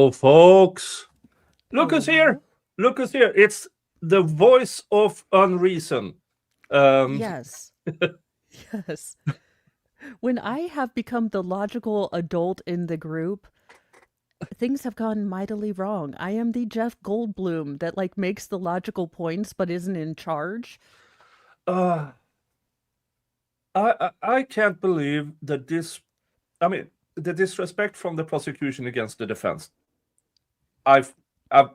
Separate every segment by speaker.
Speaker 1: Oh, folks, look
Speaker 2: Hello.
Speaker 1: who's here. Look who's here. It's the voice of unreason.
Speaker 2: Yes. Yes. When I have become the logical adult in the group, things have gone mightily wrong. I am the Jeff Goldblum that like makes the logical points but isn't in charge.
Speaker 1: uh, I can't believe that this. I mean, the disrespect from the prosecution against the defense. I've,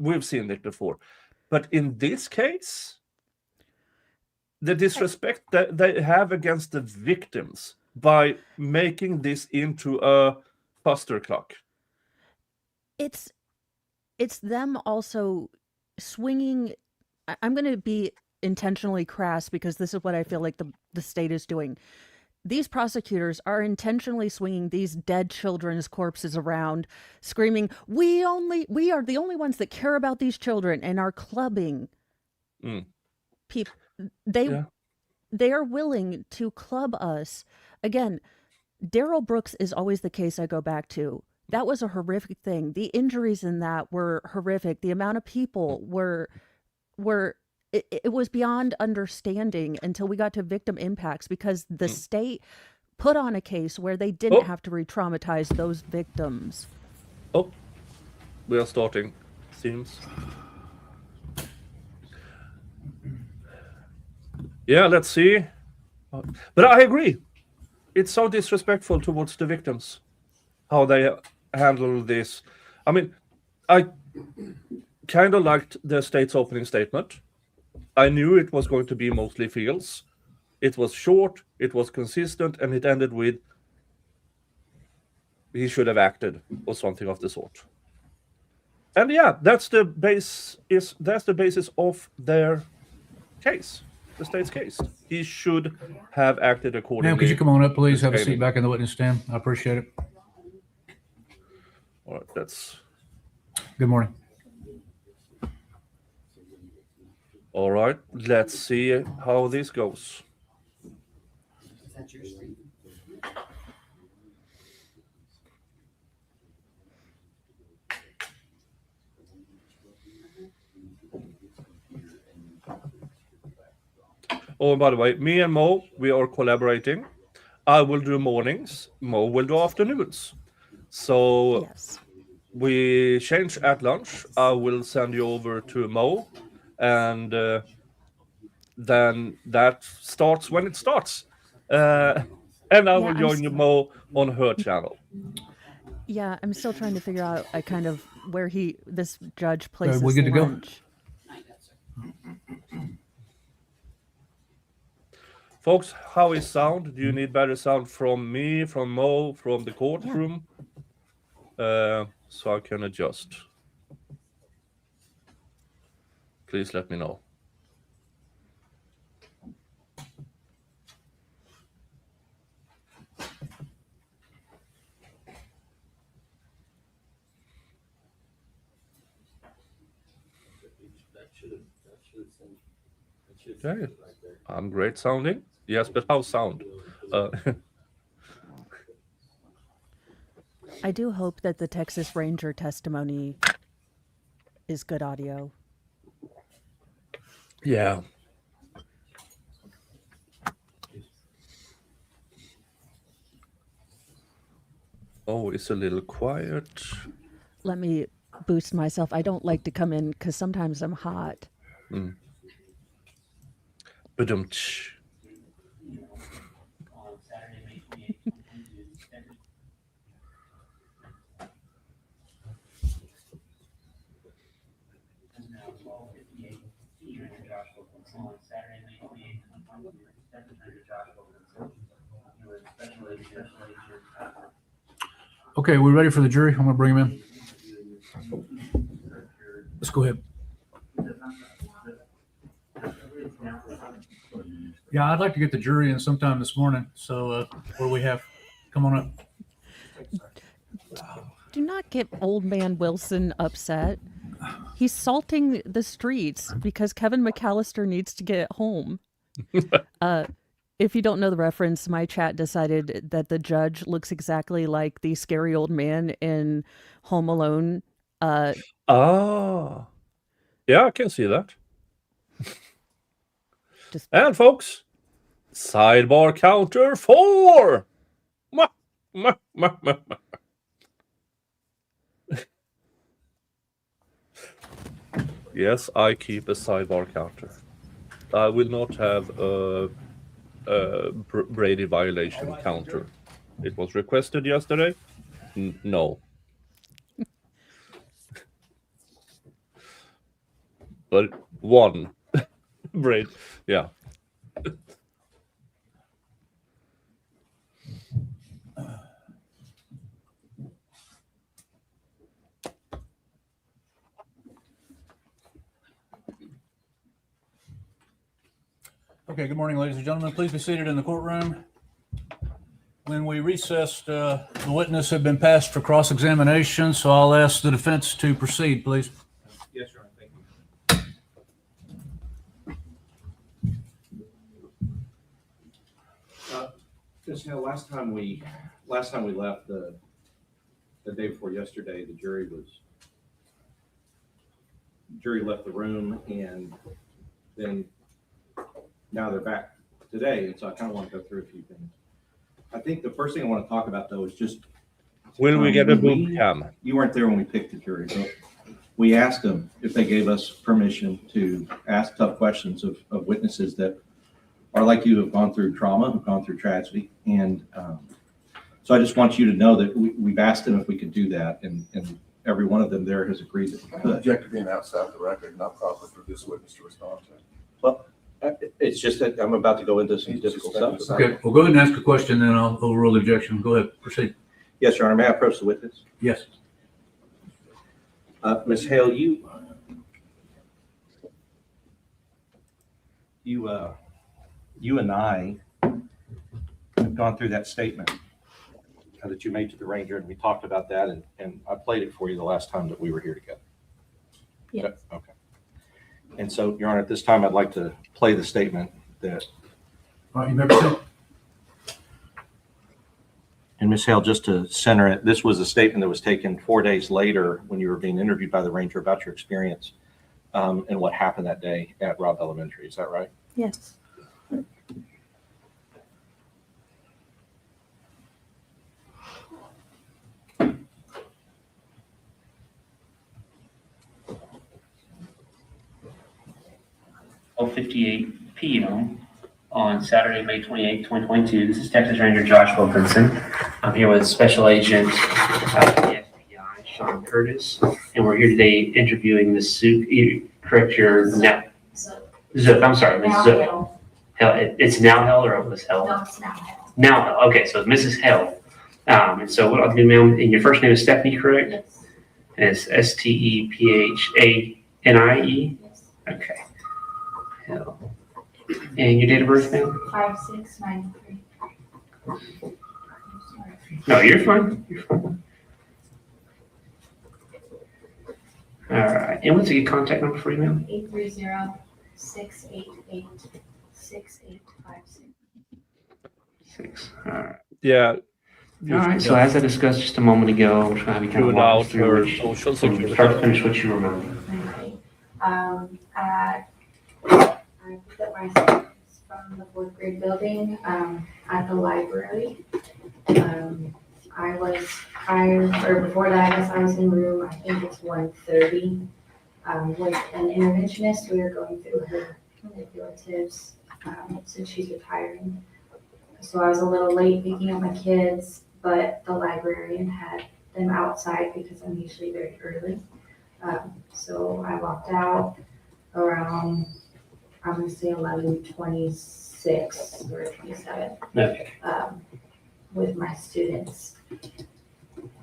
Speaker 1: we've seen it before, but in this case, the disrespect that they have against the victims by making this into a Buster clock.
Speaker 2: It's it's them also swinging. I'm going to be intentionally crass because this is what I feel like the state is doing. These prosecutors are intentionally swinging these dead children's corpses around, screaming, we are the only ones that care about these children, and are clubbing
Speaker 1: Mm.
Speaker 2: people. They
Speaker 1: Yeah.
Speaker 2: they are willing to club us. Again, Daryl Brooks is always the case I go back to. That was a horrific thing. The injuries in that were horrific. The amount of people were it was beyond understanding until we got to victim impacts because the state put on a case where they didn't
Speaker 1: Oh,
Speaker 2: have to re-traumatize those victims.
Speaker 1: oh, we are starting. Seems. Yeah, let's see. But I agree. It's so disrespectful towards the victims how they handle this. I mean, I kind of liked the state's opening statement. I knew it was going to be mostly feels. It was short, it was consistent, and it ended with he should have acted or something of the sort. And yeah, that's the basis of their case, the state's case. He should have acted accordingly.
Speaker 3: Ma'am, could you come on up, please? Have a seat
Speaker 1: Detaining.
Speaker 3: back in the witness stand. I appreciate it.
Speaker 1: All right, that's
Speaker 3: Good morning.
Speaker 1: all right. Let's see how this goes. Oh, and by the way, me and Mo, we are collaborating. I will do mornings, Mo will do afternoons. So
Speaker 2: Yes.
Speaker 1: we change at lunch. I will send you over to Mo, and then that starts when it starts. And I
Speaker 2: Yeah,
Speaker 1: will join you, Mo, on her channel.
Speaker 2: Yeah, I'm still trying to figure out I kind of where this judge
Speaker 3: we
Speaker 2: places
Speaker 3: good to go?
Speaker 2: lunch.
Speaker 1: Folks, how is sound? Do you need better sound from me, from Mo, from the courtroom? So I can adjust. Please let me know. Okay. I'm great sounding. Yes, but how sound?
Speaker 2: I do hope that the Texas Ranger testimony is good audio.
Speaker 1: Yeah. Oh, it's a little quiet.
Speaker 2: Let me boost myself. I don't like to come in because sometimes I'm hot.
Speaker 1: Badum-tsh.
Speaker 3: Okay, we ready for the jury? I'm going to bring him in. Let's go ahead. Yeah, I'd like to get the jury in sometime this morning. So what do we have? Come on up.
Speaker 2: Do not get old man Wilson upset. He's salting the streets because Kevin McAllister needs to get home. If you don't know the reference, my chat decided that the judge looks exactly like the scary old man in Home Alone
Speaker 1: Ah, yeah, I can see that.
Speaker 2: Just
Speaker 1: And folks, sidebar counter 4. Mwah, mwah, mwah, mwah, mwah. Yes, I keep a sidebar counter. I will not have a Brady violation counter. It was requested yesterday. No. But one. Brady. Yeah.
Speaker 3: Okay, good morning, ladies and gentlemen. Please be seated in the courtroom. When we recessed, the witness had been passed for cross-examination, so I'll ask the defense to proceed, please.
Speaker 4: Yes, Your Honor, thank you. Ms. Hale, last time we left, the day before yesterday, the jury left the room, and then now they're back today, and so I kind of want to go through a few things. I think the first thing I want to talk about, though, is just
Speaker 1: Will we get a boot cam?
Speaker 4: you weren't there when we picked the jury, but we asked them if they gave us permission to ask tough questions of witnesses that are like you, have gone through trauma, have gone through tragedy. And so I just want you to know that we've asked them if we could do that, and every one of them there has agreed that we
Speaker 5: I
Speaker 4: could.
Speaker 5: object to being outside the record, not proper for this witness to respond to.
Speaker 4: Well, it's just that I'm about to go into some difficult stuff.
Speaker 3: Okay, well, go ahead and ask a question, then I'll overrule the objection. Go ahead, proceed.
Speaker 4: Yes, Your Honor, may I approach the witness?
Speaker 3: Yes.
Speaker 4: Ms. Hale, you and I have gone through that statement that you made to the ranger, and we talked about that, and I played it for you the last time that we were here together.
Speaker 2: Yes.
Speaker 4: Okay. And so, Your Honor, at this time, I'd like to play the statement that.
Speaker 3: All right, you may proceed.
Speaker 4: And Ms. Hale, just to center it, this was a statement that was taken 4 days later when you were being interviewed by the ranger about your experience and what happened that day at Robb Elementary. Is that right?
Speaker 2: yes.
Speaker 6: .58 p.m. on Saturday, May 28, 2022. This is Texas Ranger Josh Wilkinson. I'm here with Special Agent of the FBI, Sean Curtis, and we're here today interviewing Ms. Zook. You correct your Zook. I'm sorry, Ms. Zook. Hell, it's now Hell or it was Hell?
Speaker 7: No, it's now Hell.
Speaker 6: Now Hell. Okay, so Mrs. Hell. And so what I'll do, ma'am, and your first name is Stephanie, correct?
Speaker 7: Yes.
Speaker 6: And it's Stephanie?
Speaker 7: Yes.
Speaker 6: Okay. Hell. And your date of birth, ma'am?
Speaker 7: 5693.
Speaker 6: No, you're fine. You're fine. All right. And what's a good contact number for you, ma'am?
Speaker 7: 830-688-6856.
Speaker 6: 6. All right.
Speaker 1: Yeah.
Speaker 6: All right. So as I discussed just a moment ago, we're trying to be kind of
Speaker 1: Tune
Speaker 6: walk
Speaker 1: out
Speaker 6: us through
Speaker 1: her
Speaker 6: which-
Speaker 1: social
Speaker 6: from
Speaker 1: security.
Speaker 6: start to finish what you remember.
Speaker 7: Okay. I picked up my students from the 4th grade building at the library. Before that, I guess I was in room, I think it's 130, with an interventionist. We were going through her manipulatives since she's retiring. So I was a little late picking up my kids, but the librarian had them outside because I'm usually very early. So I walked out around, I'm gonna say 11:26 or 27,
Speaker 6: Okay.
Speaker 7: with my students.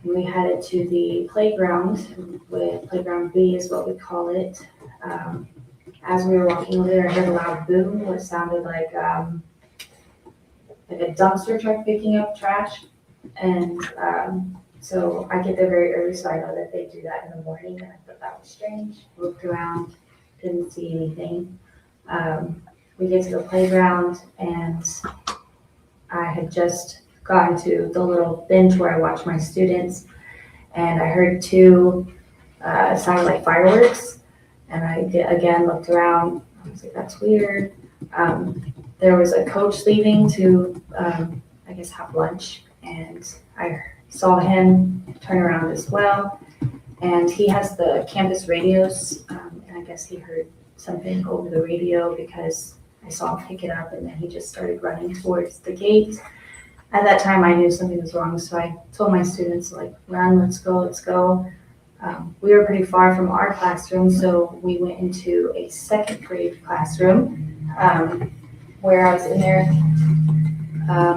Speaker 7: We headed to the playground, with playground B is what we call it. As we were walking over there, I heard a loud boom, what sounded like a dumpster truck picking up trash. And so I get there very early, so I know that they do that in the morning, and I thought that was strange. Looked around, didn't see anything. We get to the playground, and I had just gotten to the little bench where I watch my students, and I heard 2 It sounded like fireworks. And I again looked around. I was like, that's weird. There was a coach leaving to, I guess, have lunch. And I saw him turn around as well. And he has the campus radios. And I guess he heard something over the radio because I saw him pick it up, and then he just started running towards the gate. At that time, I knew something was wrong, so I told my students, like, run, let's go, let's go. We were pretty far from our classroom, so we went into a second grade classroom where I was in there.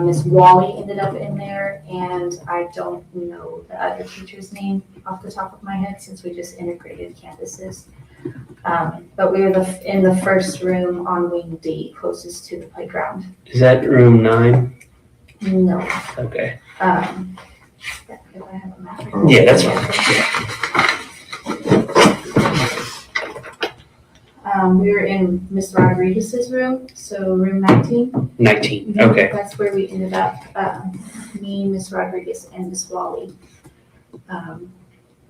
Speaker 7: Miss Wally ended up in there, and I don't know the other teacher's name off the top of my head since we just integrated campuses. But we were in the first room on wing D, closest to the playground.
Speaker 6: Is that room 9?
Speaker 7: No.
Speaker 6: Okay.
Speaker 7: Yeah, if I have a map.
Speaker 6: Yeah, that's fine.
Speaker 7: We were in Miss Rodriguez's room, so room 19.
Speaker 6: 19. Okay.
Speaker 7: That's where we ended up, me, Miss Rodriguez, and Miss Wally.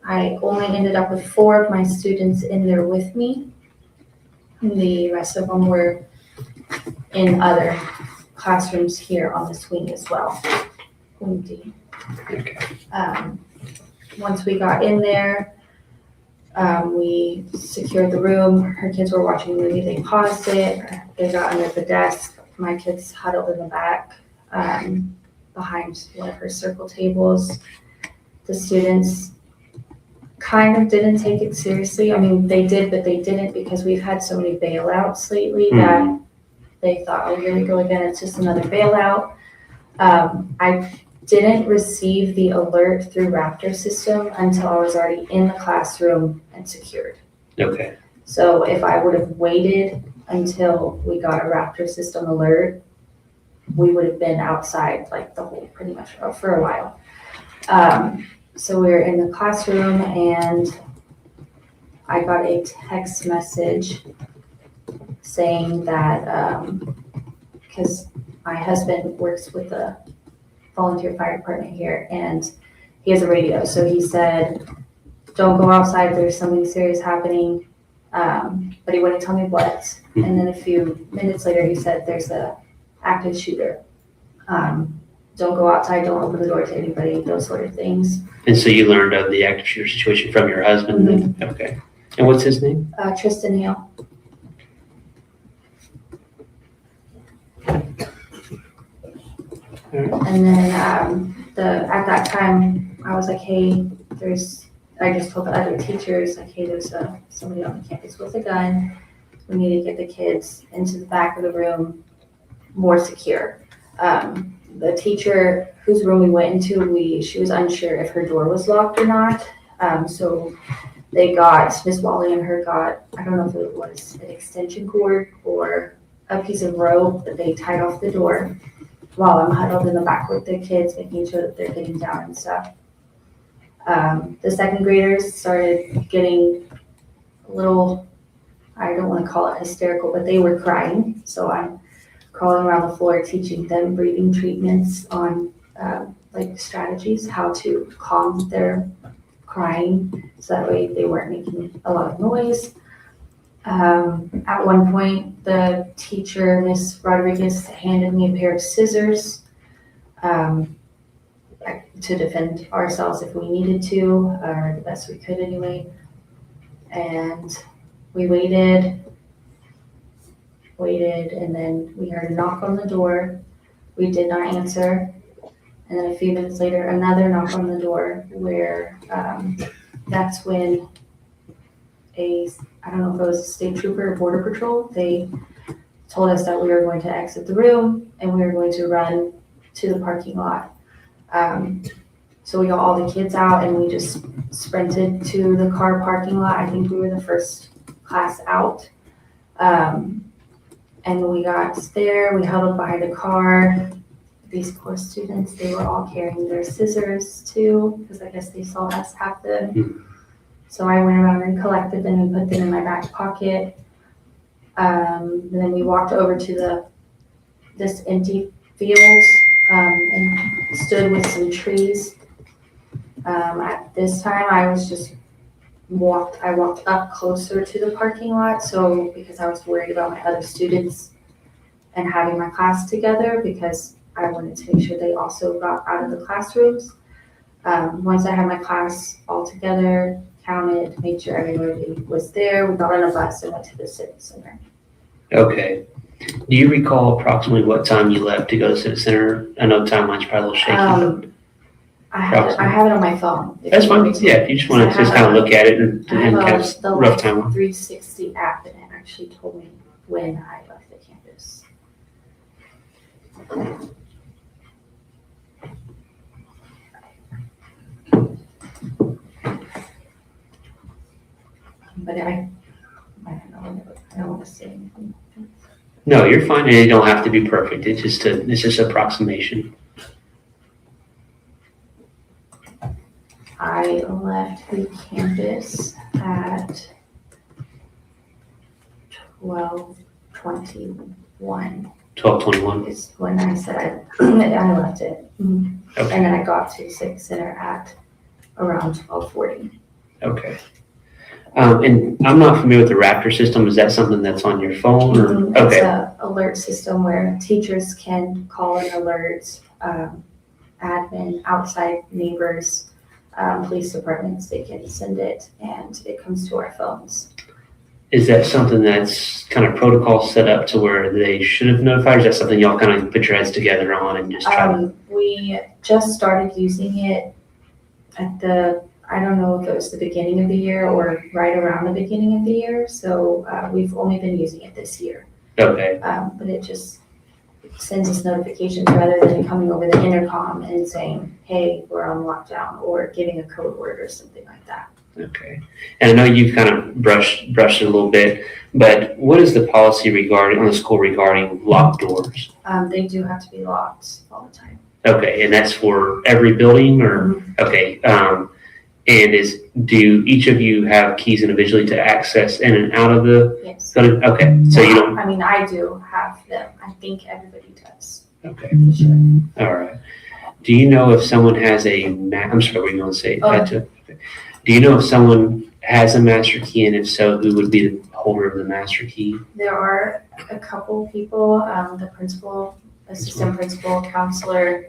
Speaker 7: I only ended up with 4 of my students in there with me. The rest of them were in other classrooms here on this wing as well. Wing D.
Speaker 6: Okay.
Speaker 7: Once we got in there, we secured the room. Her kids were watching a movie. They paused it. They got under the desk. My kids huddled in the back behind one of her circle tables. The students kind of didn't take it seriously. I mean, they did, but they didn't because we've had so many bailouts lately that they thought, oh, here we go again. It's just another bailout. I didn't receive the alert through Raptor system until I was already in the classroom and secured.
Speaker 6: Okay.
Speaker 7: So if I would have waited until we got a Raptor system alert, we would have been outside like the whole, pretty much for a while. So we were in the classroom and I got a text message saying that, because my husband works with the volunteer fire department here and he has a radio. So he said, don't go outside, there's something serious happening. But he wouldn't tell me what. And then a few minutes later, he said, there's a active shooter. Don't go outside, don't open the door to anybody, those sort of things.
Speaker 6: And so you learned of the active shooter situation from your husband then? Okay. And what's his name?
Speaker 7: Tristan Hale. And then at that time, I was like, hey, I just told the other teachers, like, hey, there's somebody on the campus with a gun. We need to get the kids into the back of the room more secure. The teacher whose room we went into, she was unsure if her door was locked or not. So they got, Miss Wally and her got, I don't know if it was an extension cord or a piece of rope that they tied off the door while I'm huddled in the back with the kids, making sure that they're getting down and stuff. The second graders started getting a little, I don't want to call it hysterical, but they were crying. So I'm crawling around the floor teaching them breathing treatments on like strategies, how to calm their crying so that way they weren't making a lot of noise. At one point, the teacher, Miss Rodriguez, handed me a pair of scissors to defend ourselves if we needed to, or the best we could anyway. And we waited, and then we heard a knock on the door. We did not answer. And then a few minutes later, another knock on the door where that's when I don't know if it was a state trooper or border patrol, they told us that we were going to exit the room and we were going to run to the parking lot. So we got all the kids out and we just sprinted to the car parking lot. I think we were the first class out. And when we got there, we huddled behind a car. These poor students, they were all carrying their scissors too, because I guess they saw us have them. So I went around and collected them and put them in my back pocket. And then we walked over to this empty field and stood with some trees. At this time, I was just I walked up closer to the parking lot, so because I was worried about my other students and having my class together, because I wanted to make sure they also got out of the classrooms. Once I had my class all together, counted, made sure everybody was there, we got on a bus and went to the Civic Center.
Speaker 6: Okay. Do you recall approximately what time you left to go to Civic Center? I know timeline's probably a little shaky.
Speaker 7: I have it on my phone. if
Speaker 6: That's
Speaker 7: you want
Speaker 6: fine.
Speaker 7: me to.
Speaker 6: Yeah, if you just want
Speaker 7: I
Speaker 6: to just
Speaker 7: have
Speaker 6: kind of look at it and
Speaker 7: I have
Speaker 6: kind of
Speaker 7: the
Speaker 6: rough
Speaker 7: Life
Speaker 6: timeline.
Speaker 7: 360 app, and it actually told me when I left the campus. But I don't know, I don't want to say anything.
Speaker 6: No, you're fine. And it don't have to be perfect. It's just approximation.
Speaker 7: I left the campus at 12:21
Speaker 6: 12:21.
Speaker 7: is when I said I left it.
Speaker 6: Okay.
Speaker 7: And then I got to Civic Center at around 12:40.
Speaker 6: Okay. And I'm not familiar with the Raptor system. Is that something that's on your phone or?
Speaker 7: It's
Speaker 6: Okay.
Speaker 7: a alert system where teachers can call an alert, admin, outside neighbors, police departments, they can send it and it comes to our phones.
Speaker 6: Is that something that's kind of protocol set up to where they should have notified? Or is that something y'all kind of put your heads together on and just try to?
Speaker 7: We just started using it at I don't know if it was the beginning of the year or right around the beginning of the year. So we've only been using it this year.
Speaker 6: Okay.
Speaker 7: But it just sends us notifications rather than coming over the intercom and saying, hey, we're on lockdown, or giving a code word or something like that.
Speaker 6: Okay. And I know you've kind of brushed it a little bit, but what is the policy on the school regarding locked doors?
Speaker 7: They do have to be locked all the time.
Speaker 6: Okay, and that's for every building or, okay. And do each of you have keys individually to access in and out of the
Speaker 7: Yes.
Speaker 6: building? Okay, so you don't,
Speaker 7: I mean, I do have them. I think everybody does.
Speaker 6: okay,
Speaker 7: For sure.
Speaker 6: all right. Do you know if someone has I'm sorry, what were you going to say?
Speaker 7: Oh.
Speaker 6: Do you know if someone has a master key, and if so, who would be the holder of the master key?
Speaker 7: There are a couple people, the principal, assistant principal, counselor,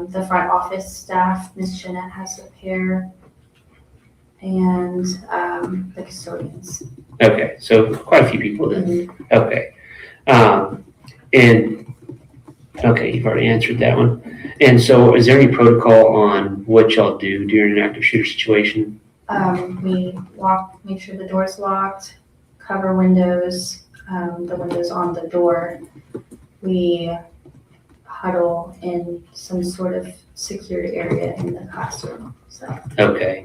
Speaker 7: the front office staff, Miss Jeanette has a pair, and the custodians.
Speaker 6: Okay, so quite a few people then.
Speaker 7: Mhm.
Speaker 6: Okay. Okay, you've already answered that one. And so is there any protocol on what y'all do during an active shooter situation?
Speaker 7: We make sure the door's locked, cover windows, the windows on the door. We huddle in some sort of secured area in the classroom, so.
Speaker 6: Okay.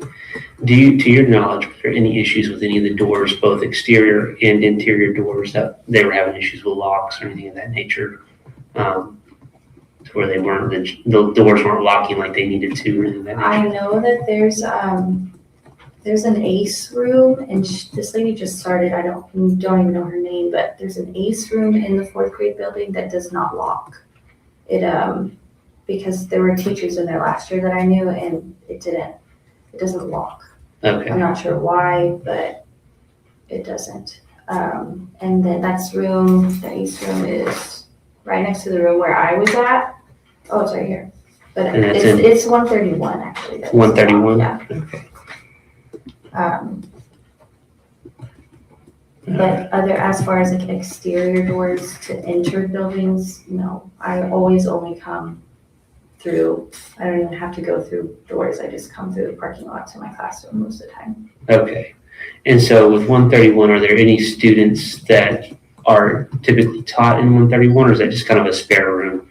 Speaker 6: To your knowledge, were there any issues with any of the doors, both exterior and interior doors, that they were having issues with locks or anything of that nature? Where the doors weren't locking like they needed to or anything of that nature?
Speaker 7: I know that there's an ACE room, and this lady just started, I don't even know her name, but there's an ACE room in the 4th grade building that does not lock. It, because there were teachers in there last year that I knew, and it doesn't lock.
Speaker 6: Okay.
Speaker 7: I'm not sure why, but it doesn't. And then the ACE room is right next to the room where I was at. Oh, it's right here. But
Speaker 6: And that's
Speaker 7: it's 131 actually.
Speaker 6: 131?
Speaker 7: Yeah.
Speaker 6: Okay.
Speaker 7: But as far as like exterior doors to enter buildings, no. I always only come through, I don't even have to go through doors. I just come through the parking lot to my classroom most of the time.
Speaker 6: Okay. And so with 131, are there any students that are typically taught in 131, or is that just kind of a spare room?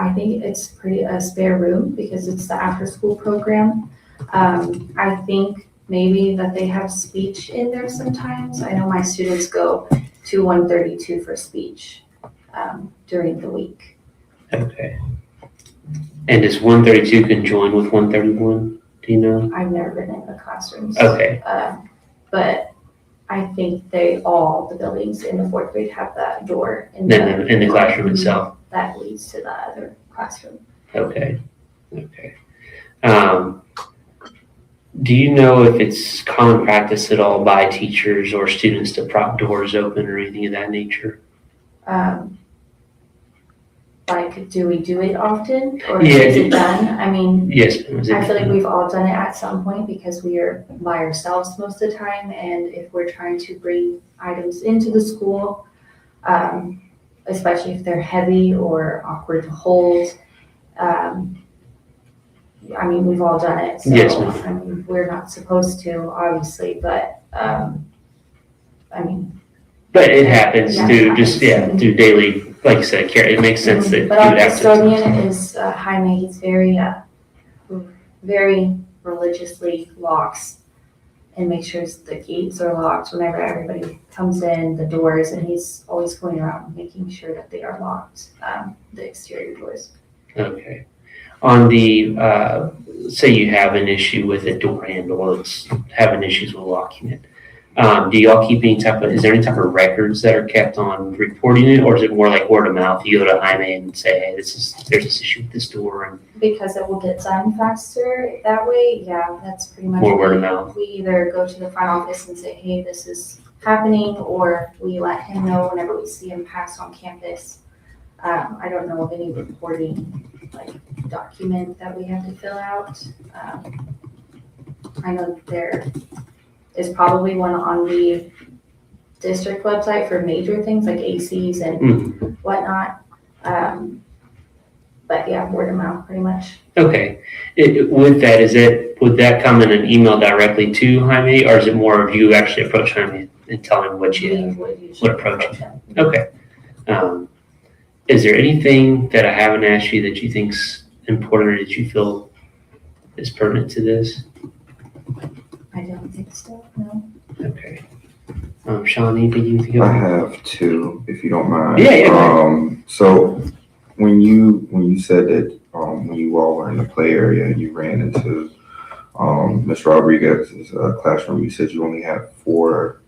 Speaker 7: I think it's a spare room because it's the after-school program. I think maybe that they have speech in there sometimes. I know my students go to 132 for speech during the week.
Speaker 6: Okay. And does 132 conjoin with 131? Do you know?
Speaker 7: I've never been in the classrooms.
Speaker 6: Okay.
Speaker 7: But I think the buildings in the 4th grade have that door in
Speaker 6: In the classroom itself?
Speaker 7: that leads to the other classroom.
Speaker 6: Okay. Okay. Do you know if it's common practice at all by teachers or students to prop doors open or anything of that nature?
Speaker 7: Like, do we do it often, or
Speaker 6: Yeah,
Speaker 7: is it done? I mean,
Speaker 6: Yes. Was
Speaker 7: I feel like
Speaker 6: it,
Speaker 7: we've all done it at some point because we are by ourselves most of the time, and if we're trying to bring items into the school, especially if they're heavy or awkward to hold, I mean, we've all done it, so,
Speaker 6: Yes, ma'am.
Speaker 7: I mean, we're not supposed to, obviously, but, I mean.
Speaker 6: but it happens
Speaker 7: Yeah,
Speaker 6: through
Speaker 7: it
Speaker 6: just,
Speaker 7: happens.
Speaker 6: through daily, like you said, care. It makes sense that you
Speaker 7: But our
Speaker 6: would have to.
Speaker 7: custodian is, Jaime, he's very religiously locks and makes sure the gates are locked whenever everybody comes in, the doors, and he's always going around making sure that they are locked, the exterior doors.
Speaker 6: Okay. On the, say you have an issue with a door handle, it's having issues with locking it. Do y'all keep is there any type of records that are kept on reporting it, or is it more like word of mouth? You go to Jaime and say, hey, there's this issue with this door, and
Speaker 7: Because it will get done faster that way, yeah, that's pretty much.
Speaker 6: more word of
Speaker 7: it.
Speaker 6: mouth.
Speaker 7: We either go to the front office and say, hey, this is happening, or we let him know whenever we see him pass on campus. I don't know of any reporting, like, document that we have to fill out. I know there is probably one on the district website for major things like ACs and whatnot. But yeah, word of mouth pretty much.
Speaker 6: Okay. With that, would that come in an email directly to Jaime, or is it more of you actually approach Jaime and tell him what you
Speaker 7: We
Speaker 6: have?
Speaker 7: would usually
Speaker 6: What approach?
Speaker 7: him.
Speaker 6: Okay. Is there anything that I haven't asked you that you think's important or that you feel is pertinent to this?
Speaker 7: I don't think so, no.
Speaker 6: Okay. Sean, anything you think
Speaker 5: I
Speaker 6: of?
Speaker 5: have two, if you don't mind.
Speaker 6: Yeah.
Speaker 5: So when you said that when you all were in the play area and you ran into Ms. Rodriguez's classroom, you said you only have 4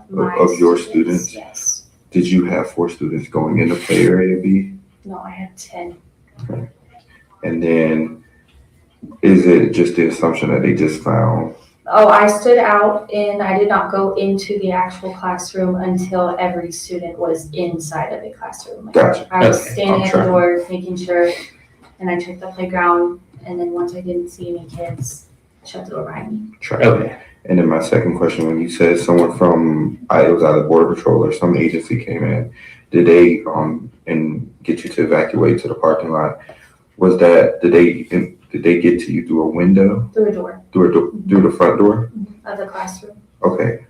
Speaker 7: My
Speaker 5: of your students?
Speaker 7: Yes.
Speaker 5: Did you have 4 students going in the play area B?
Speaker 7: No, I had 10.
Speaker 5: And then is it just the assumption that they just found?
Speaker 7: Oh, I stood out and I did not go into the actual classroom until every student was inside of the classroom. Like,
Speaker 5: Gotcha.
Speaker 7: I was
Speaker 6: Okay.
Speaker 7: standing
Speaker 5: I'm
Speaker 7: at the
Speaker 5: tracking.
Speaker 7: door, making sure, and I checked the playground, and then once I didn't see any kids, I shut the door behind me.
Speaker 6: Okay.
Speaker 5: And then my second question, when you said someone from, it was either Border Patrol or some agency came in, did they and get you to evacuate to the parking lot? Was that, did they get to you through a window,
Speaker 7: Through a door
Speaker 5: through the front door?
Speaker 7: of the classroom.
Speaker 5: Okay.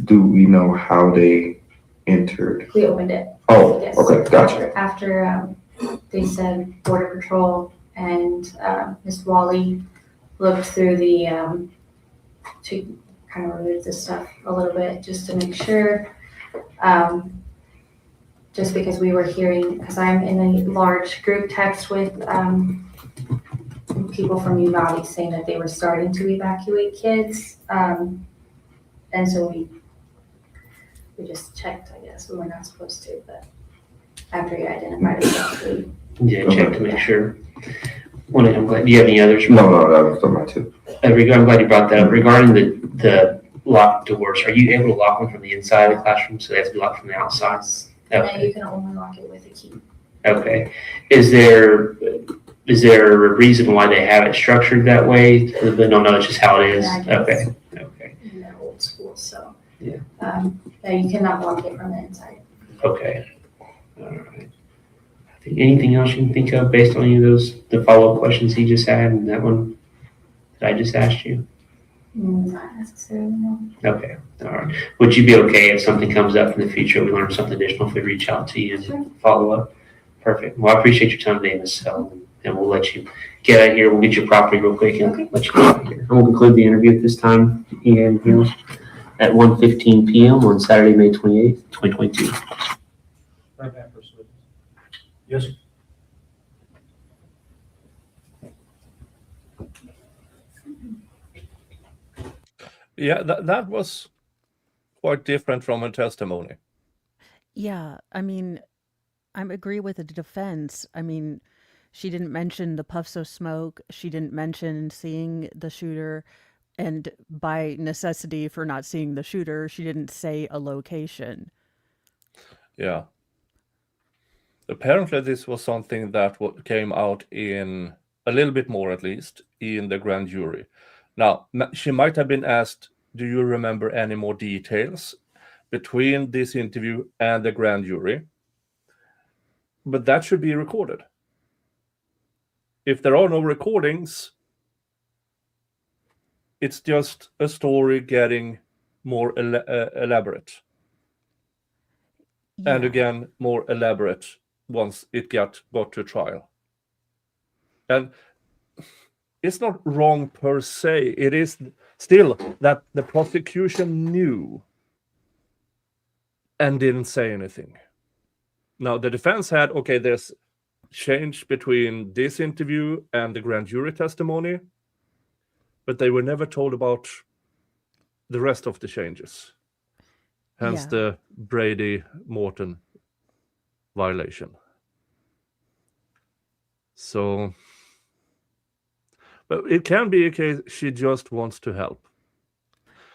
Speaker 5: Do we know how they entered?
Speaker 7: We opened it.
Speaker 5: Oh,
Speaker 7: Yes.
Speaker 5: okay, gotcha.
Speaker 7: After they said Border Patrol and Miss Wally looked through the, to kind of remove this stuff a little bit just to make sure. Just because we were hearing, because I'm in a large group text with people from Uvalde saying that they were starting to evacuate kids. And so we just checked, I guess. We were not supposed to, but after you identified it,
Speaker 6: Yeah, check to make sure. I'm glad. Do you have any others?
Speaker 5: No, that was my two.
Speaker 6: I'm glad you brought that up. Regarding the locked doors, are you able to lock them from the inside of the classroom, so they have to be locked from the outside?
Speaker 7: and then you can only lock it with a key.
Speaker 6: Okay. Is there a reason why they have it structured that way? But no, it's just how it is.
Speaker 7: Yeah, I guess.
Speaker 6: Okay.
Speaker 7: In the old school, so.
Speaker 6: Yeah.
Speaker 7: Yeah, you cannot lock it from the inside.
Speaker 6: Okay. All right. I think anything else you can think of based on any of the follow-up questions he just had and that one that I just asked you?
Speaker 7: Not necessarily, no.
Speaker 6: Okay. All right. Would you be okay if something comes up in the future, we learn something additional, if we reach out to you and
Speaker 7: Sure.
Speaker 6: follow up? Perfect. Well, I appreciate your time today, Ms. Held, and we'll let you get out of here. We'll get your property real quick and
Speaker 7: Okay.
Speaker 6: let you get out of here. And we'll conclude the interview at this time and here at 1:15 p.m. on Saturday, May 28th, 2022.
Speaker 3: Yes,
Speaker 1: Yeah, that was quite different from a testimony.
Speaker 2: Yeah, I mean, I agree with the defense. I mean, She didn't mention the puffs of smoke. She didn't mention seeing the shooter. And by necessity for not seeing the shooter, she didn't say a location.
Speaker 1: Yeah. Apparently, this was something that came out in a little bit more, at least, in the grand jury. Now, she might have been asked, do you remember any more details between this interview and the grand jury? But that should be recorded. If there are no recordings, it's just a story getting more elaborate. And
Speaker 2: Yeah.
Speaker 1: again, more elaborate once it got to trial. And it's not wrong per se. It is still that the prosecution knew and didn't say anything. Now, the defense had, okay, there's change between this interview and the grand jury testimony, but they were never told about the rest of the changes. Hence
Speaker 2: Yeah.
Speaker 1: the Brady-Morton violation. So, but it can be a case she just wants to help.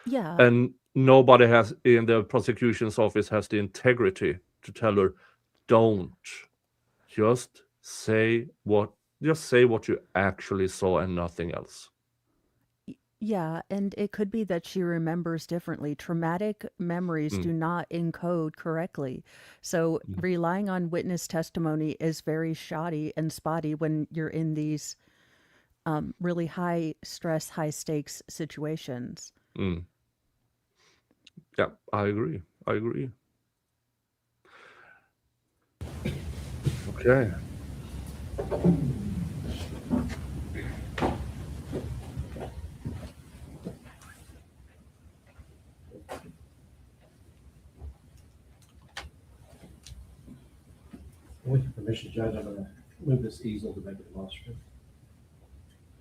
Speaker 2: Yeah.
Speaker 1: And nobody has in the prosecution's office has the integrity to tell her, don't. Just say what you actually saw and nothing else.
Speaker 2: Yeah, and it could be that she remembers differently. Traumatic memories do not encode correctly. So relying on witness testimony is very shoddy and spotty when you're in these really high stress, high stakes situations.
Speaker 1: Yeah, I agree. Okay.
Speaker 8: With your permission, Judge, I'm gonna move this easel to make it demonstrative.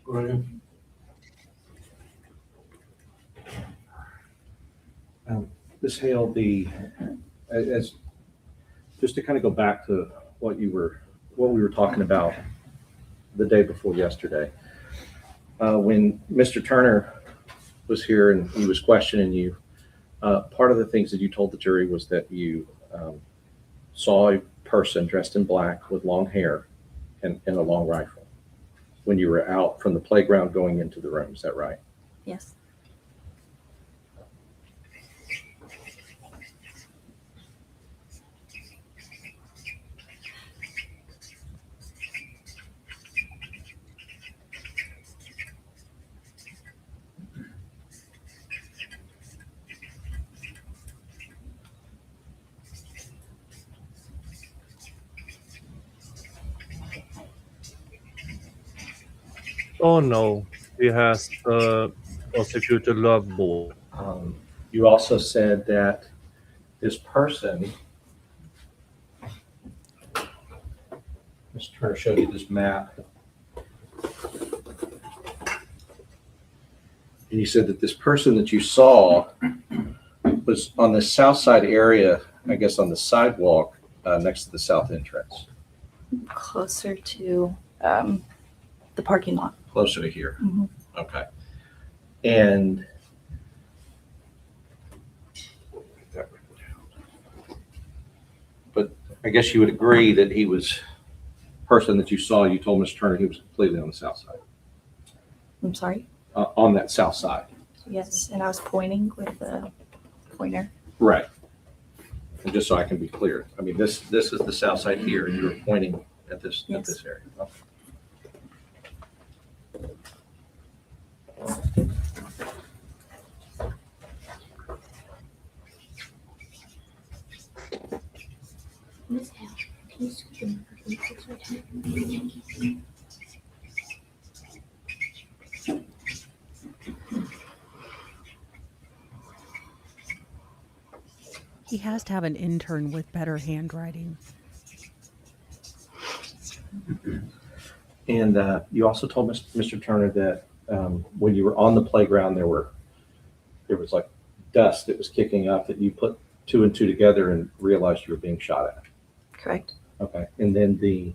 Speaker 8: Right. Ms. Hale, as just to kind of go back to what we were talking about the day before yesterday, when Mr. Turner was here and he was questioning you, part of the things that you told the jury was that you saw a person dressed in black with long hair and a long rifle when you were out from the playground going into the room. Is that right?
Speaker 9: Yes.
Speaker 1: Oh no, he has a prosecutor love ball.
Speaker 8: You also said that this person, Mr. Turner showed you this map. And you said that this person that you saw was on the south side area, I guess on the sidewalk next to the south entrance,
Speaker 9: Closer to the parking lot.
Speaker 8: closer to here.
Speaker 9: Mhm.
Speaker 8: Okay. And but I guess you would agree that he was person that you saw, you told Mr. Turner he was completely on the south side,
Speaker 9: I'm sorry?
Speaker 8: on that south side.
Speaker 9: Yes, and I was pointing with the pointer.
Speaker 8: Right. And just so I can be clear, I mean, this is the south side here, and you were pointing at this
Speaker 9: Yes.
Speaker 8: area.
Speaker 7: Miss Hale, can you scoot in for me, please?
Speaker 2: He has to have an intern with better handwriting.
Speaker 8: And you also told Mr. Turner that when you were on the playground, there was like dust that was kicking up, that you put two and two together and realized you were being shot at.
Speaker 9: Correct.
Speaker 8: Okay. And then the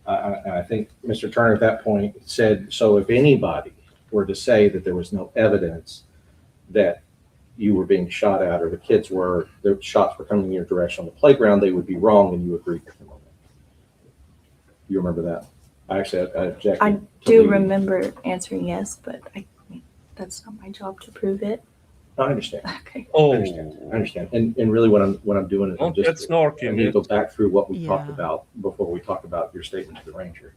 Speaker 8: I think Mr. Turner at that point said, so if anybody were to say that there was no evidence that you were being shot at or the shots were coming in your direction on the playground, they would be wrong, and you agreed with him on that. You remember that? I objected.
Speaker 9: I
Speaker 8: to
Speaker 9: do
Speaker 8: leaving.
Speaker 9: remember answering yes, but that's not my job to prove it.
Speaker 8: I understand.
Speaker 9: Okay.
Speaker 8: I
Speaker 1: Oh,
Speaker 8: understand. And really what I'm doing is I'm
Speaker 1: don't get
Speaker 8: just,
Speaker 1: snarky.
Speaker 8: I need to go back through what we talked
Speaker 2: Yeah.
Speaker 8: about before we talk about your statement to the ranger.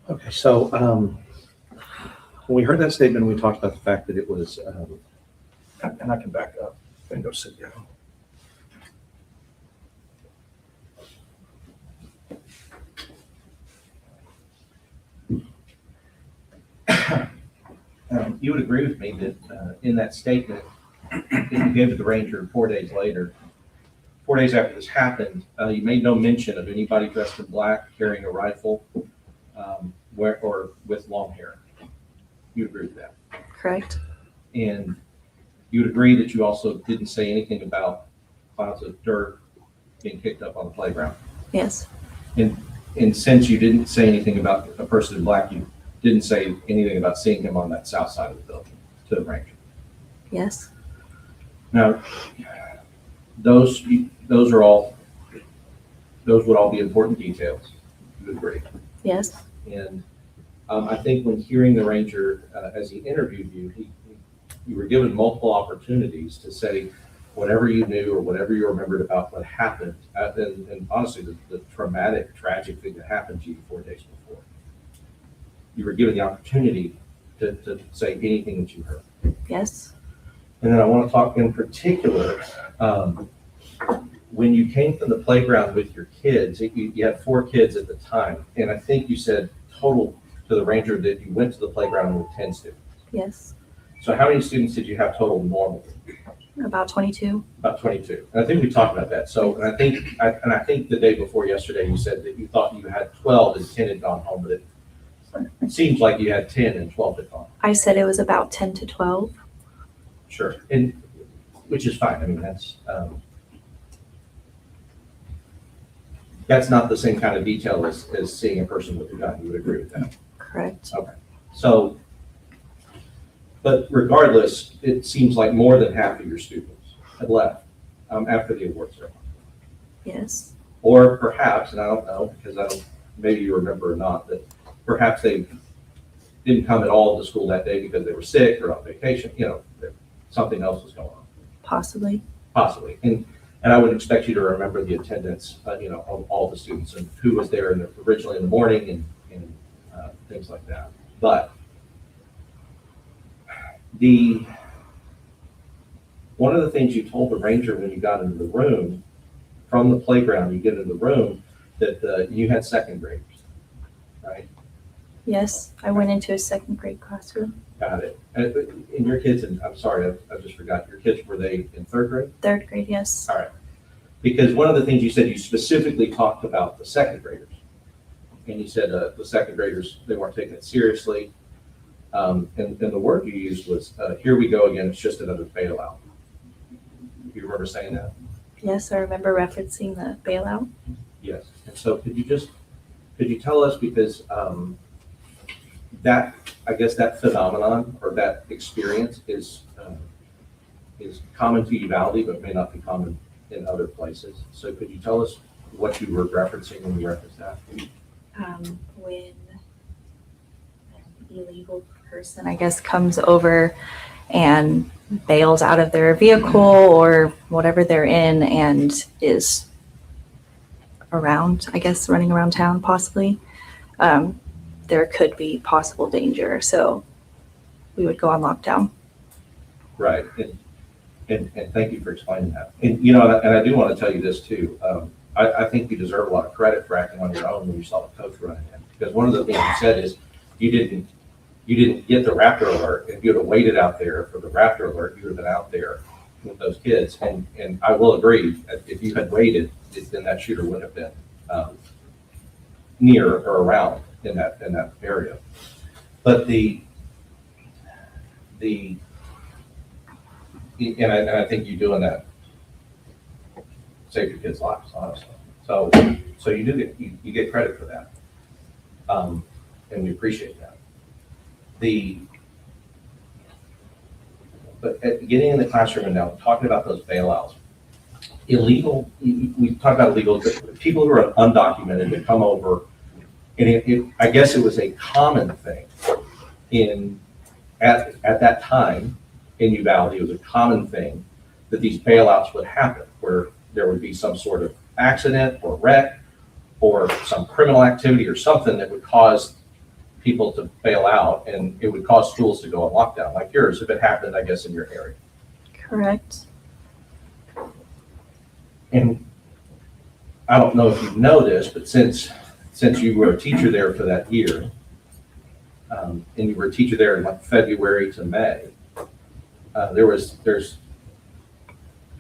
Speaker 8: Okay, so when we heard that statement, we talked about the fact that it was, and I can back up and go sit down.
Speaker 4: You would agree with me that in that statement that you gave to the ranger 4 days later, 4 days after this happened, you made no mention of anybody dressed in black carrying a rifle or with long hair. You agree with that?
Speaker 9: Correct.
Speaker 4: And you would agree that you also didn't say anything about clouds of dirt being kicked up on the playground.
Speaker 9: Yes.
Speaker 4: And since you didn't say anything about a person in black, you didn't say anything about seeing him on that south side of the building to the ranger.
Speaker 9: Yes.
Speaker 4: Now, those would all be important details. You would agree.
Speaker 9: Yes.
Speaker 4: And I think when hearing the ranger as he interviewed you, you were given multiple opportunities to say whatever you knew or whatever you remembered about what happened, and honestly, the traumatic, tragic thing that happened to you 4 days before. You were given the opportunity to say anything that you heard.
Speaker 9: Yes.
Speaker 4: And then I want to talk in particular, when you came from the playground with your kids, you had 4 kids at the time, and I think you said total to the ranger that you went to the playground with 10 students.
Speaker 9: Yes.
Speaker 4: So how many students did you have total normally?
Speaker 9: About 22.
Speaker 4: About 22. And I think we talked about that. So, and I think the day before yesterday, you said that you thought you had 12 and 10 had gone home, but it seems like you had 10 and 12 had gone.
Speaker 9: I said it was about 10 to 12.
Speaker 4: Sure. And which is fine. I mean, that's not the same kind of detail as seeing a person with a gun. You would agree with that?
Speaker 9: Correct.
Speaker 4: Okay. So, but regardless, it seems like more than half of your students had left after the awards ceremony.
Speaker 9: Yes.
Speaker 4: Or perhaps, and I don't know, because maybe you remember or not, that perhaps they didn't come at all to school that day because they were sick or on vacation, something else was going on.
Speaker 9: Possibly.
Speaker 4: Possibly. And I would expect you to remember the attendance, of all the students and who was there originally in the morning and things like that. But one of the things you told the ranger when you got into the room, from the playground, you get into the room, that you had second graders, right?
Speaker 9: Yes. I went into a second grade classroom.
Speaker 4: Got it. And your kids, and I'm sorry, I just forgot, your kids, were they in third grade?
Speaker 9: Third grade, yes.
Speaker 4: All right. Because one of the things you said, you specifically talked about the second graders. And you said the second graders, they weren't taking it seriously. And the word you used was, here we go again, it's just another bailout. You remember saying that?
Speaker 9: Yes, I remember referencing the bailout.
Speaker 4: Yes. And so could you tell us, because I guess that phenomenon or that experience is common to Uvalde, but may not be common in other places. So could you tell us what you were referencing when you referenced that?
Speaker 9: When an illegal person, I guess, comes over and bails out of their vehicle or whatever they're in and is around, I guess, running around town possibly, there could be possible danger. So we would go on lockdown.
Speaker 4: Right. And thank you for explaining that. And I do want to tell you this too. I think you deserve a lot of credit for acting on your own when you saw the coach running in. Because one of the things you said is you didn't get the Raptor alert. If you would have waited out there for the Raptor alert, you would have been out there with those kids. And I will agree, that if you had waited, then that shooter would have been near or around in that area. But and I think you doing that save your kids' lives, honestly. So you do you get credit for that, and we appreciate that. But getting in the classroom and now talking about those bailouts, illegal. We talk about illegal people who are undocumented that come over, and I guess it was a common thing at that time in Uvalde. It was a common thing that these bailouts would happen, where there would be some sort of accident or wreck or some criminal activity or something that would cause people to bail out, and it would cause schools to go on lockdown, like yours, if it happened, I guess, in your area.
Speaker 9: Correct.
Speaker 4: And I don't know if you know this, but since you were a teacher there for that year, and you were a teacher there in like February to May, there's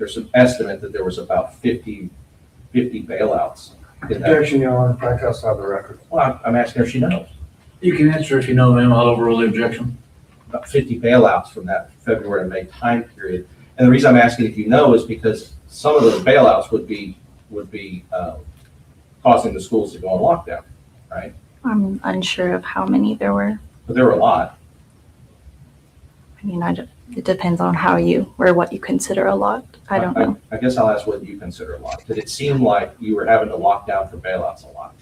Speaker 4: some estimate that there was about 50 bailouts.
Speaker 10: Objection, Your Honor, back outside the record.
Speaker 4: Well, I'm asking her if she knows.
Speaker 3: You can answer if you know, ma'am. I'll overrule the objection.
Speaker 4: About 50 bailouts from that February to May time period. And the reason I'm asking if you know is because some of those bailouts would be causing the schools to go on lockdown, right?
Speaker 9: I'm unsure of how many there were.
Speaker 4: But there were a lot.
Speaker 9: I mean, it depends on how you or what you consider a lot. I don't know.
Speaker 4: I guess I'll ask what you consider a lot. Did it seem like you were having to lock down for bailouts a lot?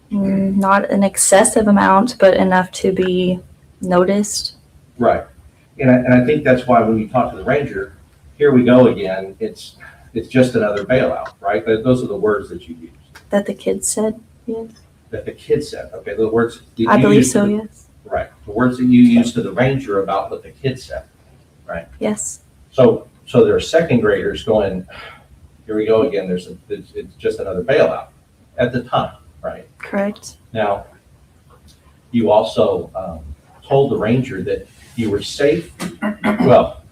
Speaker 9: Not an excessive amount, but enough to be noticed.
Speaker 4: Right. And I think that's why when you talk to the ranger, here we go again, it's just another bailout, right? Those are the words that you used.
Speaker 9: That the kids said, yes.
Speaker 4: That the kids said, okay, the words.
Speaker 9: I believe so, yes.
Speaker 4: Right. The words that you used to the ranger about what the kids said, right?
Speaker 9: Yes.
Speaker 4: So there are second graders going, here we go again, it's just another bailout at the time, right?
Speaker 9: Correct.
Speaker 4: Now, you also told the ranger that you were safe. Well,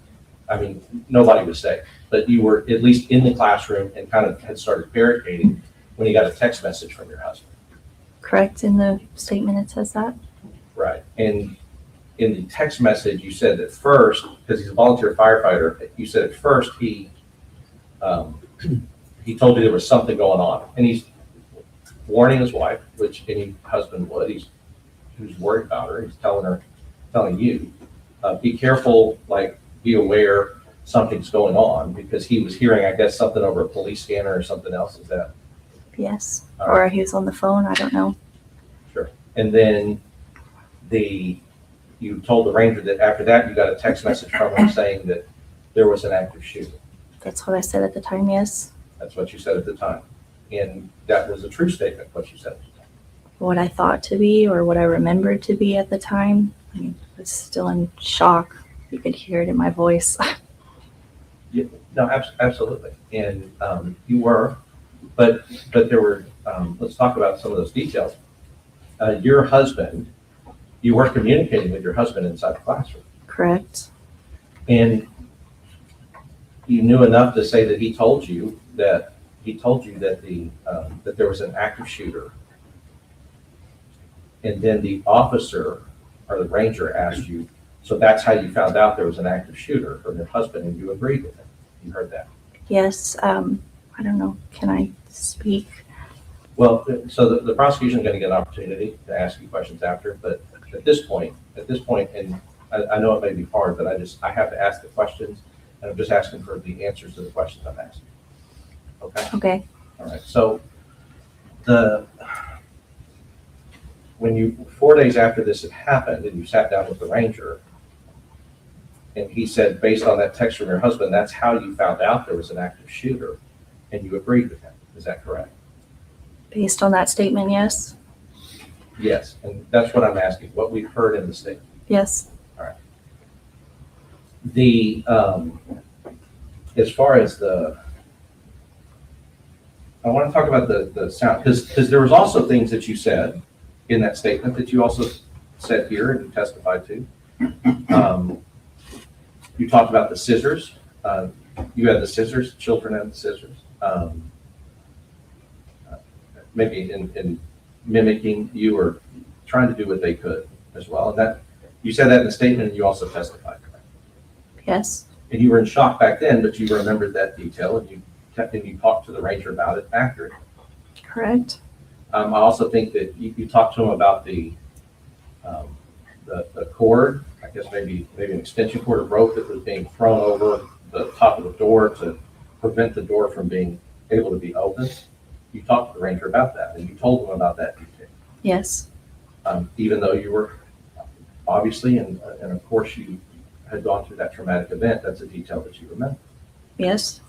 Speaker 4: I mean, nobody was safe, but you were at least in the classroom and kind of had started barricading when you got a text message from your husband.
Speaker 9: Correct. In the statement, it says that.
Speaker 4: Right. And in the text message, you said that first, because he's a volunteer firefighter, you said at first he told you there was something going on, and he's warning his wife, which any husband would. He's worried about her. He's telling you, be careful, like be aware something's going on, because he was hearing, I guess, something over a police scanner or something else. Is that?
Speaker 9: Yes.
Speaker 4: All
Speaker 9: Or
Speaker 4: right.
Speaker 9: he was on the phone. I don't know.
Speaker 4: Sure. And then you told the ranger that after that you got a text message from him saying that there was an active shooter.
Speaker 9: That's what I said at the time, yes.
Speaker 4: That's what you said at the time. And that was a true statement, what you said.
Speaker 9: What I thought to be or what I remembered to be at the time. I mean, I was still in shock. You could hear it in my voice.
Speaker 4: Yeah, no, absolutely. And you were, but there were, let's talk about some of those details. Your husband, you were communicating with your husband inside the classroom.
Speaker 9: Correct.
Speaker 4: And you knew enough to say that he told you that that there was an active shooter. And then the officer or the ranger asked you, so that's how you found out there was an active shooter from your husband, and you agreed with him. You heard that.
Speaker 9: Yes. I don't know. Can I speak?
Speaker 4: Well, so the prosecution is going to get an opportunity to ask you questions after, but at this point, and I know it may be hard, but I have to ask the questions, and I'm just asking for the answers to the questions I'm asking. Okay?
Speaker 9: Okay.
Speaker 4: All right. So 4 days after this had happened, and you sat down with the ranger, and he said, based on that text from your husband, that's how you found out there was an active shooter, and you agreed with him. Is that correct?
Speaker 9: Based on that statement, yes.
Speaker 4: Yes, and that's what I'm asking, what we've heard in the statement.
Speaker 9: Yes.
Speaker 4: All right. As far as I want to talk about the sound, because there was also things that you said in that statement that you also said here and you testified to. You talked about the scissors. You had the scissors, children had the scissors. Maybe in mimicking you or trying to do what they could as well. And that, you said that in the statement, and you also testified, correct?
Speaker 9: Yes.
Speaker 4: And you were in shock back then, but you remembered that detail, and you talked to the ranger about it after.
Speaker 9: Correct.
Speaker 4: I also think that you talked to him about the cord, I guess maybe an extension cord or rope that was being thrown over the top of the door to prevent the door from being able to be opened. You talked to the ranger about that, and you told him about that detail.
Speaker 9: Yes.
Speaker 4: Even though you were obviously, and of course you had gone through that traumatic event, that's a detail that you remember.
Speaker 9: Yes.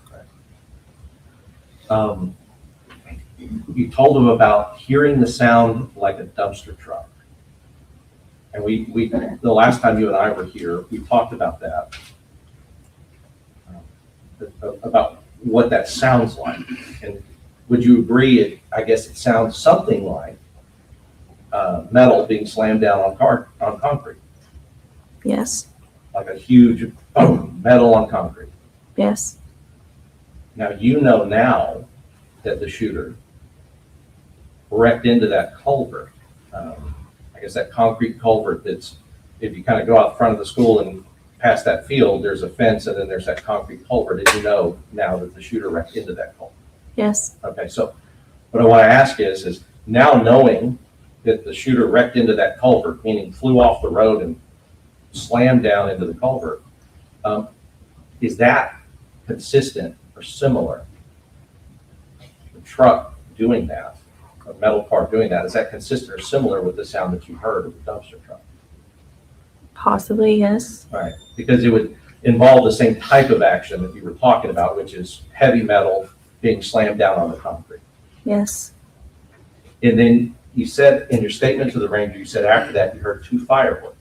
Speaker 4: You told him about hearing the sound like a dumpster truck. And we the last time you and I were here, we talked about that, about what that sounds like. And would you agree, I guess it sounds something like metal being slammed down on concrete,
Speaker 9: Yes.
Speaker 4: like a huge metal on concrete.
Speaker 9: Yes.
Speaker 4: Now, you know now that the shooter wrecked into that culvert. I guess that concrete culvert that's, if you kind of go out front of the school and past that field, there's a fence and then there's that concrete culvert. And you know now that the shooter wrecked into that culvert.
Speaker 9: Yes.
Speaker 4: Okay, so what I want to ask is now knowing that the shooter wrecked into that culvert, meaning flew off the road and slammed down into the culvert, is that consistent or similar? The truck doing that, a metal car doing that, is that consistent or similar with the sound that you heard of the dumpster truck?
Speaker 9: Possibly. Yes.
Speaker 4: Right, because it would involve the same type of action that you were talking about, which is heavy metal being slammed down on the concrete.
Speaker 9: Yes.
Speaker 4: And then you said in your statement to the ranger, you said after that you heard two fireworks,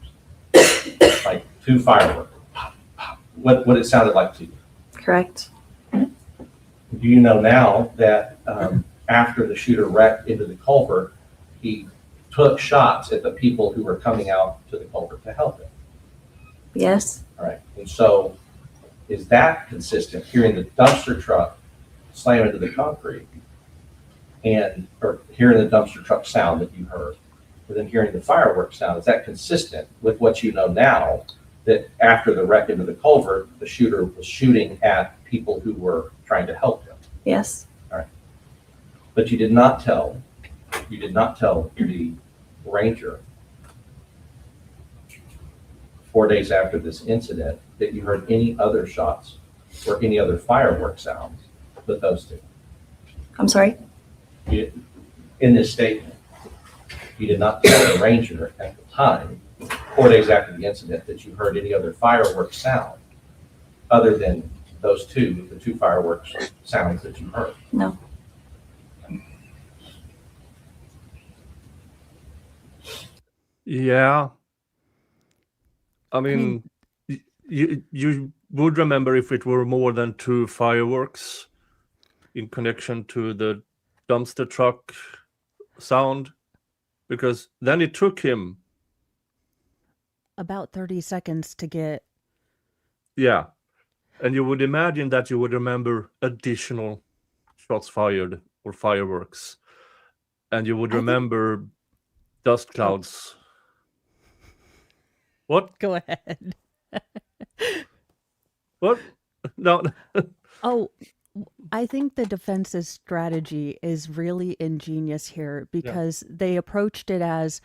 Speaker 4: like two fireworks. What it sounded like to you?
Speaker 9: Correct.
Speaker 4: Do you know now that after the shooter wrecked into the culvert, he took shots at the people who were coming out to the culvert to help him?
Speaker 9: Yes.
Speaker 4: All right. And so is that consistent, hearing the dumpster truck slam into the concrete or hearing the dumpster truck sound that you heard, and then hearing the fireworks sound, is that consistent with what you know now, that after the wreck into the culvert, the shooter was shooting at people who were trying to help him?
Speaker 9: Yes.
Speaker 4: But you did not tell the ranger 4 days after this incident that you heard any other shots or any other fireworks sounds but those two.
Speaker 9: I'm sorry.
Speaker 4: In this statement, you did not tell the ranger at the time, 4 days after the incident, that you heard any other fireworks sound other than those two, the two fireworks sounds that you heard.
Speaker 9: No.
Speaker 1: Yeah. I mean, you would remember if it were more than two fireworks in connection to the dumpster truck sound, because then it took him
Speaker 2: About 30 seconds to get.
Speaker 1: Yeah. And you would imagine that you would remember additional shots fired or fireworks. And you would remember dust clouds. What?
Speaker 2: Go ahead.
Speaker 1: What? No.
Speaker 2: Oh, I think the defense's strategy is really ingenious here because they approached it as,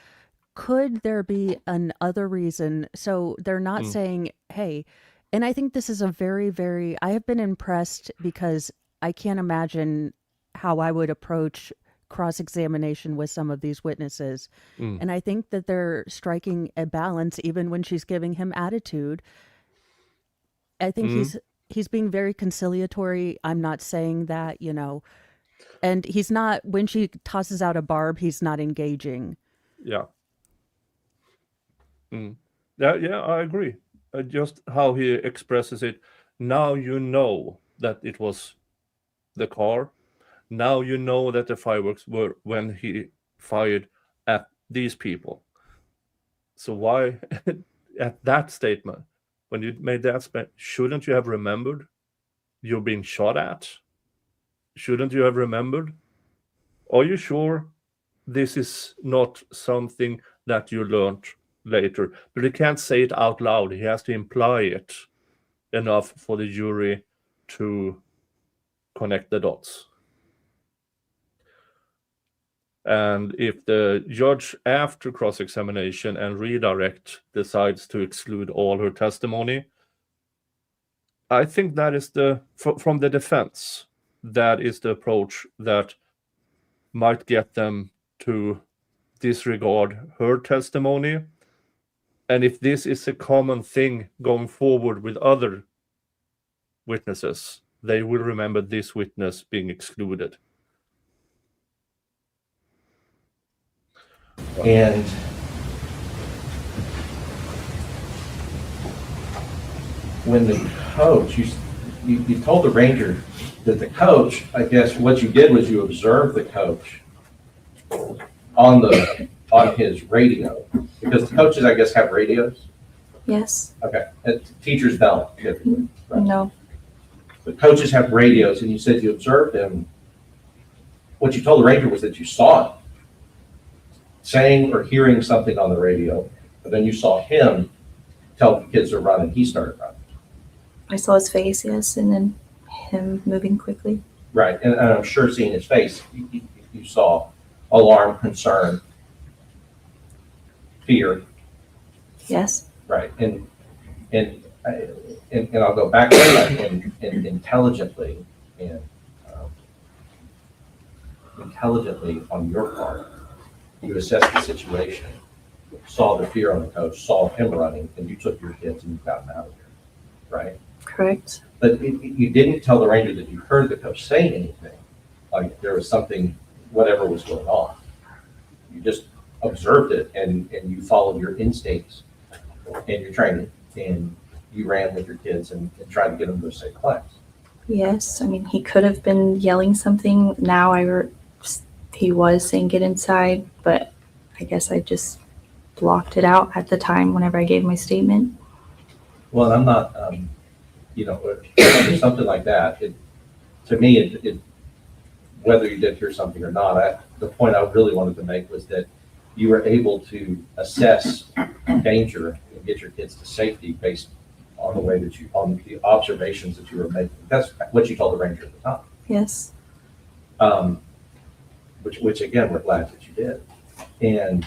Speaker 2: could there be another reason? So they're not saying, hey, and I think this is a very, very, I have been impressed because I can't imagine how I would approach cross-examination with some of these witnesses. And I think that they're striking a balance even when she's giving him attitude. I think he's being very conciliatory. I'm not saying that, and he's not, when she tosses out a barb, he's not engaging.
Speaker 1: Yeah. Yeah, I agree. Just how he expresses it. Now you know that it was the car. Now you know that the fireworks were when he fired at these people. So why at that statement? when you made that statement, shouldn't you have remembered you're being shot at? Shouldn't you have remembered? Are you sure this is not something that you learned later? But he can't say it out loud. He has to imply it enough for the jury to connect the dots. And if the judge, after cross-examination and redirect, decides to exclude all her testimony, I think that is from the defense, that is the approach that might get them to disregard her testimony. And if this is a common thing going forward with other witnesses, they will remember this witness being excluded.
Speaker 4: And when the coach, you told the ranger that the coach, I guess what you did was you observed the coach on his radio, because the coaches, I guess, have radios.
Speaker 9: Yes.
Speaker 4: Okay, teachers don't typically. Right?
Speaker 9: No.
Speaker 4: The coaches have radios, and you said you observed him. What you told the ranger was that you saw him saying or hearing something on the radio, but then you saw him tell the kids to run, and he started running.
Speaker 9: I saw his face, yes, and then him moving quickly.
Speaker 4: Right, and I'm sure seeing his face, you saw alarm, concern, fear.
Speaker 9: Yes.
Speaker 4: Right, and I'll go back to that, and intelligently on your part, you assessed the situation, saw the fear on the coach, saw him running, and you took your kids and you got them out of there, right?
Speaker 9: Correct.
Speaker 4: But you didn't tell the ranger that you heard the coach say anything, like there was something, whatever was going on. You just observed it, and you followed your instincts and your training, and you ran with your kids and tried to get them to a safe place.
Speaker 9: Yes. I mean, he could have been yelling something. Now he was saying get inside, but I guess I just blocked it out at the time whenever I gave my statement.
Speaker 4: Well, I'm not, something like that, to me, whether you did hear something or not, the point I really wanted to make was that you were able to assess danger and get your kids to safety based on on the observations that you were making. That's what you told the ranger at the time.
Speaker 9: Yes.
Speaker 4: Which again, we're glad that you did. And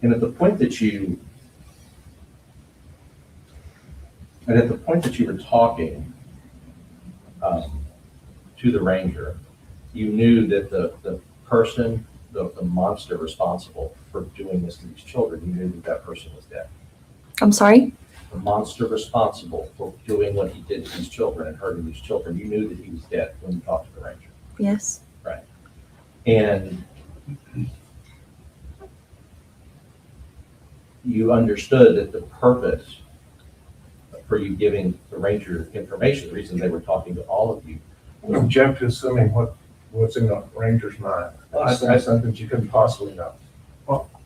Speaker 4: and at the point that you were talking to the ranger, you knew that the person, the monster responsible for doing this to these children, you knew that person was dead.
Speaker 9: I'm sorry?
Speaker 4: The monster responsible for doing what he did to these children and hurting these children, you knew that he was dead when you talked to the ranger.
Speaker 9: Yes.
Speaker 4: Right. And you understood that the purpose for you giving the ranger information, the reason they were talking to all of you.
Speaker 10: Object to assuming what's in the ranger's mind. That's something you couldn't possibly know.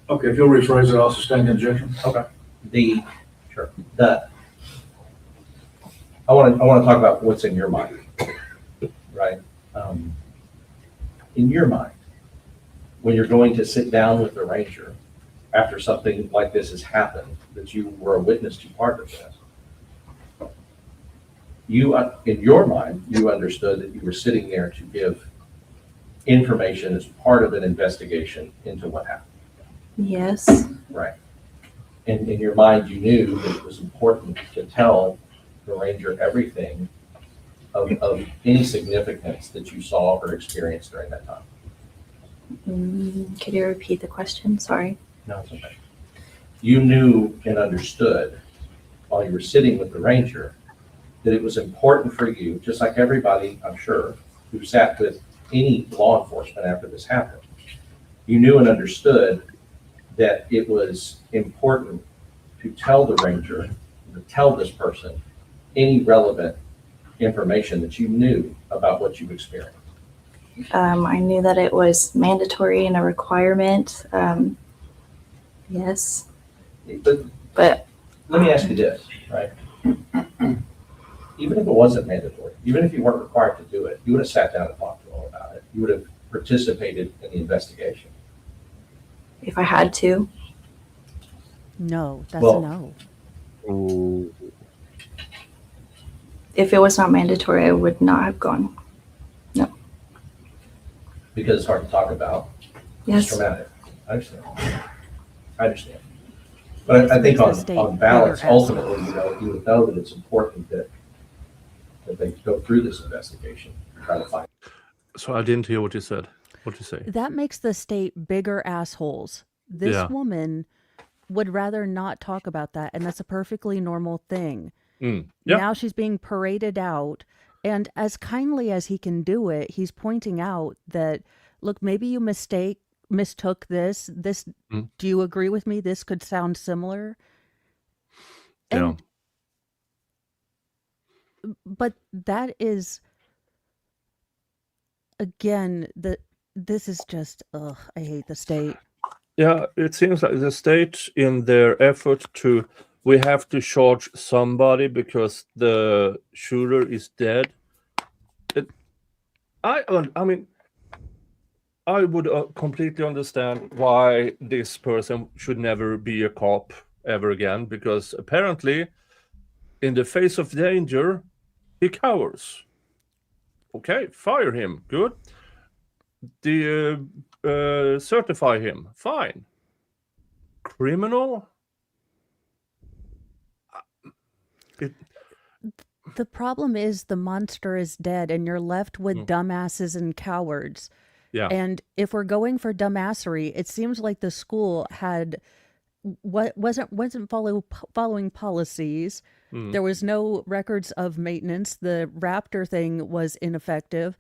Speaker 3: Okay, if you'll rephrase it, I'll sustain the objection.
Speaker 4: Okay. I want to talk about what's in your mind, right? In your mind, when you're going to sit down with the ranger after something like this has happened, that you were a witness to part of this, in your mind, you understood that you were sitting there to give information as part of an investigation into what happened.
Speaker 9: Yes.
Speaker 4: Right. And in your mind, you knew that it was important to tell the ranger everything of any significance that you saw or experienced during that time.
Speaker 9: Could you repeat the question? Sorry.
Speaker 4: No, it's okay. You knew and understood while you were sitting with the ranger that it was important for you, just like everybody, I'm sure, who sat with any law enforcement after this happened. You knew and understood that it was important to tell the ranger, to tell this person any relevant
Speaker 3: information that you knew about what you've experienced?
Speaker 9: I knew that it was mandatory and a requirement. Yes,
Speaker 3: But
Speaker 9: but
Speaker 3: let me ask you this, right? Even if it wasn't mandatory, even if you weren't required to do it, you would have sat down and talked to them about it. You would have participated in the investigation.
Speaker 9: if I had to,
Speaker 2: No, that's
Speaker 3: Well-
Speaker 2: a no.
Speaker 1: Ooh.
Speaker 9: if it was not mandatory, I would not have gone.
Speaker 3: Because it's hard to talk about. It's
Speaker 9: Yes,
Speaker 3: traumatic. I understand. But I think
Speaker 2: Makes the state
Speaker 3: on balance,
Speaker 2: bigger
Speaker 3: ultimately, you would know that it's important that they go through this investigation, and try to find.
Speaker 1: So I didn't hear what you said. What you say?
Speaker 2: That makes the state bigger assholes. This
Speaker 1: Yeah.
Speaker 2: woman would rather not talk about that, and that's a perfectly normal thing.
Speaker 1: Yeah.
Speaker 2: Now she's being paraded out, and as kindly as he can do it, he's pointing out that, look, maybe you mistook this.
Speaker 1: Mm.
Speaker 2: Do you agree with me? This could sound similar.
Speaker 1: Yeah.
Speaker 2: And but that is again this is just ugh, I hate the state.
Speaker 1: Yeah, it seems like the state, in their effort to, we have to charge somebody because the shooter is dead. I mean, I would completely understand why this person should never be a cop ever again, because apparently, in the face of danger, he cowers. Okay, fire him. Good. Certify him. Fine. Criminal?
Speaker 2: The problem is the monster is dead and you're left with
Speaker 1: Mm.
Speaker 2: dumbasses and cowards.
Speaker 1: Yeah.
Speaker 2: And if we're going for dumbassery, it seems like the school had wasn't following policies.
Speaker 1: Mm.
Speaker 2: There was no records of maintenance. The Raptor thing was ineffective.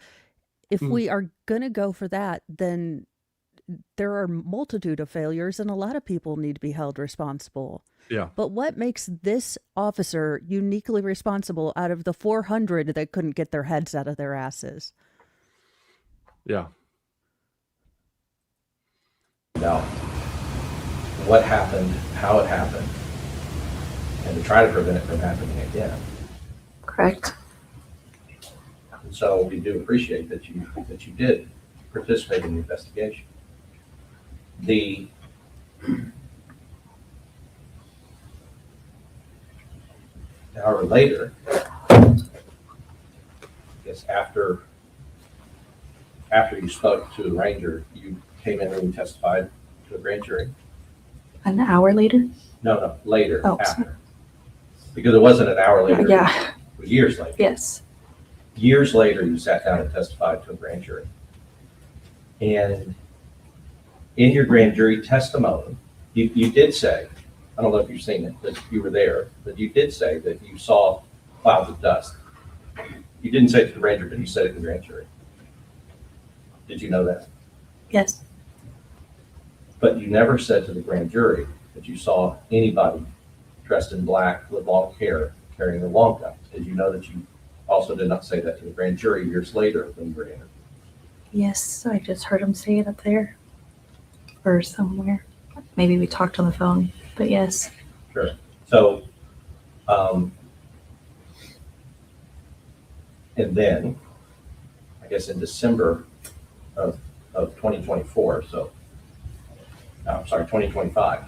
Speaker 2: If
Speaker 1: Mm.
Speaker 2: we are going to go for that, then there are a multitude of failures and a lot of people need to be held responsible.
Speaker 1: Yeah.
Speaker 2: But what makes this officer uniquely responsible out of the 400 that couldn't get their heads out of their asses?
Speaker 1: Yeah.
Speaker 3: About what happened, how it happened, and to try to prevent it from happening again.
Speaker 9: correct.
Speaker 3: And so we do appreciate that you did participate in the investigation. However, later, I guess after you spoke to the ranger, you came in and you testified to a grand jury.
Speaker 9: An hour later?
Speaker 3: No, later,
Speaker 9: Oh,
Speaker 3: after. Because it wasn't an hour later.
Speaker 9: Yeah,
Speaker 3: It was years later.
Speaker 9: yes.
Speaker 3: Years later, you sat down and testified to a grand jury. And in your grand jury testimony, you did say, I don't know if you've seen it, but you were there, but you did say that you saw clouds of dust. You didn't say it to the ranger, but you said it to the grand jury. Did you know that?
Speaker 9: Yes,
Speaker 3: But you never said to the grand jury that you saw anybody dressed in black with long hair carrying a long gun. Did you know that you also did not say that to the grand jury years later when you were interviewed?
Speaker 9: yes, I just heard him say it up there or somewhere. Maybe we talked on the phone, but yes.
Speaker 3: Sure. So, and then, I guess in December of 2024, so, I'm sorry, 2025,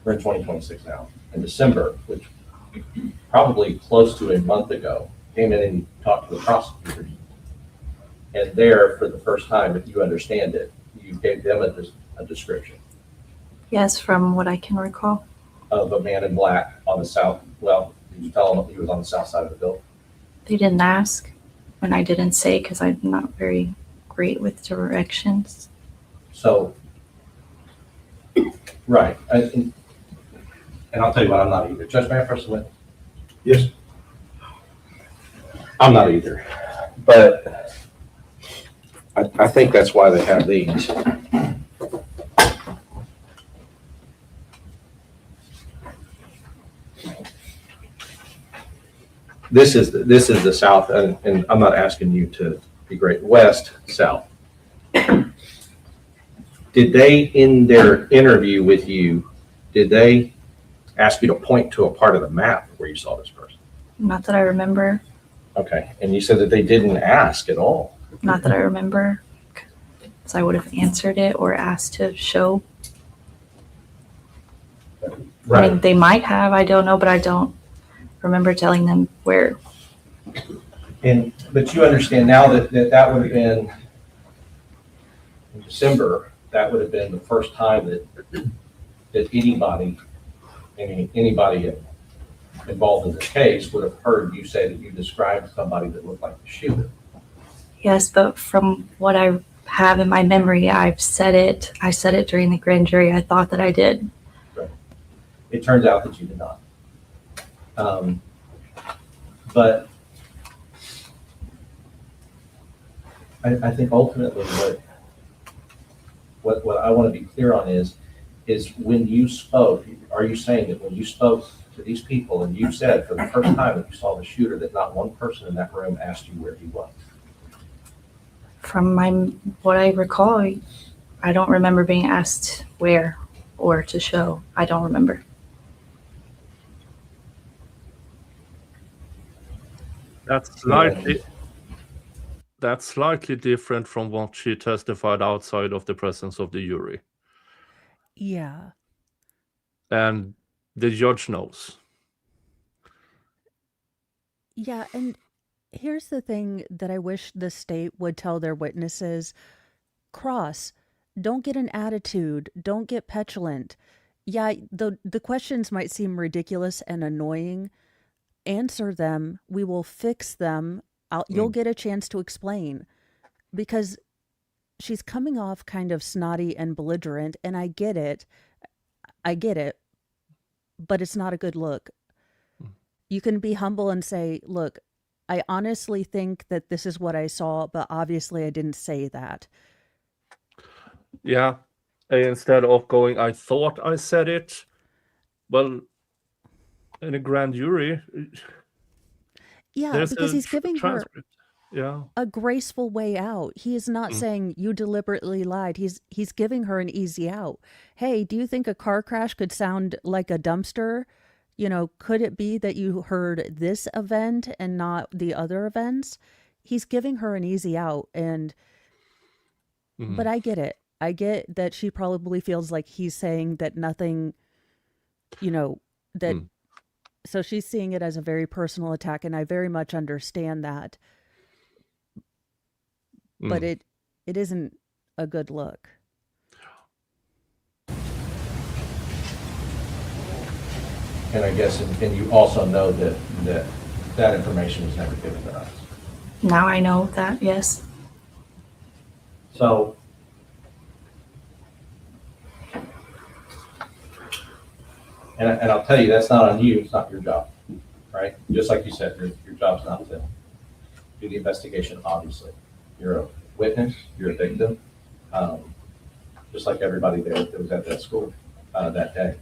Speaker 3: we're in 2026 now. In December, which probably close to a month ago, came in and talked to the prosecutor. And there, for the first time, if you understand it, you gave them a description
Speaker 9: Yes, from what I can recall.
Speaker 3: of a man in black on the south, well, did you tell them he was on the south side of the building?
Speaker 9: They didn't ask, and I didn't say because I'm not very great with directions.
Speaker 3: So, right, and I'll tell you what, I'm not either. Judge, may I first witness?
Speaker 10: Yes.
Speaker 3: I'm not either, but I think that's why they have these.
Speaker 8: this is the south, and I'm not asking you to be great, west, south. Did they, in their interview with you, did they ask you to point to a part of the map where you saw this person?
Speaker 9: Not that I remember.
Speaker 8: Okay, and you said that they didn't ask at all.
Speaker 9: Not that I remember. So I would have answered it or asked to show. I mean, they might have, I don't know, but I don't remember telling them where.
Speaker 8: But you understand now that that would have been in December, that would have been the first time that anybody involved in this case would have heard you say that you described somebody that looked like the shooter.
Speaker 9: Yes, but from what I have in my memory, I said it during the grand jury. I thought that I did.
Speaker 8: Right. It turns out that you did not. But I think ultimately what I want to be clear on is when you spoke, are you saying that when you spoke to these people and you said for the first time that you saw the shooter, that not one person in that room asked you where he was?
Speaker 9: From what I recall, I don't remember being asked where or to show. I don't remember.
Speaker 1: That's slightly different from what she testified outside of the presence of the jury.
Speaker 2: Yeah.
Speaker 1: And the judge knows.
Speaker 2: Yeah, and here's the thing that I wish the state would tell their witnesses. Cross, don't get an attitude, don't get petulant. Yeah, the questions might seem ridiculous and annoying. Answer them, we will fix them. You'll get a chance to explain. Because she's coming off kind of snotty and belligerent, and I get it, but it's not a good look. You can be humble and say, look, I honestly think that this is what I saw, but obviously I didn't say that.
Speaker 1: Yeah. Instead of going, I thought I said it. Well, in a grand jury,
Speaker 2: Yeah, because he's giving her
Speaker 1: yeah,
Speaker 2: a graceful way out. He is not saying you deliberately lied. He's giving her an easy out. Hey, do you think a car crash could sound like a dumpster? You know, could it be that you heard this event and not the other events? He's giving her an easy out, and but I get it. I get that she probably feels like he's saying that nothing, you know, that so she's seeing it as a very personal attack, and I very much understand that. But it isn't a good look.
Speaker 8: And I guess, and you also know that information was never given to us.
Speaker 9: Now I know that, yes.
Speaker 8: So, and I'll tell you, that's not on you, it's not your job, right? Just like you said, your job's not to do the investigation, obviously. You're a witness, you're a victim, just like everybody there that was at that school that day.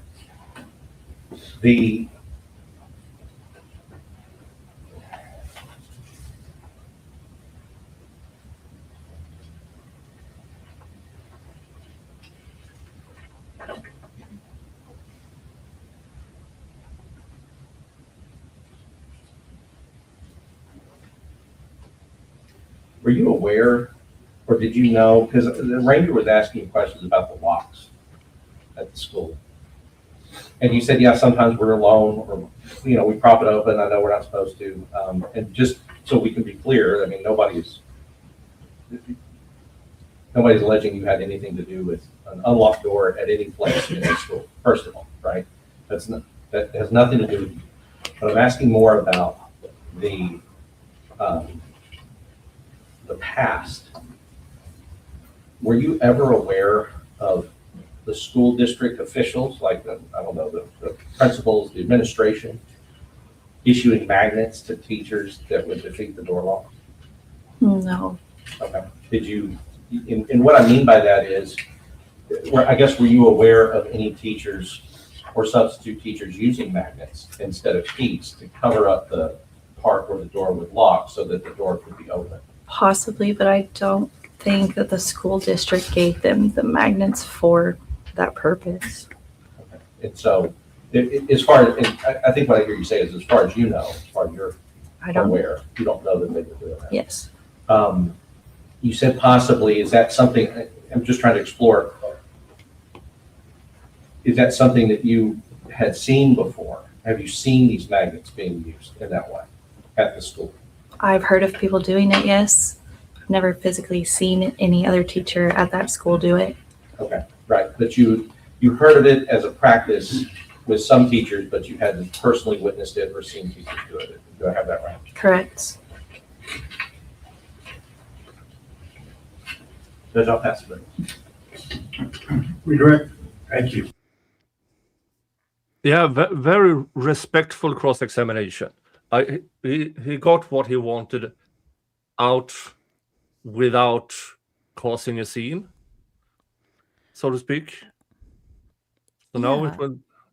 Speaker 8: Were you aware, or did you know, because the ranger was asking questions about the locks at the school. And you said, yeah, sometimes we're alone, or, you know, we prop it open. I know we're not supposed to. And just so we can be clear, I mean, nobody's alleging you had anything to do with an unlocked door at any place in the school, first of all, right? That has nothing to do with you. But I'm asking more about the past. Were you ever aware of the school district officials, like the principals, the administration, issuing magnets to teachers that would defeat the door lock?
Speaker 9: No.
Speaker 8: Okay. Did you, and what I mean by that is, I guess, were you aware of any teachers or substitute teachers using magnets instead of keys to cover up the part where the door would lock so that the door could be open.
Speaker 9: Possibly, but I don't think that the school district gave them the magnets for that purpose.
Speaker 8: And so, as far as, I think what I hear you say is, as far as you know, as far as you're
Speaker 9: I don't,
Speaker 8: aware, you don't know that they were doing that.
Speaker 9: yes.
Speaker 8: You said possibly, is that something, I'm just trying to explore, is that something that you had seen before? Have you seen these magnets being used in that way at the school?
Speaker 9: I've heard of people doing it, yes. I've never physically seen any other teacher at that school do it.
Speaker 8: Okay, right, but you heard of it as a practice with some teachers, but you hadn't personally witnessed it or seen teachers do it. Do I have that right?
Speaker 9: Correct.
Speaker 8: Judge, I'll pass it.
Speaker 10: Redirect. Thank you.
Speaker 1: Yeah, very respectful cross-examination. He got what he wanted out without causing a scene, so to speak. So now
Speaker 2: Yeah.
Speaker 1: it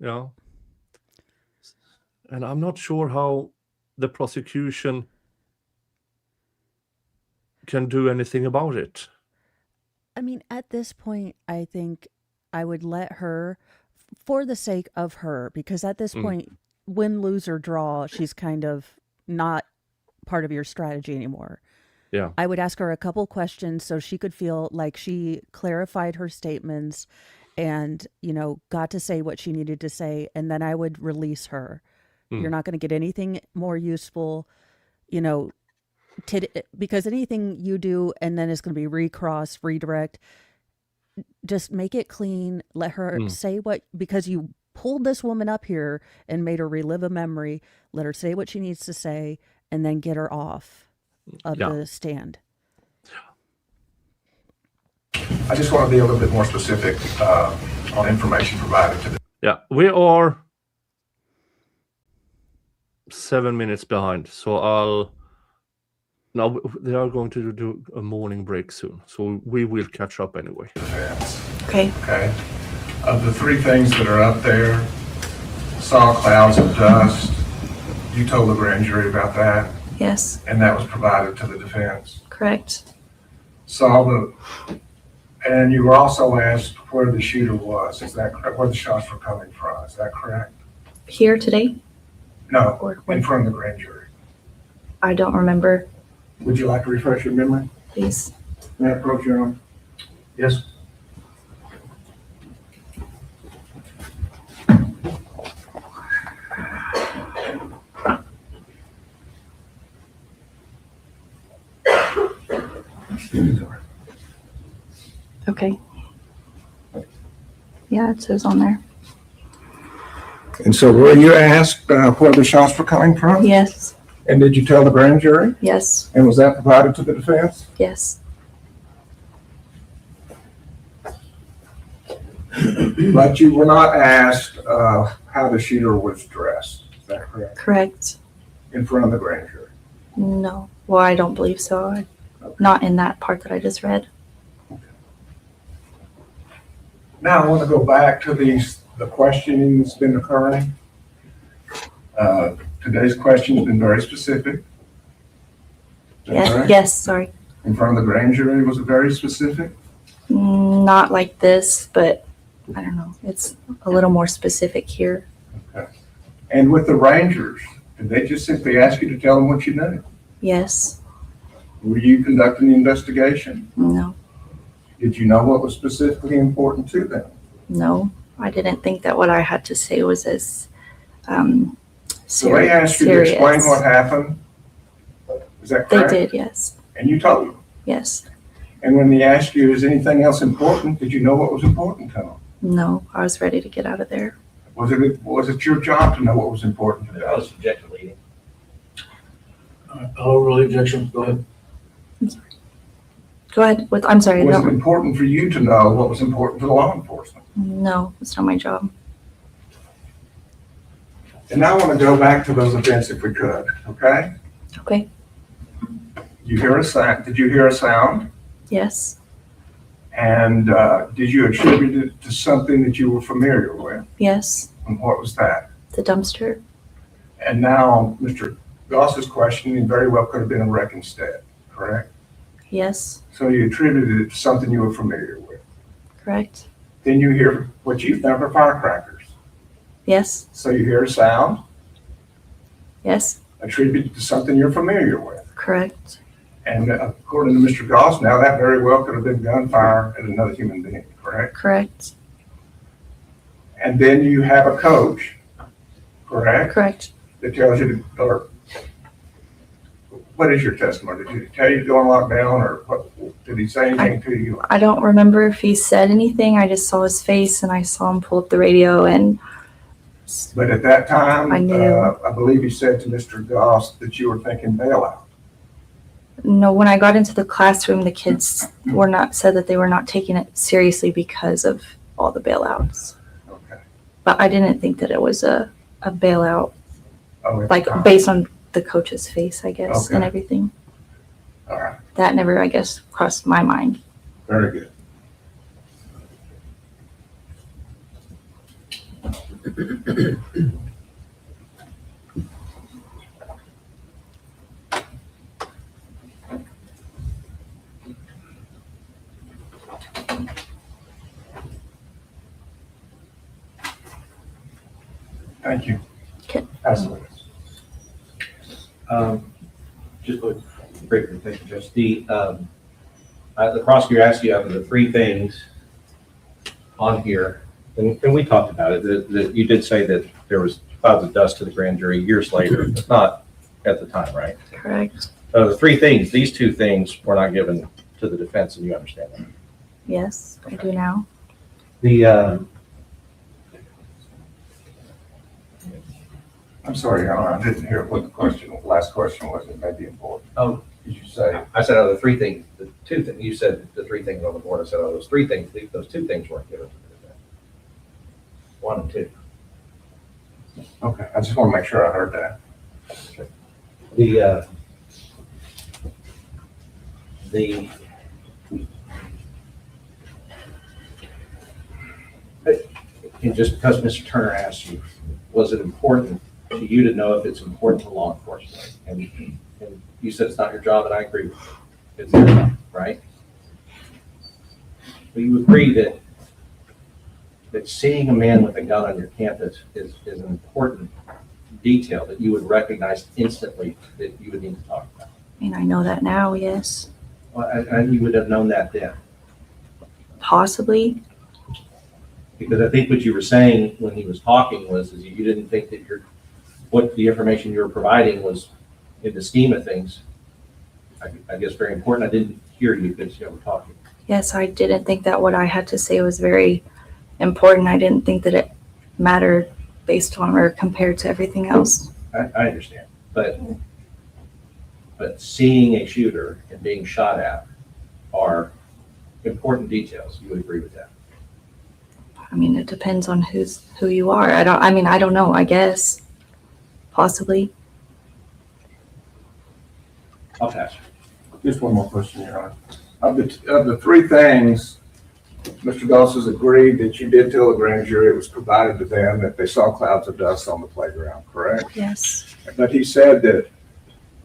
Speaker 1: will, and I'm not sure how the prosecution can do anything about it.
Speaker 2: I mean, at this point, I think I would let her, for the sake of her, because at this point, win, lose, or draw, she's kind of not part of your strategy anymore.
Speaker 1: Yeah.
Speaker 2: I would ask her a couple questions so she could feel like she clarified her statements and, got to say what she needed to say. And then I would release her. You're not going to get anything more useful, because anything you do and then it's going to be recross, redirect. Just make it clean. Let her say because you pulled this woman up here and made her relive a memory. Let her say what she needs to say and then get her off of the stand.
Speaker 10: I just want to be a little bit more specific on information provided to the.
Speaker 1: Yeah, we are 7 minutes behind. So now they are going to do a morning break soon. So we will catch up anyway.
Speaker 10: Defense.
Speaker 9: Okay.
Speaker 10: Okay. Of the three things that are up there, saw clouds of dust. You told the grand jury about that,
Speaker 9: Yes.
Speaker 10: and that was provided to the defense.
Speaker 9: Correct.
Speaker 10: And you were also asked where the shooter was. Is that correct? Where the shots were coming from? Is that correct?
Speaker 9: Here today?
Speaker 10: No,
Speaker 9: Or
Speaker 10: in
Speaker 9: when?
Speaker 10: front of the grand jury.
Speaker 9: I don't remember.
Speaker 10: Would you like to refresh your memory?
Speaker 9: Please.
Speaker 10: May I approach your own? Yes.
Speaker 9: Okay. Yeah, it says on there.
Speaker 10: And so were you asked where the shots were coming from?
Speaker 9: Yes.
Speaker 10: And did you tell the grand jury?
Speaker 9: Yes.
Speaker 10: And was that provided to the defense?
Speaker 9: Yes.
Speaker 10: But you were not asked how the shooter was dressed. Is that correct?
Speaker 9: Correct.
Speaker 10: In front of the grand jury?
Speaker 9: No. Well, I don't believe so. Not in that part that I just read.
Speaker 10: Now I want to go back to the questioning that's been occurring. Today's question has been very specific. Is that
Speaker 9: Yes.
Speaker 10: correct?
Speaker 9: Yes. Sorry.
Speaker 10: In front of the grand jury, was it very specific?
Speaker 9: Not like this, but I don't know. It's a little more specific here.
Speaker 10: And with the Rangers, did they just simply ask you to tell them what you knew?
Speaker 9: Yes.
Speaker 10: Were you conducting the investigation?
Speaker 9: No.
Speaker 10: Did you know what was specifically important to them?
Speaker 9: No. I didn't think that what I had to say was as
Speaker 10: So they asked you to explain what happened? Is that
Speaker 9: They
Speaker 10: correct?
Speaker 9: did, yes.
Speaker 10: And you told them?
Speaker 9: Yes.
Speaker 10: And when they asked you, is anything else important, did you know what was important to them?
Speaker 9: No. I was ready to get out of there.
Speaker 10: Was it your job to know what was important to
Speaker 8: That
Speaker 10: them?
Speaker 8: was subjective leading.
Speaker 3: I'll overrule the objection. Go ahead.
Speaker 9: Go ahead. I'm sorry.
Speaker 10: Was it
Speaker 9: No.
Speaker 10: important for you to know what was important to the law enforcement?
Speaker 9: No. It's not my job.
Speaker 10: And now I want to go back to those events if we could, okay?
Speaker 9: Okay.
Speaker 10: You hear a sound, did you hear a sound?
Speaker 9: Yes.
Speaker 10: And did you attribute it to something that you were familiar with?
Speaker 9: Yes.
Speaker 10: And what was that?
Speaker 9: The dumpster.
Speaker 10: And now, Mr. Goss's questioning very well could have been in wreck instead, correct?
Speaker 9: Yes,
Speaker 10: So you attributed it to something you were familiar with.
Speaker 9: correct.
Speaker 10: Then you hear what you think are firecrackers.
Speaker 9: Yes,
Speaker 10: So you hear a sound
Speaker 9: yes,
Speaker 10: attributed to something you're familiar with.
Speaker 9: correct.
Speaker 10: And according to Mr. Goss, now that very well could have been gunfire at another human being, correct?
Speaker 9: Correct.
Speaker 10: And then you have a coach, correct?
Speaker 9: Correct.
Speaker 10: That tells you to, or what is your testimony? Did he tell you to go on lockdown, or what, did he say anything to you?
Speaker 9: I don't remember if he said anything. I just saw his face and I saw him pull up the radio and
Speaker 10: But at that time,
Speaker 9: I knew.
Speaker 10: I believe you said to Mr. Goss that you were thinking bailout.
Speaker 9: no, when I got into the classroom, the kids said that they were not taking it seriously because of all the bailouts.
Speaker 10: Okay.
Speaker 9: But I didn't think that it was a bailout,
Speaker 10: Oh, at the
Speaker 9: like
Speaker 10: time.
Speaker 9: based on the coach's face, I guess, and
Speaker 10: Okay.
Speaker 9: everything.
Speaker 10: All right,
Speaker 9: That never, I guess, crossed my mind.
Speaker 10: very good. Thank you.
Speaker 9: Okay.
Speaker 10: Absolutely.
Speaker 8: Just a briefly, thank you, Judge. The prosecutor asked you out of the three things on here, and we talked about it, that you did say that there was clouds of dust to the grand jury years later, but not at the time, right?
Speaker 9: Correct.
Speaker 8: The three things, these two things were not given to the defense, and you understand that.
Speaker 9: Yes, I do now.
Speaker 10: I'm sorry, Your Honor, I didn't hear what the last question was. It may be important.
Speaker 8: Oh,
Speaker 10: Did you say?
Speaker 8: I said, the three things, the two things, you said the three things on the board, I said, those three things, those two things weren't given to the defense. One and two.
Speaker 10: Okay, I just want to make sure I heard that.
Speaker 8: And just because Mr. Turner asked you, was it important to you to know if it's important to law enforcement? And you said it's not your job, and I agree with you. It's their job, right? But you agree that seeing a man with a gun on your campus is an important detail that you would recognize instantly that you would need to talk about.
Speaker 9: I mean, I know that now, yes.
Speaker 8: Well, and you would have known that then.
Speaker 9: Possibly.
Speaker 8: Because I think what you were saying when he was talking was is you didn't think that what the information you were providing was, in the scheme of things, I guess very important. I didn't hear you because you were talking.
Speaker 9: Yes, I didn't think that what I had to say was very important. I didn't think that it mattered based on or compared to everything else.
Speaker 8: I understand, but seeing a shooter and being shot at are important details. You would agree with that?
Speaker 9: I mean, it depends on who you are. I don't know, I guess. Possibly.
Speaker 8: I'll pass.
Speaker 10: Just one more question, Your Honor. Of the three things, Mr. Goss has agreed that you did tell the grand jury it was provided to them that they saw clouds of dust on the playground, correct?
Speaker 9: Yes.
Speaker 10: But he said that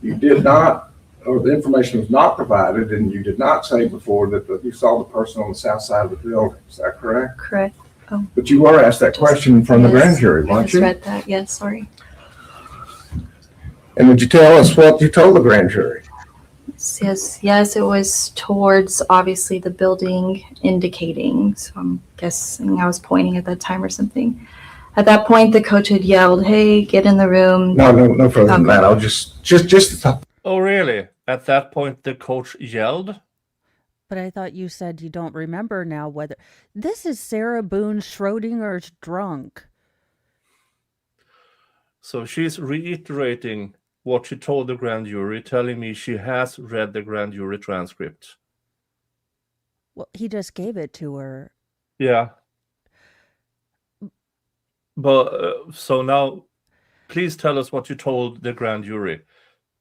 Speaker 10: you did not, or the information was not provided, and you did not say before that you saw the person on the south side of the building. Is that correct?
Speaker 9: Correct.
Speaker 10: But you were asked that question from the
Speaker 9: Yes,
Speaker 10: grand jury,
Speaker 9: I
Speaker 10: weren't
Speaker 9: just
Speaker 10: you?
Speaker 9: read that. Yes, sorry.
Speaker 10: And would you tell us what you told the grand jury?
Speaker 9: Yes, it was towards obviously the building indicating. So I'm guessing I was pointing at that time or something. At that point, the coach had yelled, "Hey, get in the room."
Speaker 10: No further than that. I'll just the top.
Speaker 1: Oh, really? At that point, the coach yelled?
Speaker 2: But I thought you said you don't remember now whether this is Sarah Boone Schrodinger's drunk.
Speaker 1: So she's reiterating what she told the grand jury, telling me she has read the grand jury transcript.
Speaker 2: Well, he just gave it to her.
Speaker 1: Yeah. But so now, please tell us what you told the grand jury.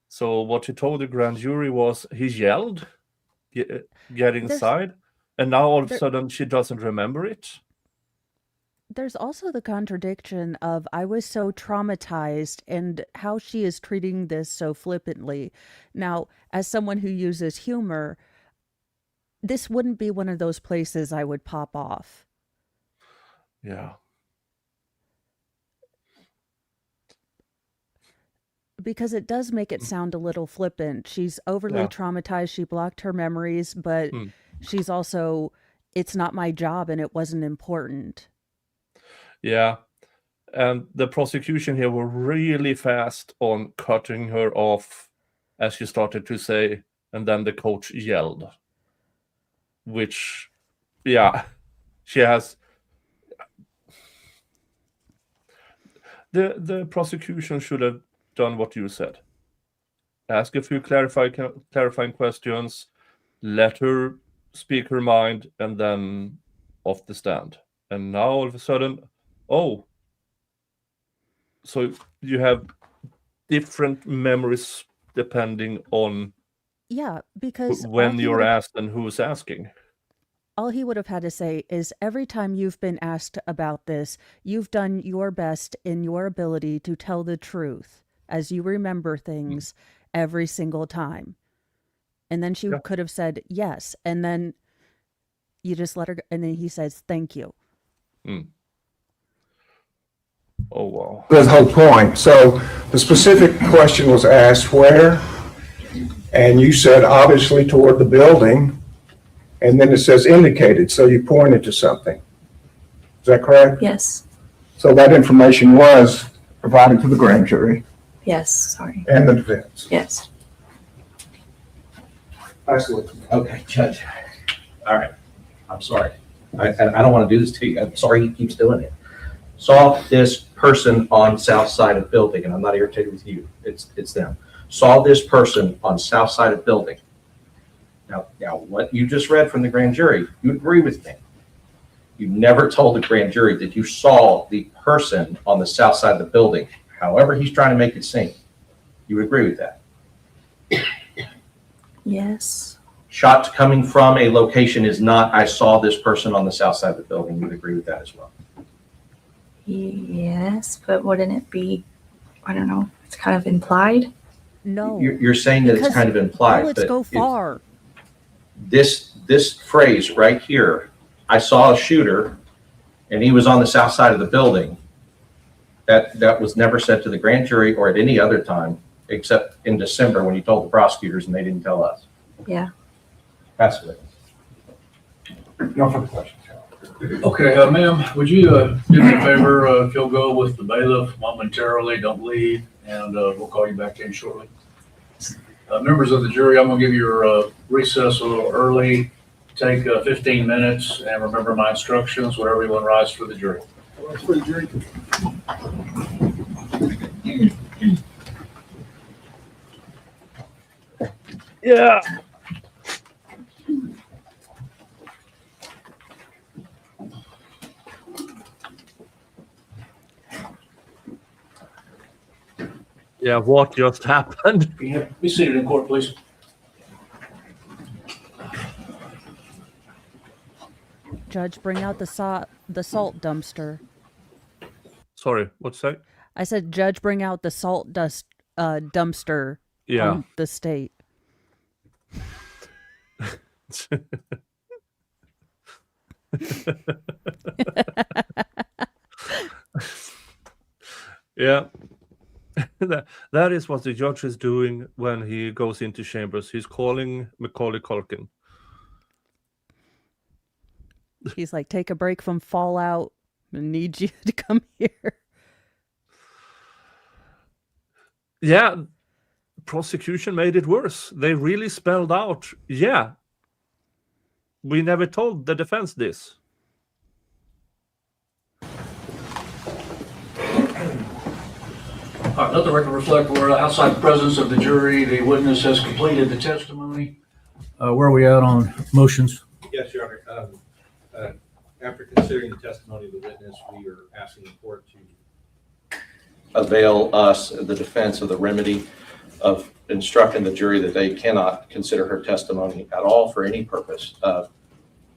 Speaker 1: So what you told the grand jury was he yelled, get
Speaker 2: There's-
Speaker 1: inside, and now all of a
Speaker 2: there-
Speaker 1: sudden she doesn't remember it.
Speaker 2: There's also the contradiction of I was so traumatized and how she is treating this so flippantly. Now, as someone who uses humor, this wouldn't be one of those places I would pop off.
Speaker 1: Yeah.
Speaker 2: Because it does make it sound a little flippant. She's overly
Speaker 1: Yeah.
Speaker 2: traumatized. She blocked her memories, but
Speaker 1: Hmm.
Speaker 2: she's also, it's not my job and it wasn't important.
Speaker 1: Yeah. And the prosecution here were really fast on cutting her off as she started to say, and then the coach yelled. Which, yeah, she has. The prosecution should have done what you said. Ask a few clarifying questions, let her speak her mind, and then off the stand. And now all of a sudden, oh, so you have different memories depending on
Speaker 2: Yeah, because
Speaker 1: when you're asked and who's asking.
Speaker 2: all he would have had to say is every time you've been asked about this, you've done your best in your ability to tell the truth as you remember things every single time. And then she
Speaker 1: Yeah.
Speaker 2: could have said yes. And then you just let her go. And then he says, thank you.
Speaker 1: Oh, wow.
Speaker 10: That's the whole point. So the specific question was asked where, and you said obviously toward the building, and then it says indicated, so you pointed to something. Is that correct?
Speaker 9: Yes.
Speaker 10: So that information was provided to the grand jury
Speaker 9: Yes. Sorry.
Speaker 10: and the defense.
Speaker 9: Yes.
Speaker 10: Absolutely.
Speaker 11: Okay, Judge. All right. I'm sorry. I don't want to do this to you. I'm sorry he keeps doing it. Saw this person on south side of building, and I'm not irritated with you. It's them. Saw this person on south side of building. Now, what you just read from the grand jury, you agree with me. You never told the grand jury that you saw the person on the south side of the building, however he's trying to make it seem. You agree with that?
Speaker 9: Yes.
Speaker 11: Shots coming from a location is not, I saw this person on the south side of the building. You would agree with that as well?
Speaker 9: Yes, but wouldn't it be, I don't know, it's kind of implied?
Speaker 2: No.
Speaker 11: You're saying that it's
Speaker 2: Because
Speaker 11: kind of implied,
Speaker 2: bullets
Speaker 11: but
Speaker 2: go
Speaker 11: it's-
Speaker 2: far.
Speaker 11: this phrase right here, I saw a shooter and he was on the south side of the building, that was never said to the grand jury or at any other time, except in December when you told the prosecutors and they didn't tell us.
Speaker 9: Yeah.
Speaker 11: Pass it.
Speaker 10: No further questions.
Speaker 3: Okay, ma'am, would you do me a favor, if you'll go with the bailiff momentarily, don't leave, and we'll call you back in shortly. Members of the jury, I'm gonna give your recess a little early. Take 15 minutes, and remember my instructions, whatever you want to rise for the jury.
Speaker 10: For the jury.
Speaker 1: Yeah. Yeah, what just happened?
Speaker 3: Be seated in court, please.
Speaker 2: Judge, bring out the salt dumpster.
Speaker 1: Sorry, what's that?
Speaker 2: I said, Judge, bring out the salt dumpster
Speaker 1: Yeah.
Speaker 2: on the state.
Speaker 1: Yeah. That is what the judge is doing when he goes into chambers. He's calling Macaulay Culkin.
Speaker 2: He's like, take a break from Fallout. I need you to come here.
Speaker 1: Yeah, prosecution made it worse. They really spelled out, yeah, we never told the defense this.
Speaker 3: All right, let the record reflect we're outside the presence of the jury. The witness has completed the testimony. Where are we at on motions?
Speaker 12: Yes, Your Honor. After considering the testimony of the witness, we are asking the court to
Speaker 11: Avail us, the defense, of the remedy of instructing the jury that they cannot consider her testimony at all for any purpose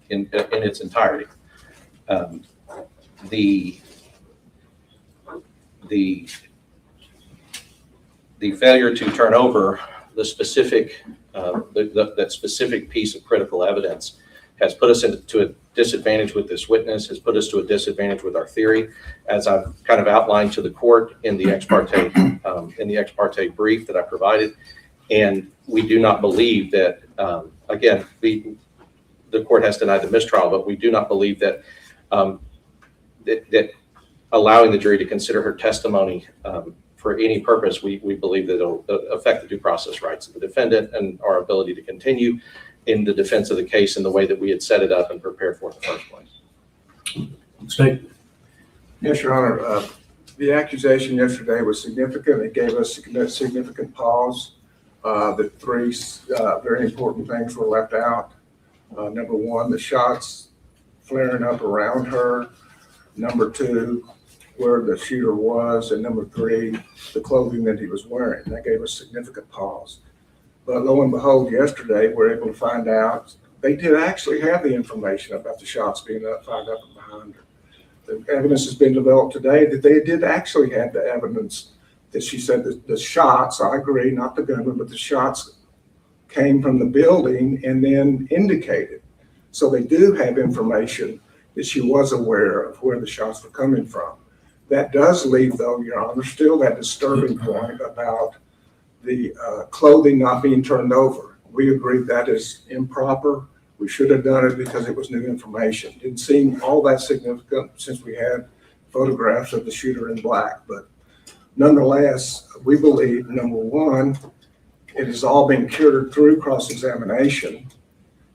Speaker 11: in its entirety. the failure to turn over the specific, that specific piece of critical evidence has put us into a disadvantage with this witness, has put us to a disadvantage with our theory, as I've kind of outlined to the court in the ex parte brief that I provided. And we do not believe that, again, the court has denied the mistrial, but we do not believe that that allowing the jury to consider her testimony for any purpose, we believe that it'll affect the due process rights of the defendant and our ability to continue in the defense of the case in the way that we had set it up and prepared for in the first place.
Speaker 3: State.
Speaker 10: Yes, Your Honor. The accusation yesterday was significant. It gave us significant pause. The three very important things were left out. Number one, the shots flaring up around her. Number two, where the shooter was. And number three, the clothing that he was wearing. That gave us significant pause. But lo and behold, yesterday, we're able to find out they did actually have the information about the shots being fired up and behind her. The evidence has been developed today that they did actually have the evidence that she said that the shots, I agree, not the gunman, but the shots came from the building and then indicated. So they do have information that she was aware of where the shots were coming from. That does leave, though, Your Honor, still that disturbing point about the clothing not being turned over. We agree that is improper. We should have done it because it was new information. Didn't seem all that significant since we had photographs of the shooter in black. But nonetheless, we believe, number one, it has all been cured through cross-examination.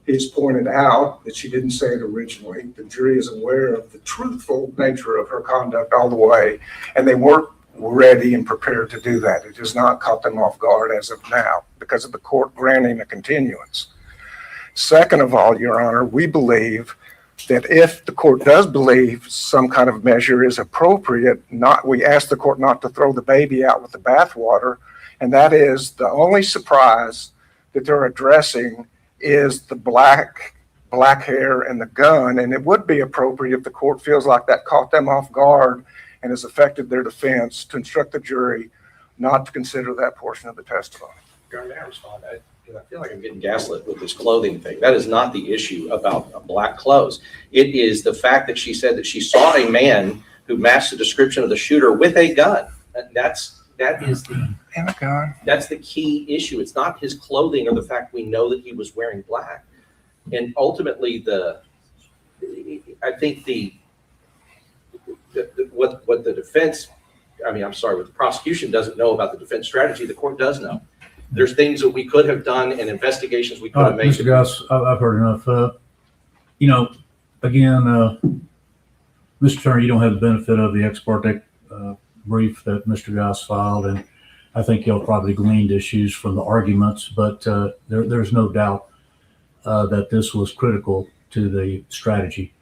Speaker 10: He's pointed out that she didn't say it originally. The jury is aware of the truthful nature of her conduct all the way, and they weren't ready and prepared to do that. It has not caught them off guard as of now because of the court granting a continuance. Second of all, Your Honor, we believe that if the court does believe some kind of measure is appropriate, we ask the court not to throw the baby out with the bathwater, and that is the only surprise that they're addressing is the black hair and the gun, and it would be appropriate if the court feels like that caught them off guard and has affected their defense to instruct the jury not to consider that portion of the testimony.
Speaker 11: May I respond? I feel like I'm getting gaslit with this clothing thing. That is not the issue about black clothes. It is the fact that she said that she saw a man who matched the description of the shooter with a gun. That's the key issue. It's not his clothing or the fact we know that he was wearing black. And ultimately, I think what the defense, what the prosecution doesn't know about the defense strategy, the court does know. There's things that we could have done and investigations we could have made.
Speaker 3: Mr. Goss, I've heard enough. Again, Mr. Turner, you don't have the benefit of the ex parte brief that Mr. Goss filed, and I think you'll probably gleaned issues from the arguments, but there's no doubt that this was critical to the strategy.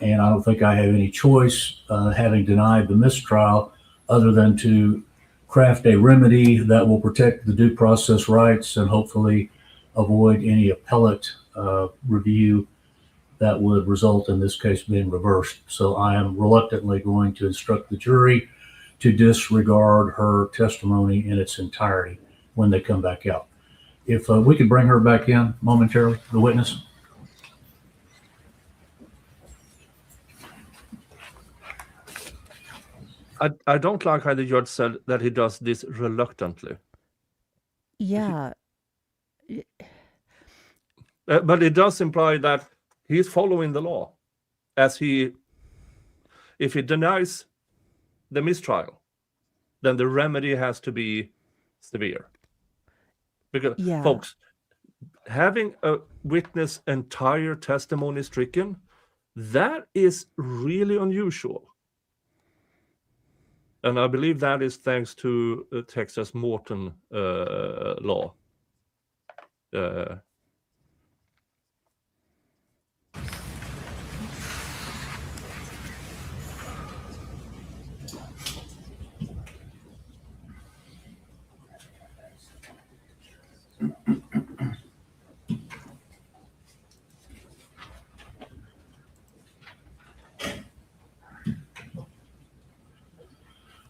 Speaker 3: And I don't think I have any choice, having denied the mistrial, other than to craft a remedy that will protect the due process rights and hopefully avoid any appellate review that would result in this case being reversed. So I am reluctantly going to instruct the jury to disregard her testimony in its entirety when they come back out. If we could bring her back in momentarily, the witness.
Speaker 1: I don't like how the judge said that he does this reluctantly.
Speaker 2: Yeah.
Speaker 1: But it does imply that he's following the law, if he denies the mistrial, then the remedy has to be severe. Because, folks, having a witness' entire testimony stricken, that is really unusual. And I believe that is thanks to Texas Morton law.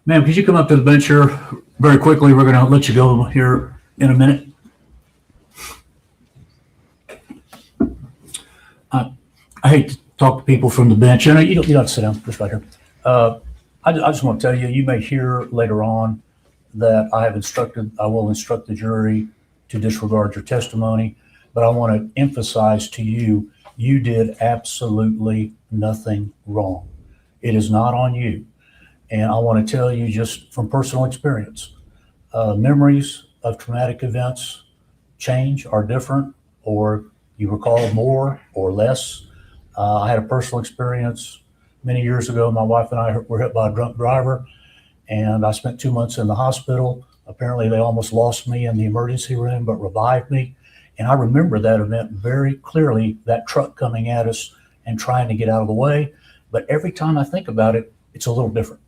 Speaker 3: Ma'am, could you come up to the bench here very quickly? We're going to let you go here in a minute. I hate to talk to people from the bench. You know, you don't have to sit down, just right here. I just want to tell you, you may hear later on that I will instruct the jury to disregard your testimony, but I want to emphasize to you, you did absolutely nothing wrong. It is not on you. And I want to tell you just from personal experience, memories of traumatic events change, are different, or you recall more or less. I had a personal experience many years ago. My wife and I were hit by a drunk driver, and I spent 2 months in the hospital. Apparently, they almost lost me in the emergency room, but revived me. And I remember that event very clearly, that truck coming at us and trying to get out of the way. But every time I think about it, it's a little different.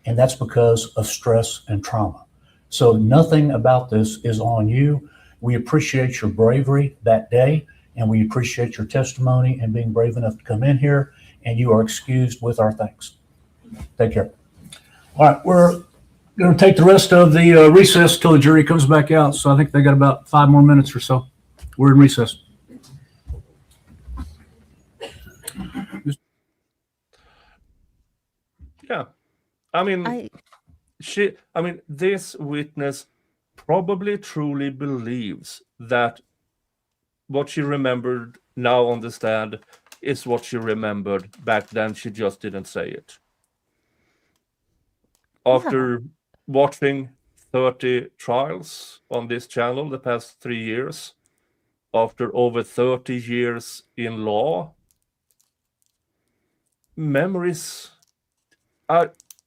Speaker 3: And that's because of stress and trauma. So nothing about this is on you. We appreciate your bravery that day, and we appreciate your testimony and being brave enough to come in here, and you are excused with our thanks. Take care. All right, we're going to take the rest of the recess till the jury comes back out. So I think they got about 5 more minutes or so. We're in recess.
Speaker 1: Yeah. I mean, this witness probably truly believes that what she remembered now on the stand is what she remembered back then. She just didn't say it. After watching 30 trials on this channel the past 3 years, after over 30 years in law, memories,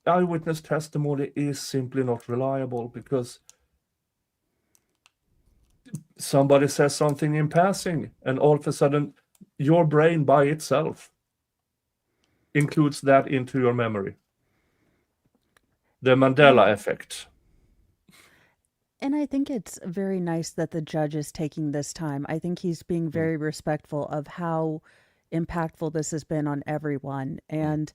Speaker 1: eyewitness testimony is simply not reliable, because somebody says something in passing and all of a sudden your brain by itself includes that into your memory. The Mandela effect.
Speaker 2: And I think it's very nice that the judge is taking this time. I think he's being very respectful of how impactful this has been on everyone. And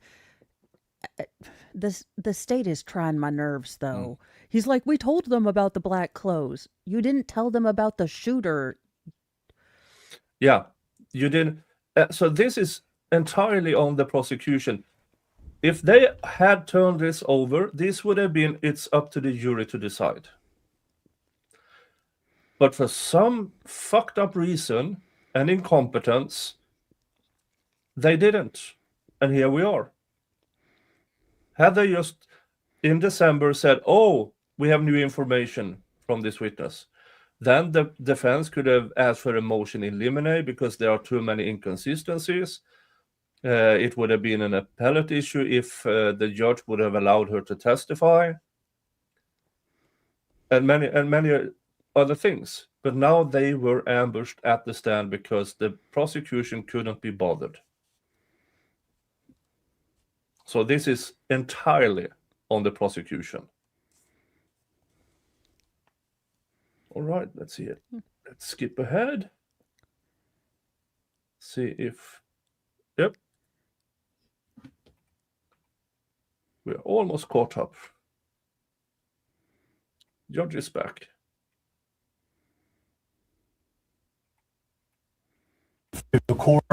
Speaker 2: the state is trying my nerves, though. He's like, we told them about the black clothes. You didn't tell them about the shooter.
Speaker 1: Yeah, you didn't. So this is entirely on the prosecution. If they had turned this over, this would have been, it's up to the jury to decide. But for some fucked up reason and incompetence, they didn't. And here we are. Had they just in December said, oh, we have new information from this witness, then the defense could have asked for a motion in limine because there are too many inconsistencies. It would have been an appellate issue if the judge would have allowed her to testify, and many other things. But now they were ambushed at the stand because the prosecution couldn't be bothered. So this is entirely on the prosecution. All right, let's see it. Let's skip ahead. See if, yep. We're almost caught up. Judge is back.
Speaker 3: The court.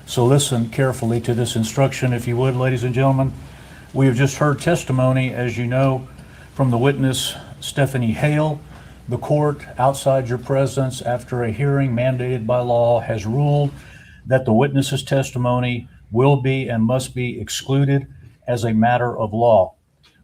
Speaker 3: So listen carefully to this instruction, if you would, ladies and gentlemen. We have just heard testimony, as you know, from the witness, Stephanie Hale. The court, outside your presence, after a hearing mandated by law, has ruled that the witness's testimony will be and must be excluded as a matter of law.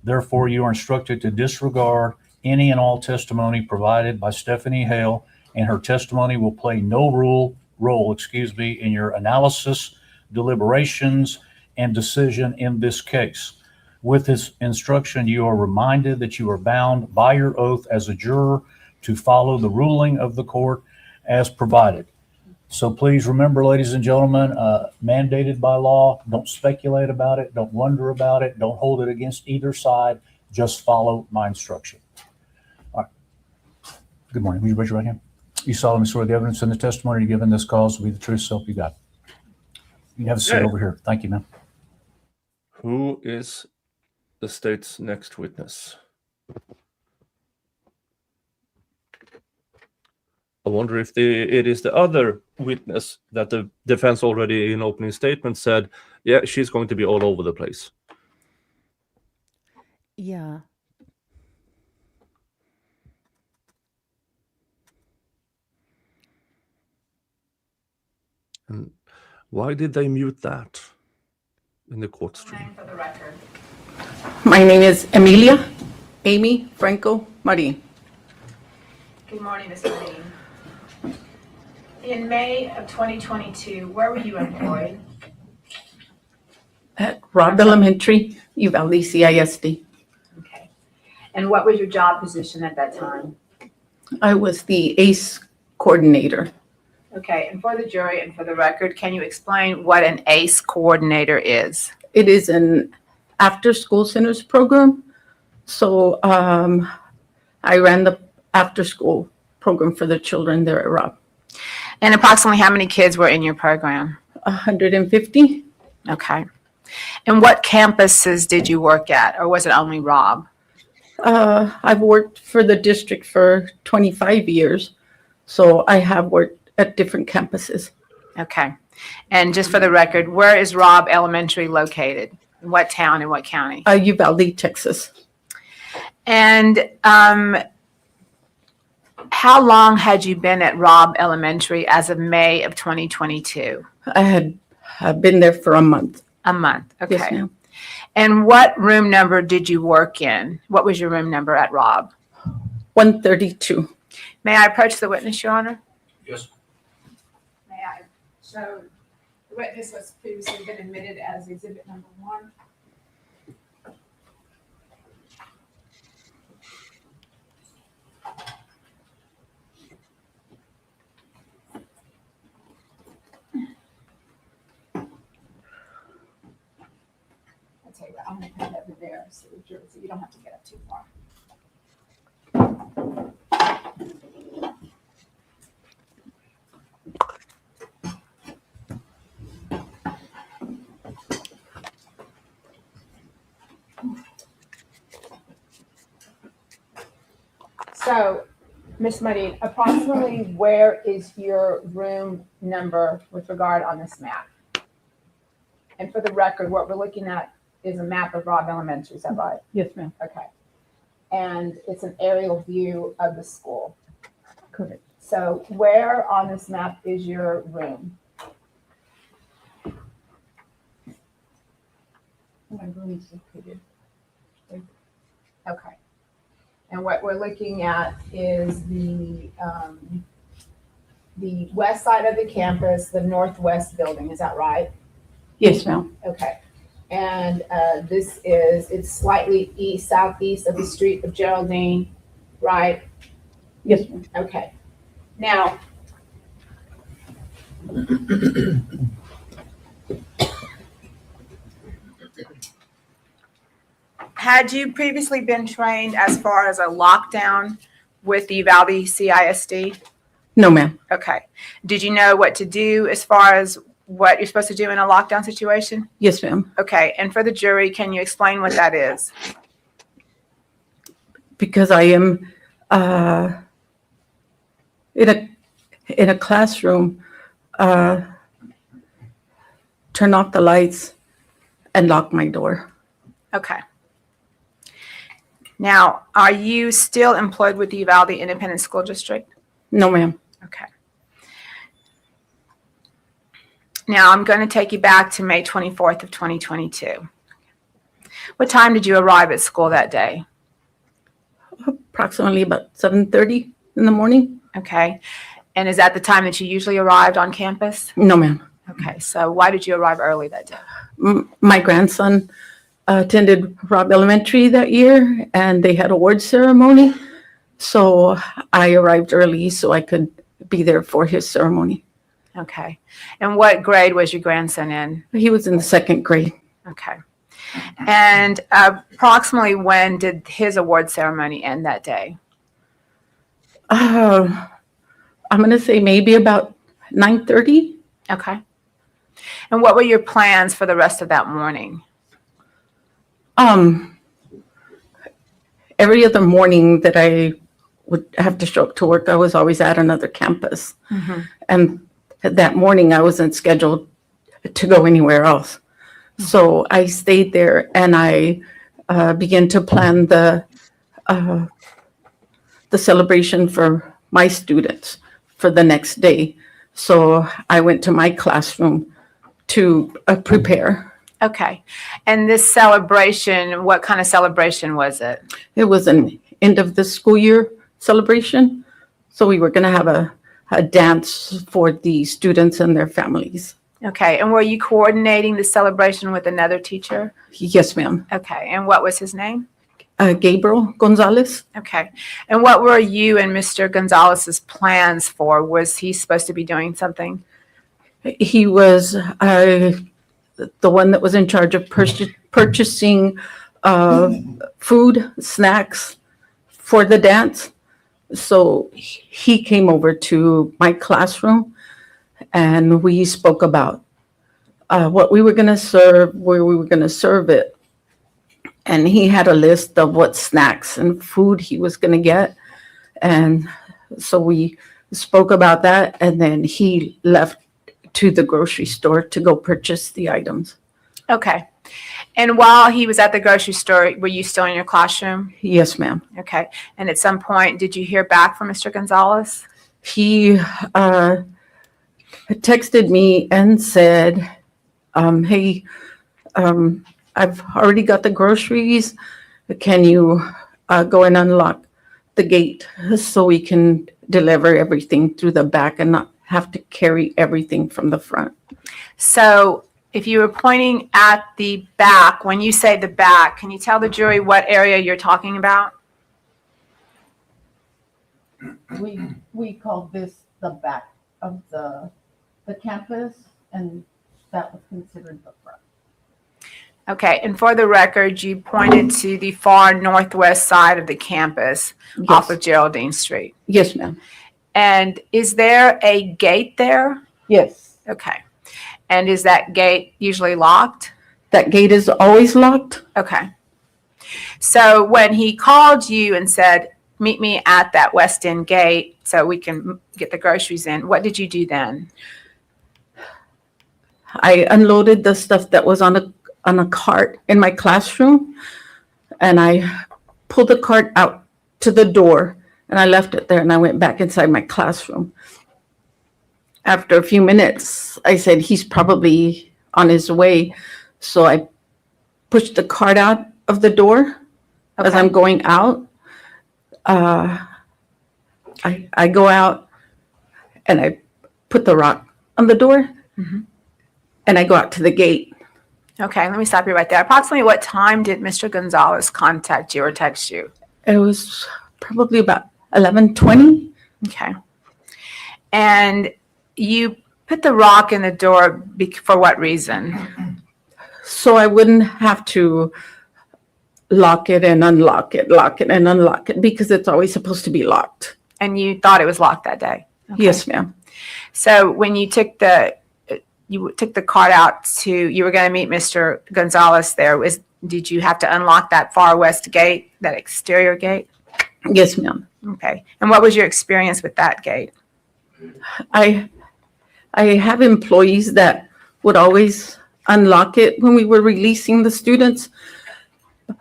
Speaker 3: Therefore, you are instructed to disregard any and all testimony provided by Stephanie Hale, and her testimony will play no role in your analysis, deliberations, and decision in this case. With this instruction, you are reminded that you are bound by your oath as a juror to follow the ruling of the court as provided. So please remember, ladies and gentlemen, mandated by law, don't speculate about it, don't wonder about it, don't hold it against either side, just follow my instruction. All right. Good morning. Will you raise your right hand? You solemnly swear the evidence in the testimony given this cause will be the truth, so help you God. You can have a seat over here. Thank you, ma'am.
Speaker 1: Who is the state's next witness. I wonder if it is the other witness that the defense already in opening statement said, yeah, she's going to be all over the place.
Speaker 2: Yeah.
Speaker 1: And why did they mute that in the court stream?
Speaker 13: For the record. My name is Emilia Amy Franco Marin.
Speaker 14: Good morning, Ms. Marin. In May of 2022, where were you employed?
Speaker 13: At Robb Elementary, Uvalde CISD.
Speaker 14: Okay. And what was your job position at that time?
Speaker 13: I was the ACE coordinator.
Speaker 14: Okay, and for the jury and for the record, can you explain what an ACE coordinator is?
Speaker 13: It is an after-school centers program. So I ran the after-school program for the children there at Robb.
Speaker 14: And approximately how many kids were in your program?
Speaker 13: 150.
Speaker 14: Okay. And what campuses did you work at, or was it only Robb?
Speaker 13: I've worked for the district for 25 years, so I have worked at different campuses.
Speaker 14: Okay. And just for the record, where is Robb Elementary located? In what town and what county?
Speaker 13: Uvalde, Texas.
Speaker 14: And how long had you been at Robb Elementary as of May of 2022?
Speaker 13: I had been there for a month.
Speaker 14: A month, okay.
Speaker 13: Yes, ma'am.
Speaker 14: And what room number did you work in? What was your room number at Robb?
Speaker 13: 132.
Speaker 14: May I approach the witness, Your Honor?
Speaker 11: Yes.
Speaker 14: May I? So the witness has previously been admitted as exhibit number 1. I'll tell you what, I'm going to put it over there so you don't have to get up too far. So, Ms. Marin, approximately where is your room number with regard on this map? And for the record, what we're looking at is a map of Robb Elementary, is that right?
Speaker 13: Yes, ma'am.
Speaker 14: Okay. And it's an aerial view of the school.
Speaker 13: Correct.
Speaker 14: So where on this map is your room?
Speaker 13: My room is located.
Speaker 14: Okay. And what we're looking at is the west side of the campus, the northwest building, is that right?
Speaker 13: Yes, ma'am.
Speaker 14: Okay. And it's slightly southeast of the street of Geraldine, right?
Speaker 13: Yes, ma'am.
Speaker 14: Okay. Now, had you previously been trained as far as a lockdown with the Uvalde CISD?
Speaker 13: No, ma'am.
Speaker 14: Okay. Did you know what to do as far as what you're supposed to do in a lockdown situation?
Speaker 13: Yes, ma'am.
Speaker 14: Okay. And for the jury, can you explain what that is?
Speaker 13: Because I am in a classroom, turn off the lights and lock my door.
Speaker 14: Okay. Now, are you still employed with the Uvalde Independent School District?
Speaker 13: No, ma'am.
Speaker 14: Okay. Now, I'm going to take you back to May 24th of 2022. What time did you arrive at school that day?
Speaker 13: Approximately about 7:30 in the morning.
Speaker 14: Okay. And is that the time that you usually arrived on campus?
Speaker 13: No, ma'am.
Speaker 14: Okay. So why did you arrive early that day?
Speaker 13: My grandson attended Robb Elementary that year, and they had award ceremony. So I arrived early so I could be there for his ceremony.
Speaker 14: Okay. And what grade was your grandson in?
Speaker 13: He was in the 2nd grade.
Speaker 14: Okay. And approximately when did his award ceremony end that day?
Speaker 13: I'm going to say maybe about 9:30.
Speaker 14: Okay. And what were your plans for the rest of that morning?
Speaker 13: every other morning that I would have to show up to work, I was always at another campus. And that morning I wasn't scheduled to go anywhere else. So I stayed there and I began to plan the celebration for my students for the next day. So I went to my classroom to prepare.
Speaker 14: Okay. And this celebration, what kind of celebration was it?
Speaker 13: It was an end of the school year celebration. So we were going to have a dance for the students and their families.
Speaker 14: Okay. And were you coordinating the celebration with another teacher?
Speaker 13: Yes, ma'am.
Speaker 14: Okay. And what was his name?
Speaker 13: Gabriel Gonzales.
Speaker 14: Okay. And what were you and Mr. Gonzales's plans for? Was he supposed to be doing something?
Speaker 13: He was the one that was in charge of purchasing food, snacks for the dance. So he came over to my classroom and we spoke about what we were going to serve, where we were going to serve it. And he had a list of what snacks and food he was going to get. And so we spoke about that. And then he left to the grocery store to go purchase the items.
Speaker 14: Okay. And while he was at the grocery store, were you still in your classroom?
Speaker 13: Yes, ma'am.
Speaker 14: Okay. And at some point, did you hear back from Mr. Gonzales?
Speaker 13: He texted me and said, hey, I've already got the groceries. Can you go and unlock the gate so we can deliver everything through the back and not have to carry everything from the front?
Speaker 14: So if you were pointing at the back, when you say the back, can you tell the jury what area you're talking about?
Speaker 13: We called this the back of the campus, and that was considered the front.
Speaker 14: Okay. And for the record, you pointed to the far northwest side of the campus off of Geraldine Street.
Speaker 13: Yes, ma'am.
Speaker 14: And is there a gate there?
Speaker 13: Yes.
Speaker 14: Okay. And is that gate usually locked?
Speaker 13: That gate is always locked.
Speaker 14: Okay. So when he called you and said, meet me at that west end gate so we can get the groceries in, what did you do then?
Speaker 13: I unloaded the stuff that was on a cart in my classroom, and I pulled the cart out to the door, and I left it there, and I went back inside my classroom. After a few minutes, I said, he's probably on his way. So I pushed the cart out of the door as I'm going out. I go out and I put the rock on the door and I go out to the gate.
Speaker 14: Okay, let me stop you right there. Approximately what time did Mr. Gonzales contact you or text you?
Speaker 13: It was probably about 11:20.
Speaker 14: Okay. And you put the rock in the door for what reason?
Speaker 13: So I wouldn't have to lock it and unlock it, lock it and unlock it, because it's always supposed to be locked.
Speaker 14: And you thought it was locked that day? Okay.
Speaker 13: Yes, ma'am.
Speaker 14: So when you took the cart out you were going to meet Mr. Gonzales there, did you have to unlock that far west gate, that exterior gate?
Speaker 13: Yes, ma'am.
Speaker 14: Okay. And what was your experience with that gate?
Speaker 13: I have employees that would always unlock it when we were releasing the students.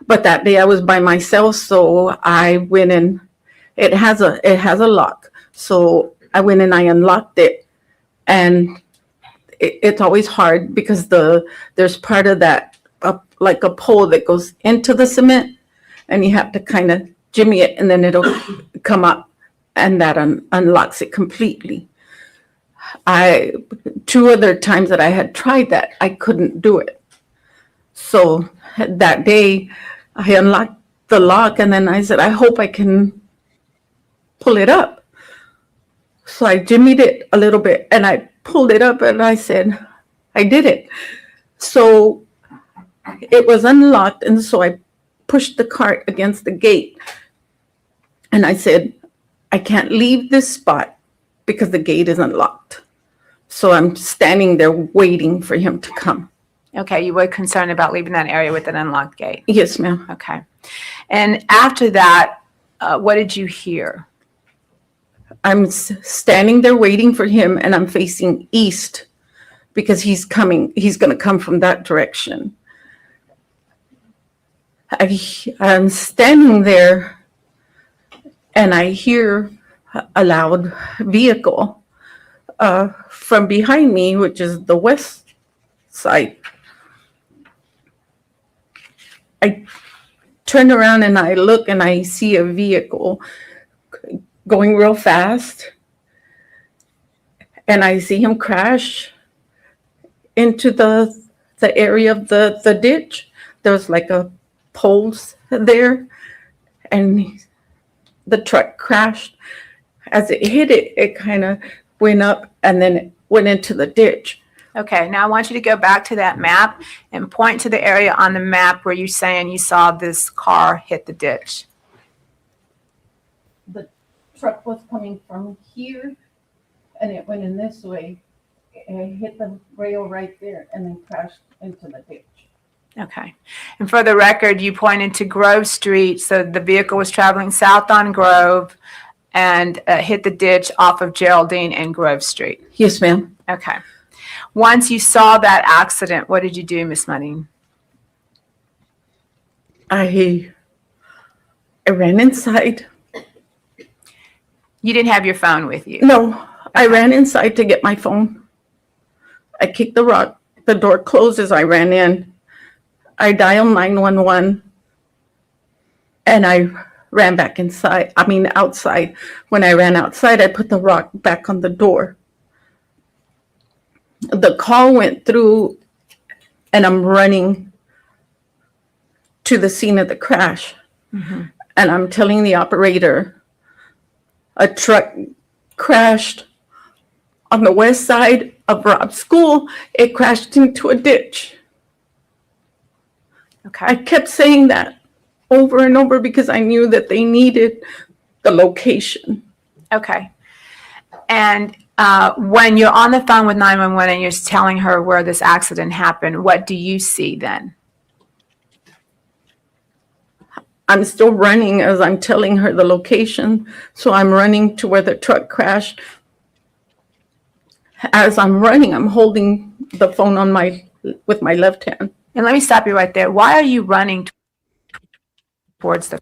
Speaker 13: But that day I was by myself, so I went in. It has a lock. So I went and I unlocked it. And it's always hard because there's part of that, like a pole that goes into the cement, and you have to kind of jimmy it, and then it'll come up, and that unlocks it completely. 2 other times that I had tried that, I couldn't do it. So that day, I unlocked the lock, and then I said, I hope I can pull it up. So I jimmied it a little bit, and I pulled it up, and I said, I did it. So it was unlocked, and so I pushed the cart against the gate, and I said, I can't leave this spot because the gate isn't locked. So I'm standing there waiting for him to come.
Speaker 14: Okay, you were concerned about leaving that area with an unlocked gate.
Speaker 13: Yes, ma'am.
Speaker 14: Okay. And after that, what did you hear?
Speaker 13: I'm standing there waiting for him, and I'm facing east because he's coming. He's going to come from that direction. I'm standing there, and I hear a loud vehicle from behind me, which is the west side. I turn around and I look, and I see a vehicle going real fast, and I see him crash into the area of the ditch. There was like a poles there, and the truck crashed. As it hit it, it kind of went up and then it went into the ditch.
Speaker 14: Okay, now I want you to go back to that map and point to the area on the map where you're saying you saw this car hit the ditch.
Speaker 13: The truck was coming from here, and it went in this way. It hit the rail right there and then crashed into the ditch.
Speaker 14: Okay. And for the record, you pointed to Grove Street, so the vehicle was traveling south on Grove and hit the ditch off of Geraldine and Grove Street.
Speaker 13: Yes, ma'am.
Speaker 14: Okay. Once you saw that accident, what did you do, Miss Money?
Speaker 13: I ran inside.
Speaker 14: You didn't have your phone with you?
Speaker 13: No, I ran inside to get my phone. I kicked the rock. The door closed as I ran in. I dialed 911, and I ran back outside. When I ran outside, I put the rock back on the door. The call went through, and I'm running to the scene of the crash.
Speaker 14: Mm-hmm.
Speaker 13: And I'm telling the operator, a truck crashed on the west side of Rob's school. It crashed into a ditch.
Speaker 14: Okay.
Speaker 13: I kept saying that over and over because I knew that they needed the location.
Speaker 14: Okay. And when you're on the phone with 911 and you're telling her where this accident happened, what do you see then?
Speaker 13: I'm still running as I'm telling her the location. So I'm running to where the truck crashed. As I'm running, I'm holding the phone with my left hand.
Speaker 14: And let me stop you right there. Why are you running towards the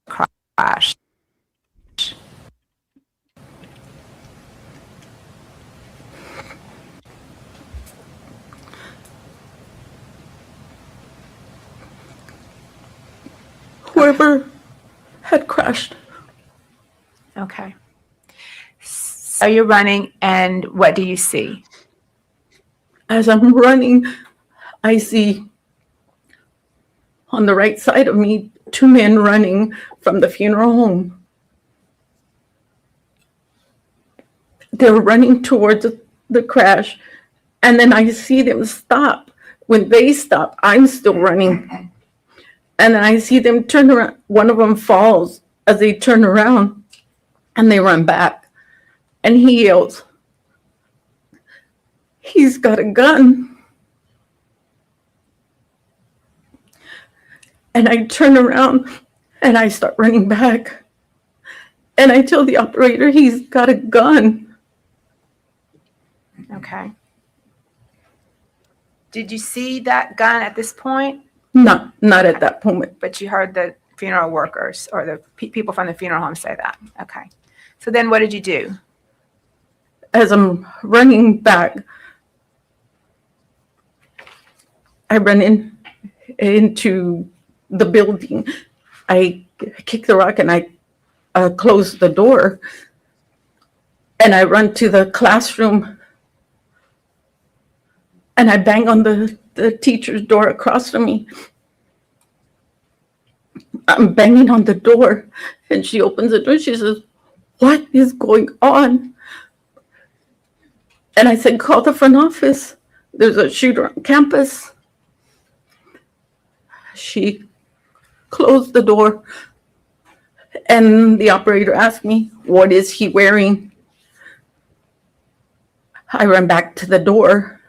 Speaker 14: crash?
Speaker 13: Whoever had crashed.
Speaker 14: Okay. So you're running, and what do you see?
Speaker 13: As I'm running, I see on the right side of me 2 men running from the funeral home. They're running towards the crash, and then I see them stop. When they stop, I'm still running. And then I see them turn around. One of them falls as they turn around, and they run back. And he yells, "He's got a gun." And I turn around and I start running back. And I tell the operator, "He's got a gun."
Speaker 14: Okay. Did you see that gun at this point?
Speaker 13: Not at that moment.
Speaker 14: But you heard the funeral workers or the people from the funeral home say that. Okay. So then what did you do?
Speaker 13: As I'm running back, I run into the building. I kick the rock and I close the door. And I run to the classroom. And I bang on the teacher's door across from me. I'm banging on the door. And she opens the door. She says, "What is going on?" And I said, "Call the front office. There's a shooter on campus." She closed the door, and the operator asked me, "What is he wearing?" I ran back to the door.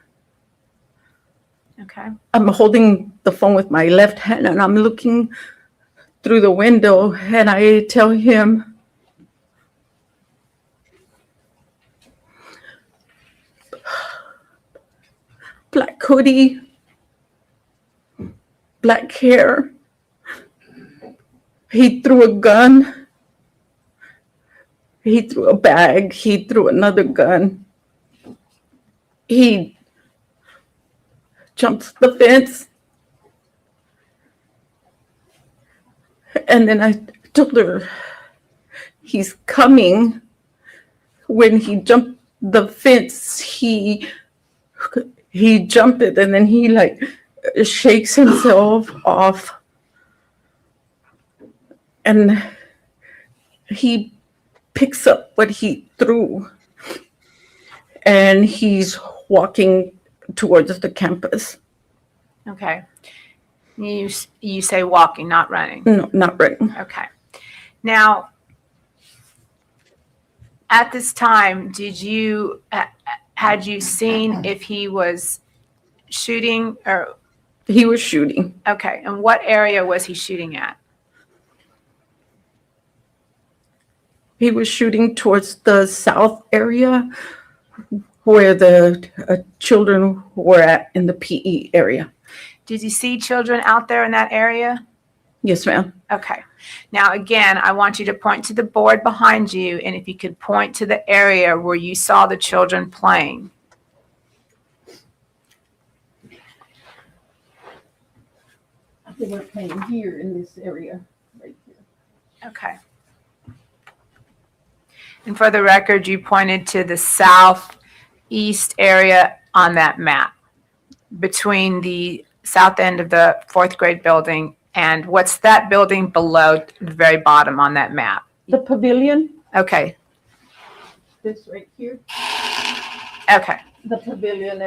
Speaker 9: Okay.
Speaker 13: I'm holding the phone with my left hand and I'm looking through the window and I tell him, black hoodie, black hair. He threw a gun. He threw a bag. He threw another gun. He jumped the fence. And then I told her, he's coming. When he jumped the fence, he jumped it and then he like shakes himself off. And he picks up what he threw and he's walking towards the campus.
Speaker 14: Okay. You say walking, not running.
Speaker 13: No, not running.
Speaker 14: Okay. Now, at this time, had you seen if he was shooting or?
Speaker 13: He was shooting.
Speaker 14: Okay. And what area was he shooting at?
Speaker 13: He was shooting towards the south area where the children were at in the PE area.
Speaker 14: Did you see children out there in that area?
Speaker 13: Yes, ma'am.
Speaker 14: Okay. Now, again, I want you to point to the board behind you, and if you could point to the area where you saw the children playing.
Speaker 13: They were playing here in this area, right here.
Speaker 14: Okay. And for the record, you pointed to the southeast area on that map between the south end of the fourth grade building and what's that building below the very bottom on that map?
Speaker 13: The pavilion,
Speaker 14: Okay.
Speaker 13: this right here,
Speaker 14: Okay.
Speaker 13: the pavilion,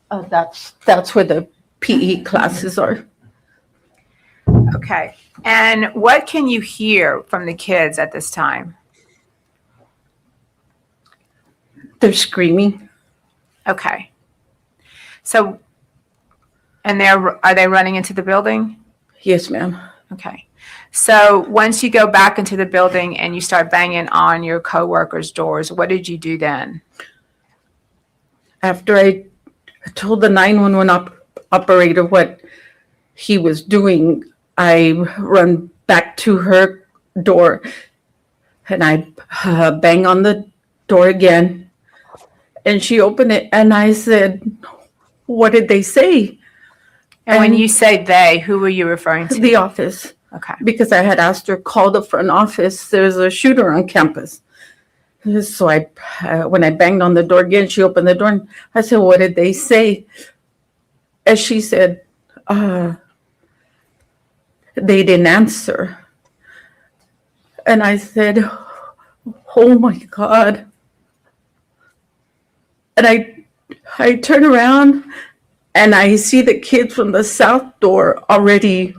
Speaker 13: and that's where the PE classes are.
Speaker 14: Okay. And what can you hear from the kids at this time?
Speaker 13: They're screaming.
Speaker 14: Okay. So, and are they running into the building?
Speaker 13: Yes, ma'am.
Speaker 14: Okay. So once you go back into the building and you start banging on your coworkers' doors, what did you do then?
Speaker 13: After I told the 911 operator what he was doing, I run back to her door and I bang on the door again. And she opened it and I said, what did they say?
Speaker 14: And when you say they, who were you referring to?
Speaker 13: The office.
Speaker 14: Okay.
Speaker 13: Because I had asked her, call the front office. There's a shooter on campus. So when I banged on the door again, she opened the door and I said, what did they say? And she said, they didn't answer. And I said, oh my God. And I turn around and I see the kids from the south door already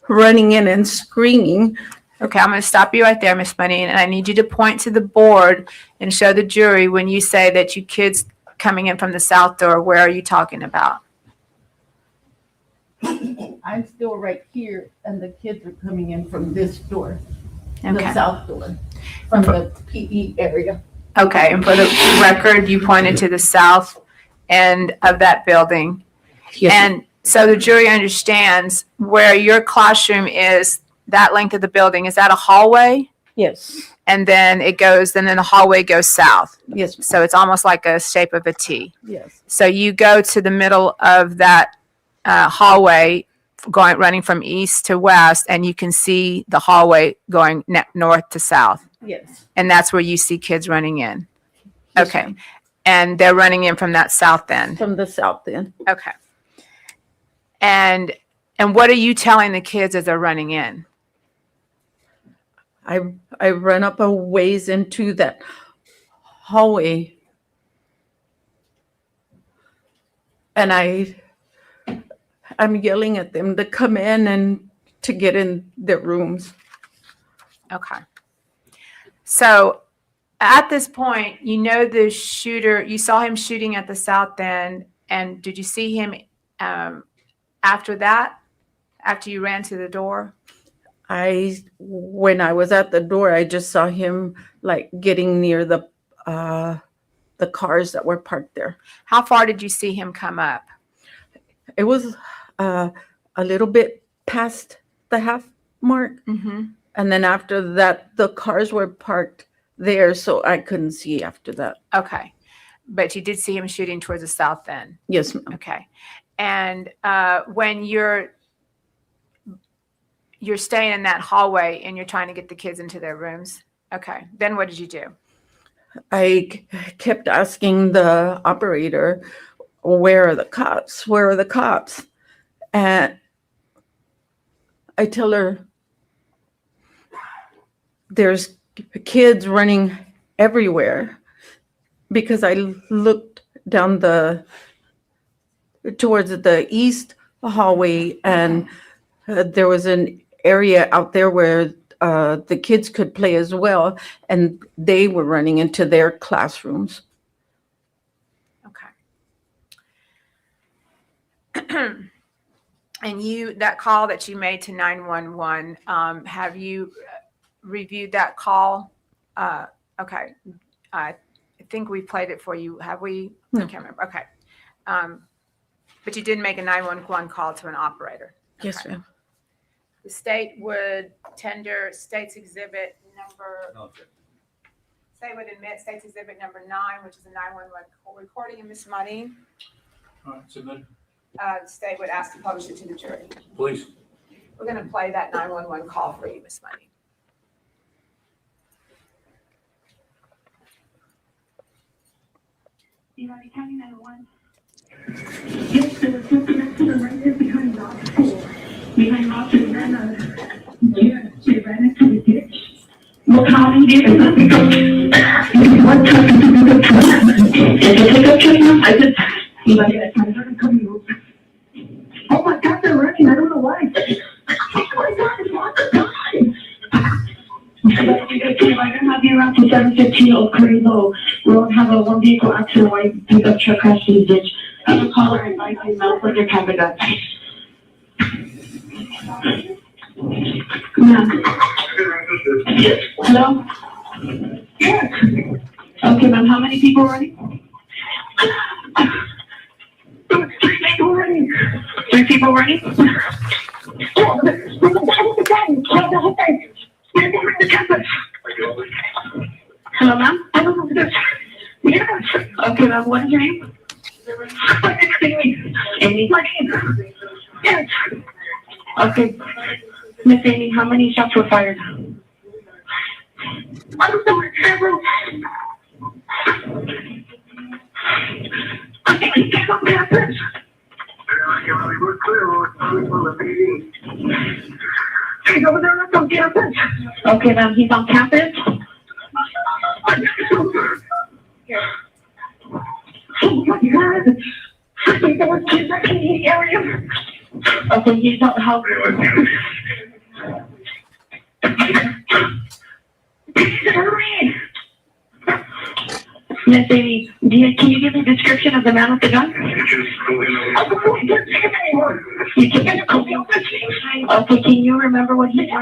Speaker 13: running in and screaming.
Speaker 14: Okay, I'm going to stop you right there, Miss Bunny, and I need you to point to the board and show the jury when you say that you kids coming in from the south door, where are you talking about?
Speaker 13: I'm still right here and the kids are coming in from this door, the
Speaker 14: Okay.
Speaker 13: south door, from the PE area.
Speaker 14: Okay, and for the record, you pointed to the south end of that building.
Speaker 13: Yes,
Speaker 14: And so the jury understands where your classroom is, that length of the building, is that a hallway?
Speaker 13: yes,
Speaker 14: And then then the hallway goes south.
Speaker 13: yes,
Speaker 14: So it's almost like a shape of a T.
Speaker 13: yes,
Speaker 14: So you go to the middle of that hallway, running from east to west, and you can see the hallway going north to south.
Speaker 13: yes.
Speaker 14: And that's where you see kids running in.
Speaker 13: Yes,
Speaker 14: Okay.
Speaker 13: ma'am.
Speaker 14: And they're running in from that south end.
Speaker 13: From the south end.
Speaker 14: Okay. And what are you telling the kids as they're running in?
Speaker 13: I run up a ways into that hallway. And I'm yelling at them to come in and to get in their rooms.
Speaker 14: Okay. So at this point, you know the shooter, you saw him shooting at the south end, and did you see him After that, after you ran to the door?
Speaker 13: When I was at the door, I just saw him like getting near the cars that were parked there.
Speaker 14: How far did you see him come up?
Speaker 13: It was a little bit past the half mark.
Speaker 14: Mm-hmm.
Speaker 13: And then after that, the cars were parked there, so I couldn't see after that.
Speaker 14: Okay. But you did see him shooting towards the south then?
Speaker 13: Yes, ma'am.
Speaker 14: Okay. And when you're staying in that hallway and you're trying to get the kids into their rooms, okay, then what did you do?
Speaker 13: I kept asking the operator, where are the cops? Where are the cops? And I tell her, there's kids running everywhere, because I looked down towards the east hallway, and there was an area out there where the kids could play as well, and they were running into their classrooms.
Speaker 14: Okay. And that call that you made to 911, have you reviewed that call? Okay. I think we played it for you. Have we?
Speaker 13: No.
Speaker 14: I can't remember. Okay. But you did make a 911 call to an operator.
Speaker 13: Yes,
Speaker 14: Okay.
Speaker 13: ma'am.
Speaker 14: The state would tender state's exhibit number. State would admit state's exhibit number 9, which is a 911 recording of Ms. Marine.
Speaker 3: All right, submit.
Speaker 14: The state would ask to publish it to the jury.
Speaker 3: Please.
Speaker 14: We're going to play that 911 call for you, Ms. Marine.
Speaker 15: Uvalde County 911. Yes, there was something accident right there behind Rob School. Behind Rob, she ran into the ditch. What county did it? What time did you go to? Did you pick up training? I said, Uvalde, I heard him coming over. Oh my God, they're running. I don't know why. Oh my God, it's lots of time. I can have you around to 715 Oak Curry Low. We won't have a one vehicle accident while you pick up truck crash in the ditch. Have a caller and advise you now for your cabinet. Ma'am. Hello? Yes. Okay, ma'am. How many people running? 3 people running. 3 people running? Hello, ma'am? I don't know who this. Yes. Okay, ma'am. What is your name? Amy. Yes. Okay. Miss Amy, how many shots were fired? I don't know. Several. Okay, he's on campus. He's over there on campus. Okay, ma'am, he's on campus. Oh my God. I think there was kids in the area. Okay, he's not how. Hurry! Miss Amy, can you give me a description of the man with the gun? You can't. Okay, can you remember what he said?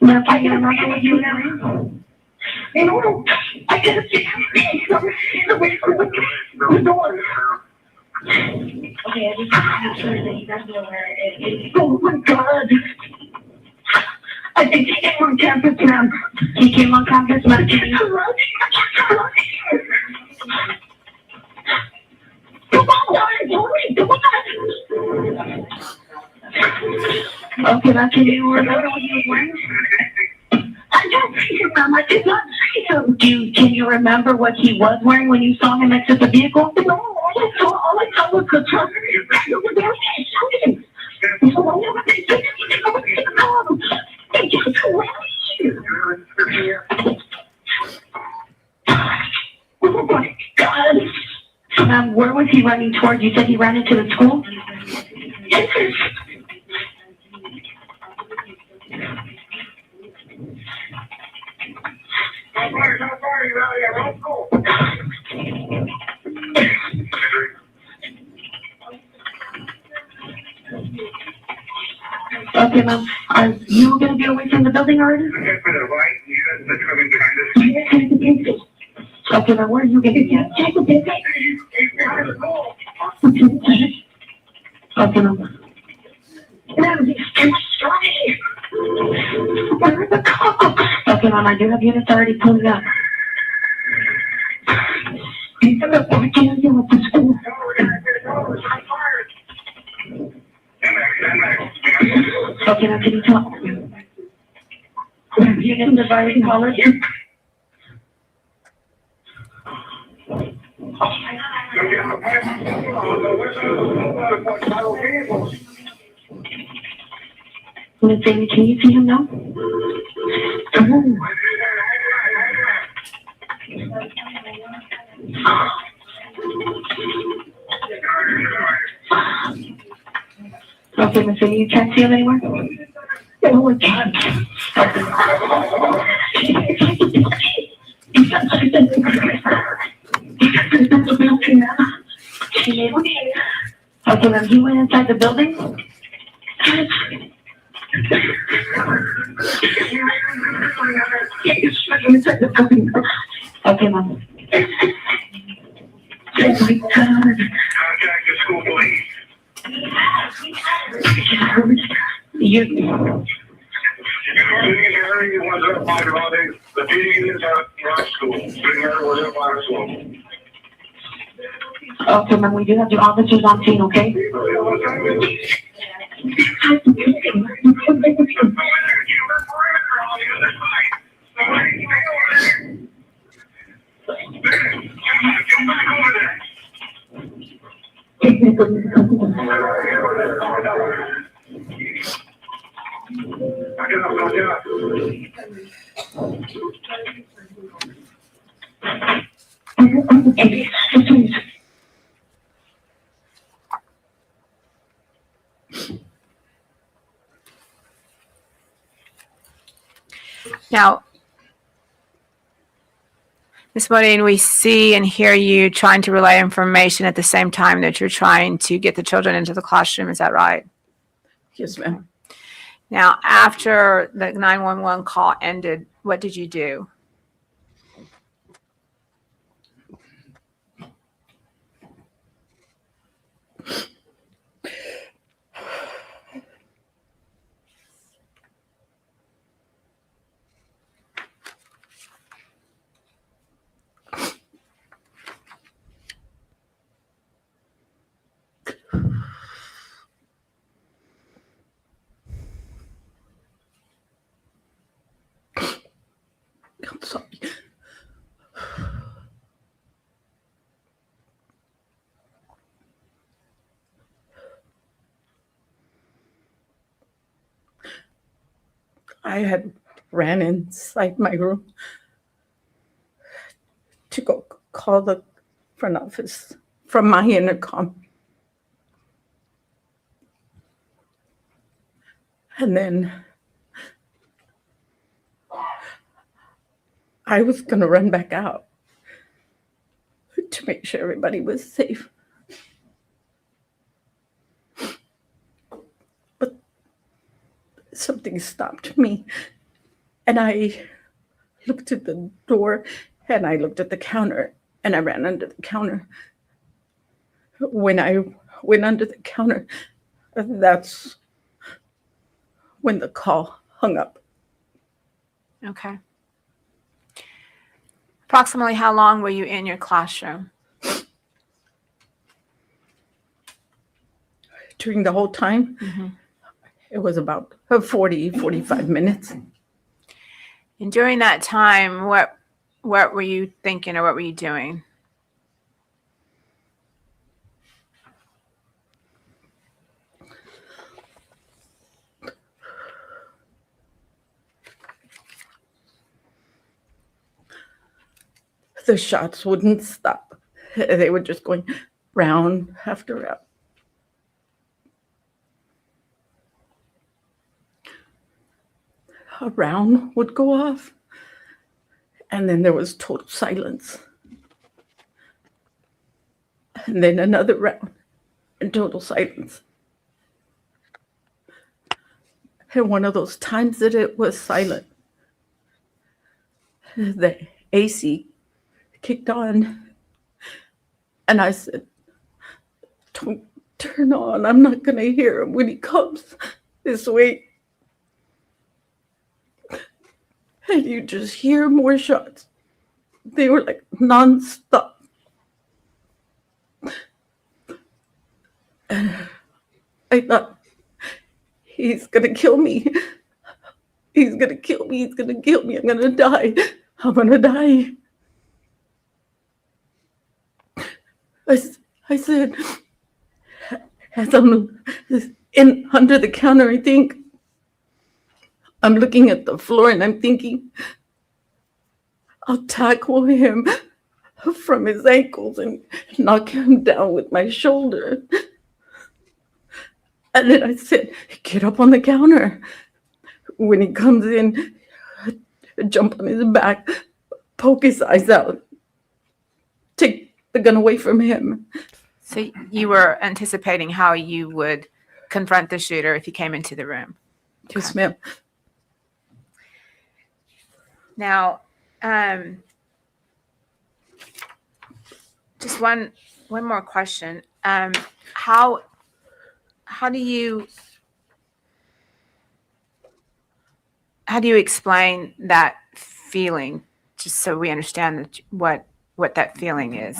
Speaker 15: Ma'am, can you remember what you were? No, I can't see him. He's away from the door. Okay, I just want to make sure that you guys know where it is. Oh my God. I think he came on campus, ma'am. He came on campus, ma'am. Come on, hurry, come on. Okay, ma'am, can you remember what he was wearing? I don't see him, ma'am. I did not see him. Can you remember what he was wearing when you saw him exit the vehicle? No, all I saw was the truck. Over there, he's shooting. So I never did anything. They just oh my God. Ma'am, where was he running towards? You said he ran into the school? Yes. ma'am. Are you gonna get away from the building already? Okay, for the right, yes, they're coming behind us. Okay, ma'am, where are you gonna get? Okay, ma'am. No, these two straight. Where are the cops? Okay, ma'am, I do have units already pulling up. These are the I can't deal with the school. Okay, now can you talk? You get the dividing college? Miss Amy, can you see him now? Okay, Miss Amy, you can't see him anywhere? Oh my God. Okay, ma'am, you went inside the building? Okay, ma'am. Oh my God. Contact the school police. You. The meeting is at Rock School. Okay, ma'am, we do have the officers on scene, okay?
Speaker 14: Now, Ms. Modine, we see and hear you trying to relay information at the same time that you're trying to get the children into the classroom. Is that right?
Speaker 13: Yes, ma'am.
Speaker 14: Now, after the 911 call ended, what did you do?
Speaker 13: I'm sorry. I had ran inside my room to go call the front office from my intercom. And then I was going to run back out to make sure everybody was safe. But something stopped me. And I looked at the door and I looked at the counter and I ran under the counter. When I went under the counter, that's when the call hung up.
Speaker 14: Okay. Approximately how long were you in your classroom?
Speaker 13: During the whole time, it was about 45 minutes.
Speaker 14: And during that time, what were you thinking or what were you doing?
Speaker 13: The shots wouldn't stop. They were just going round after round. A round would go off, and then there was total silence. And then another round, and total silence. And one of those times that it was silent, the AC kicked on. And I said, don't turn on. I'm not going to hear him when he comes this way. And you just hear more shots. They were like nonstop. And I thought, he's going to kill me. He's going to kill me. He's going to kill me. I'm going to die. I'm going to die. I said, as I'm in under the counter, I think I'm looking at the floor and I'm thinking, I'll tackle him from his ankles and knock him down with my shoulder. And then I said, get up on the counter. When he comes in, jump on his back, poke his eyes out, take the gun away from him.
Speaker 14: So you were anticipating how you would confront the shooter if he came into the room?
Speaker 13: Yes, ma'am.
Speaker 14: Now, just one more question. How do you explain that feeling, just so we understand what that feeling is?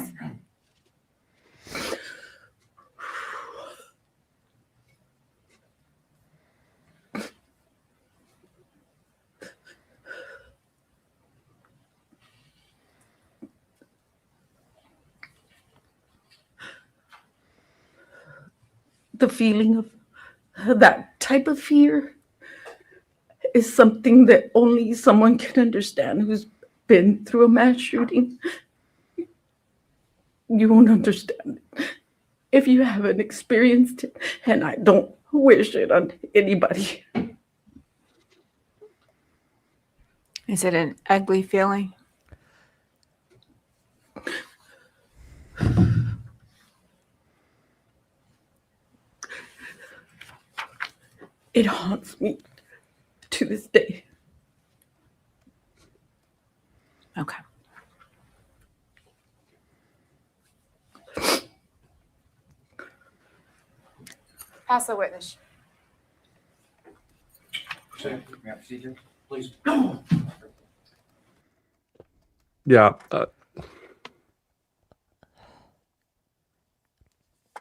Speaker 13: The feeling of that type of fear is something that only someone can understand who's been through a mass shooting. You won't understand it if you haven't experienced it, and I don't wish it on anybody.
Speaker 14: Is it an ugly feeling?
Speaker 13: It haunts me to this day.
Speaker 14: Okay. Pass the witness.
Speaker 3: Please.
Speaker 1: Yeah.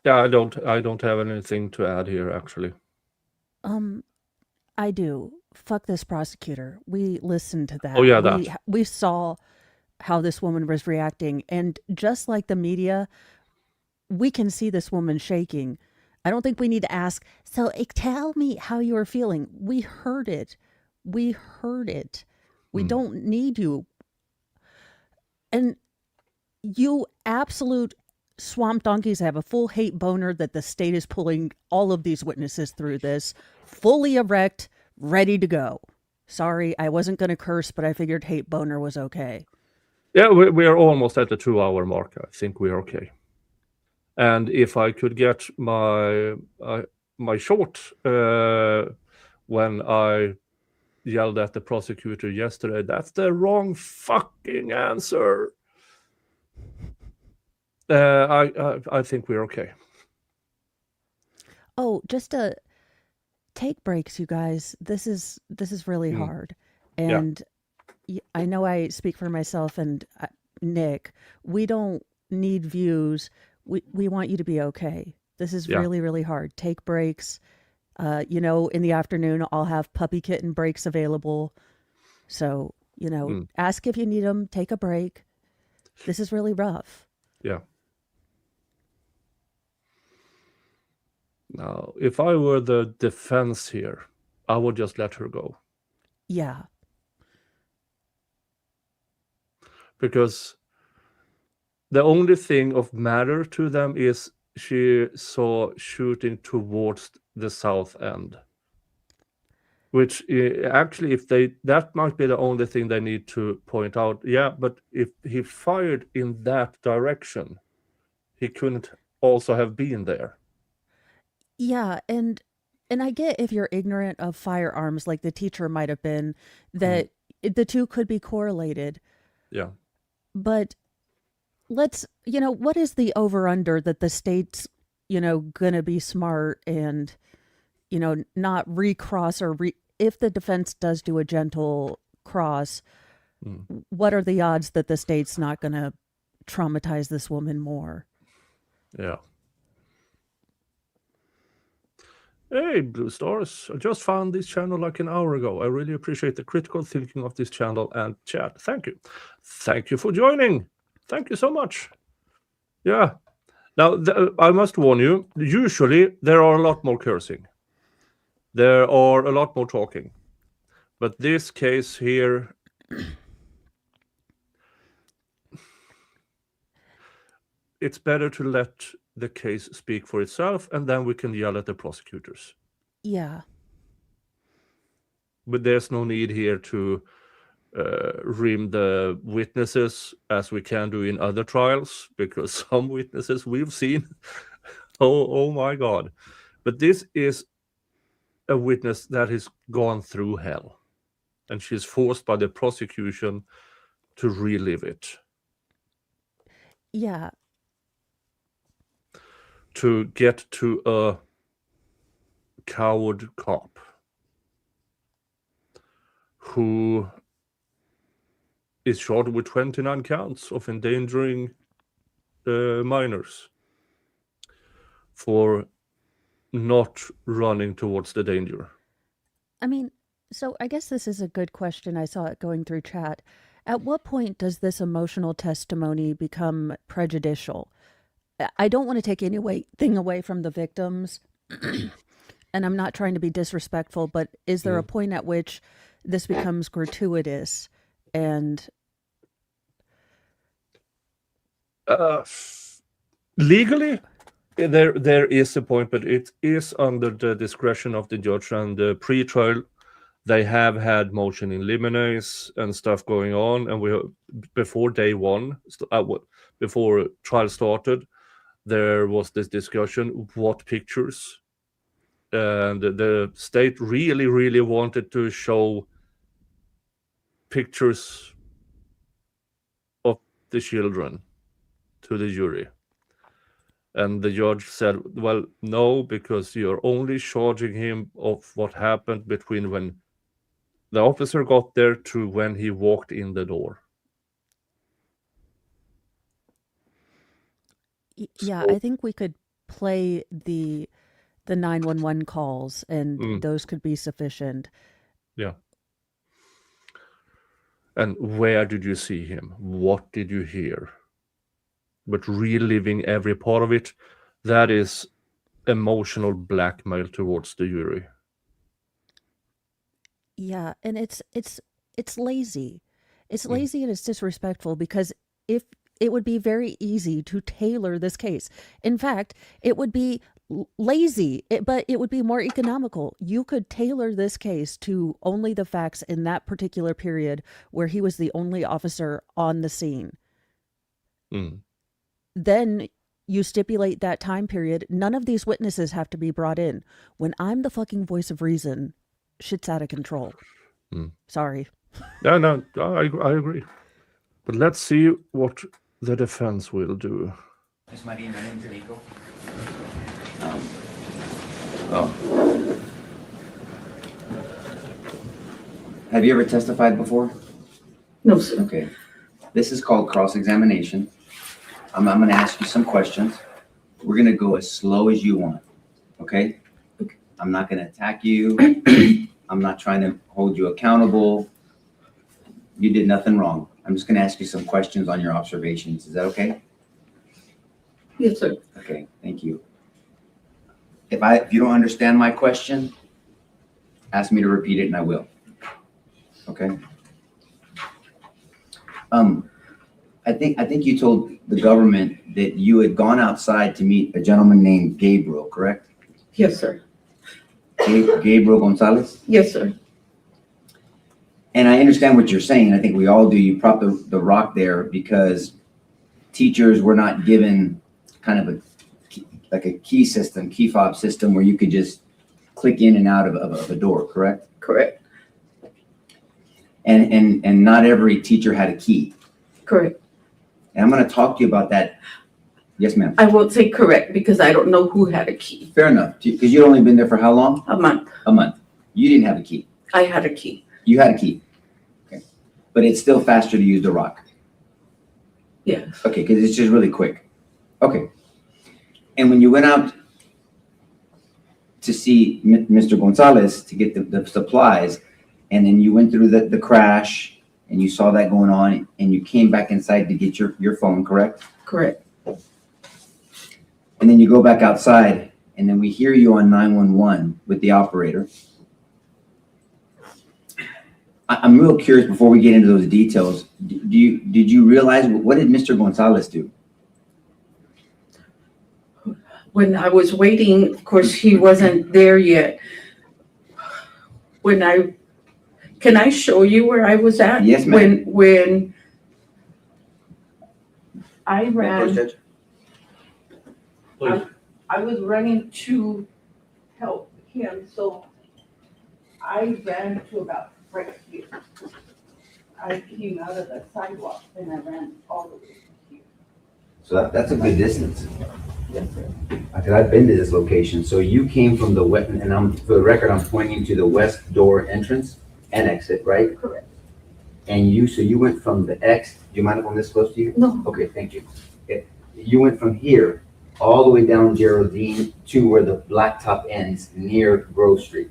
Speaker 1: Yeah, I don't have anything to add here, actually.
Speaker 2: I do. Fuck this prosecutor. We listened to that.
Speaker 1: Oh, yeah, that.
Speaker 2: We saw how this woman was reacting, and just like the media, we can see this woman shaking. I don't think we need to ask, so tell me how you are feeling. We heard it. We heard it. We don't need you. And you absolute swamp donkeys have a full hate boner that the state is pulling all of these witnesses through this, fully erect, ready to go. Sorry, I wasn't going to curse, but I figured hate boner was okay.
Speaker 1: Yeah, we are almost at the 2-hour mark. I think we're okay. And if I could get my short when I yelled at the prosecutor yesterday, that's the wrong fucking answer. I think we're okay.
Speaker 2: Oh, just to take breaks, you guys. This is really hard. And I know I speak for myself and Nick. We don't need views. We want you to be okay. This is really, really hard. Take breaks. In the afternoon, I'll have puppy kitten breaks available. So, ask if you need them. Take a break. This is really rough.
Speaker 1: Yeah. Now, if I were the defense here, I would just let her go.
Speaker 2: Yeah.
Speaker 1: Because the only thing of matter to them is she saw shooting towards the south end. Which actually, that might be the only thing they need to point out. Yeah, but if he fired in that direction, he couldn't also have been there.
Speaker 2: Yeah, and And I get if you're ignorant of firearms, like the teacher might have been, that the two could be correlated.
Speaker 1: Yeah.
Speaker 2: But let's, what is the over under that the state's, gonna be smart and, not recross or if the defense does do a gentle cross, what are the odds that the state's not gonna traumatize this woman more?
Speaker 1: Yeah. Hey, Blue Stars. I just found this channel like an hour ago. I really appreciate the critical thinking of this channel and chat. Thank you. Thank you for joining. Thank you so much. Yeah. Now, I must warn you, usually there are a lot more cursing. There are a lot more talking. But this case here, it's better to let the case speak for itself, and then we can yell at the prosecutors.
Speaker 2: Yeah.
Speaker 1: But there's no need here to ream the witnesses as we can do in other trials, because some witnesses we've seen, oh my God. But this is a witness that has gone through hell, and she's forced by the prosecution to relive it.
Speaker 2: Yeah.
Speaker 1: To get to a coward cop who is charged with 29 counts of endangering minors for not running towards the danger.
Speaker 2: I mean, so I guess this is a good question. I saw it going through chat. At what point does this emotional testimony become prejudicial? I don't want to take anything away from the victims, and I'm not trying to be disrespectful, but is there a point at which this becomes gratuitous and
Speaker 1: legally there is a point, but it is under the discretion of the judge, and the pre-trial they have had motion in limines and stuff going on, and we before day one, before trial started, there was this discussion what pictures, and the state really wanted to show pictures of the children to the jury, and the judge said, well, no, because you're only charging him of what happened between when the officer got there to when he walked in the door.
Speaker 2: Yeah, I think we could play the 911 calls, and those could be sufficient.
Speaker 1: Yeah. And where did you see him? What did you hear? But reliving every part of it, that is emotional blackmail towards the jury.
Speaker 2: Yeah, and it's lazy. It's lazy and it's disrespectful, because if it would be very easy to tailor this case. In fact, it would be lazy, but it would be more economical. You could tailor this case to only the facts in that particular period where he was the only officer on the scene. Then you stipulate that time period. None of these witnesses have to be brought in. When I'm the fucking voice of reason, shit's out of control. Sorry.
Speaker 1: No, I agree. But let's see what the defense will do.
Speaker 16: Ms. Maria, my name's Rico. Have you ever testified before?
Speaker 13: No, sir.
Speaker 16: Okay. This is called cross-examination. I'm going to ask you some questions. We're going to go as slow as you want, okay? I'm not going to attack you. I'm not trying to hold you accountable. You did nothing wrong. I'm just going to ask you some questions on your observations. Is that okay?
Speaker 13: Yes, sir.
Speaker 16: Okay, thank you. If you don't understand my question, ask me to repeat it and I will. Okay? I think you told the government that you had gone outside to meet a gentleman named Gabriel, correct?
Speaker 13: Yes, sir.
Speaker 16: Gabriel Gonzales?
Speaker 13: Yes, sir.
Speaker 16: And I understand what you're saying. I think we all do. You prop the rock there because teachers were not given kind of a key fob system where you could just click in and out of a door, correct?
Speaker 13: Correct.
Speaker 16: And not every teacher had a key.
Speaker 13: Correct.
Speaker 16: And I'm gonna talk to you about that. Yes, ma'am.
Speaker 13: I won't say correct because I don't know who had a key.
Speaker 16: Fair enough, because you'd only been there for how long?
Speaker 13: A month.
Speaker 16: A month. You didn't have a key.
Speaker 13: I had a key.
Speaker 16: You had a key. Okay. But it's still faster to use the rock.
Speaker 13: Yes.
Speaker 16: Okay, because it's just really quick. Okay. And when you went out to see Mr. Gonzales to get the supplies, and then you went through the crash, and you saw that going on, and you came back inside to get your phone, correct?
Speaker 13: Correct.
Speaker 16: And then you go back outside, and then we hear you on 911 with the operator. I'm real curious before we get into those details. Did you realize, what did Mr. Gonzales do?
Speaker 13: When I was waiting, of course, he wasn't there yet. Can I show you where I was at?
Speaker 16: Yes, ma'am.
Speaker 13: When I ran,
Speaker 12: Please.
Speaker 13: I was running to help him, so I ran to about right here. I came out of the sidewalk and I ran all the way to here.
Speaker 16: So that's a good distance.
Speaker 13: Yes, sir.
Speaker 16: Because I've been to this location. So you came from the west, and for the record, I'm pointing to the west door entrance and exit, right?
Speaker 13: Correct.
Speaker 16: And so you went from the X, do you mind if I'm this close to you?
Speaker 13: No.
Speaker 16: Okay, thank you. You went from here all the way down Geraldine to where the blacktop ends near Grove Street.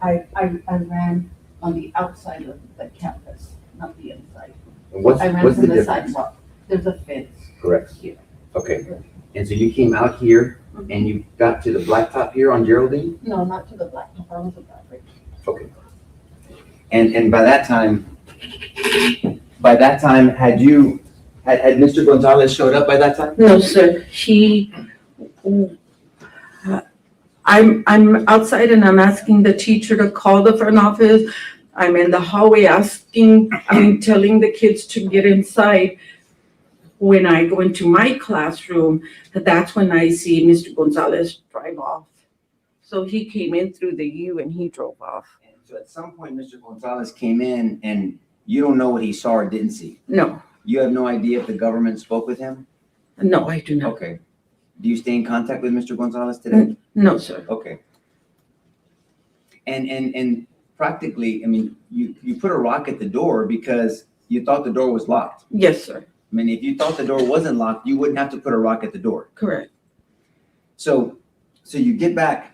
Speaker 13: I ran on the outside of the campus, not the inside.
Speaker 16: And what's
Speaker 13: I ran
Speaker 16: the
Speaker 13: from the
Speaker 16: difference?
Speaker 13: sidewalk. There's a fence
Speaker 16: Correct.
Speaker 13: here.
Speaker 16: Okay. And so you came out here and you got to the blacktop here on Geraldine?
Speaker 13: No, not to the blacktop. I was about right.
Speaker 16: Okay. And by that time, had Mr. Gonzales showed up by that time?
Speaker 13: No, sir. I'm outside and I'm asking the teacher to call the front office. I'm in the hallway telling the kids to get inside. When I go into my classroom, that's when I see Mr. Gonzales drive off. So he came in through the U and he drove off.
Speaker 16: And so at some point, Mr. Gonzales came in and you don't know what he saw or didn't see?
Speaker 13: No,
Speaker 16: You have no idea if the government spoke with him?
Speaker 13: no, I do not.
Speaker 16: Okay. Do you stay in contact with Mr. Gonzales today?
Speaker 13: No, sir.
Speaker 16: Okay. And practically, I mean, you put a rock at the door because you thought the door was locked.
Speaker 13: Yes, sir.
Speaker 16: I mean, if you thought the door wasn't locked, you wouldn't have to put a rock at the door.
Speaker 13: Correct.
Speaker 16: So you get back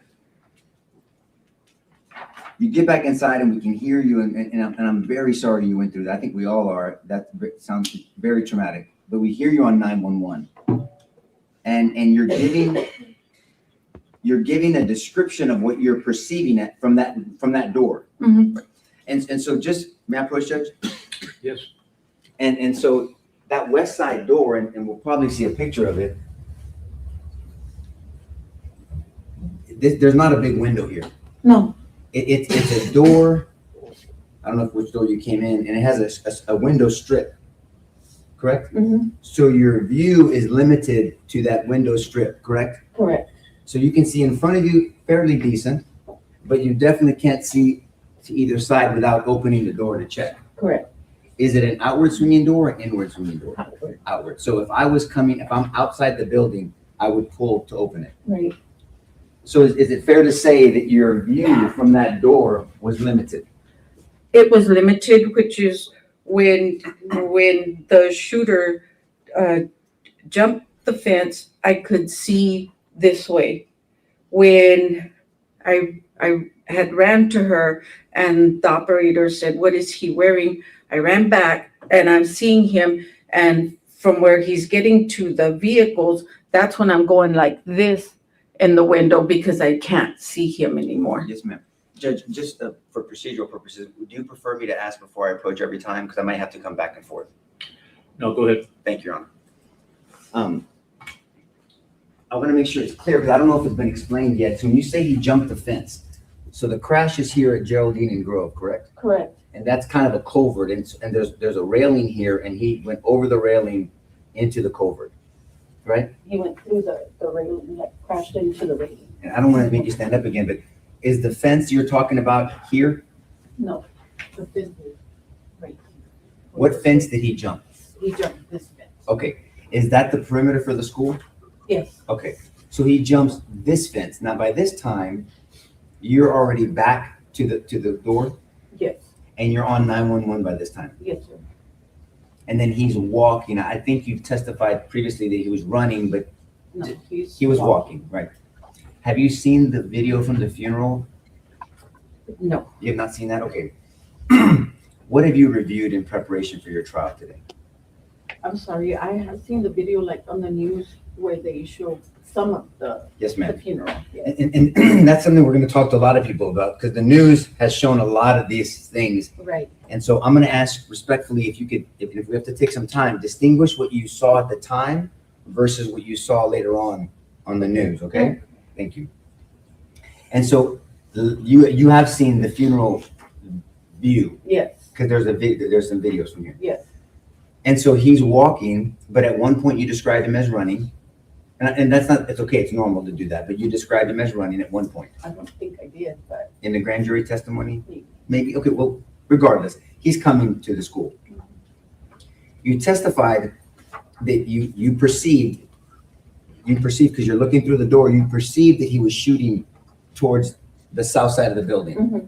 Speaker 16: inside and we can hear you, and I'm very sorry you went through that. I think we all are. That sounds very traumatic. But we hear you on 911, and you're giving a description of what you're perceiving from that door.
Speaker 13: Mm-hmm.
Speaker 16: And so just, may I approach, Judge?
Speaker 12: Yes.
Speaker 16: And so that west side door, and we'll probably see a picture of it. There's not a big window here.
Speaker 13: No.
Speaker 16: It's a door. I don't know which door you came in, and it has a window strip, correct?
Speaker 13: Mm-hmm.
Speaker 16: So your view is limited to that window strip, correct?
Speaker 13: Correct.
Speaker 16: So you can see in front of you fairly decent, but you definitely can't see to either side without opening the door to check.
Speaker 13: Correct.
Speaker 16: Is it an outward swinging door or inward swinging door?
Speaker 13: Outward.
Speaker 16: Outward. So if I'm outside the building, I would pull to open it.
Speaker 13: Right.
Speaker 16: So is it fair to say that your view from that door was limited?
Speaker 13: It was limited, which is when the shooter jumped the fence, I could see this way. When I had ran to her and the operator said, "What is he wearing?" I ran back and I'm seeing him, and from where he's getting to the vehicles, that's when I'm going like this in the window because I can't see him anymore.
Speaker 16: Yes, ma'am. Judge, just for procedural purposes, would you prefer me to ask before I approach every time? Because I might have to come back and forth.
Speaker 12: No, go ahead.
Speaker 16: Thank you, Your Honor. I want to make sure it's clear because I don't know if it's been explained yet. So when you say he jumped the fence, so the crash is here at Geraldine and Grove, correct?
Speaker 13: Correct.
Speaker 16: And that's kind of a culvert, and there's a railing here, and he went over the railing into the culvert, right?
Speaker 13: He went through the railing, like crashed into the railing.
Speaker 16: And I don't want to make you stand up again, but Is the fence you're talking about here?
Speaker 13: No, the fence is right.
Speaker 16: What fence did he jump?
Speaker 13: He jumped this fence.
Speaker 16: Okay, is that the perimeter for the school?
Speaker 13: Yes,
Speaker 16: Okay, so he jumps this fence. Now, by this time, you're already back to the door
Speaker 13: yes,
Speaker 16: and you're on 911 by this time.
Speaker 13: yes, sir.
Speaker 16: And then he's walking. I think you testified previously that he was running, but
Speaker 13: No,
Speaker 16: he was walking, right? Have you seen the video from the funeral?
Speaker 13: No,
Speaker 16: You have not seen that? Okay. What have you reviewed in preparation for your trial today?
Speaker 13: I'm sorry, I have seen the video like on the news where they show some of the
Speaker 16: Yes, ma'am.
Speaker 13: funeral. Yes.
Speaker 16: And that's something we're going to talk to a lot of people about because the news has shown a lot of these things.
Speaker 13: Right.
Speaker 16: And so I'm going to ask respectfully if you could, if we have to take some time, distinguish what you saw at the time versus what you saw later on the news, okay? Thank you. And so you have seen the funeral view
Speaker 13: Yes,
Speaker 16: because there's some videos from here.
Speaker 13: yes,
Speaker 16: And so he's walking, but at one point you described him as running. And that's not, it's okay, it's normal to do that, but you described him as running at one point.
Speaker 13: I don't think I did, but
Speaker 16: In the grand jury testimony?
Speaker 13: Maybe.
Speaker 16: Maybe, okay, well, regardless, he's coming to the school. You testified that you perceived, because you're looking through the door, you perceived that he was shooting towards the south side of the building.
Speaker 13: Mhm.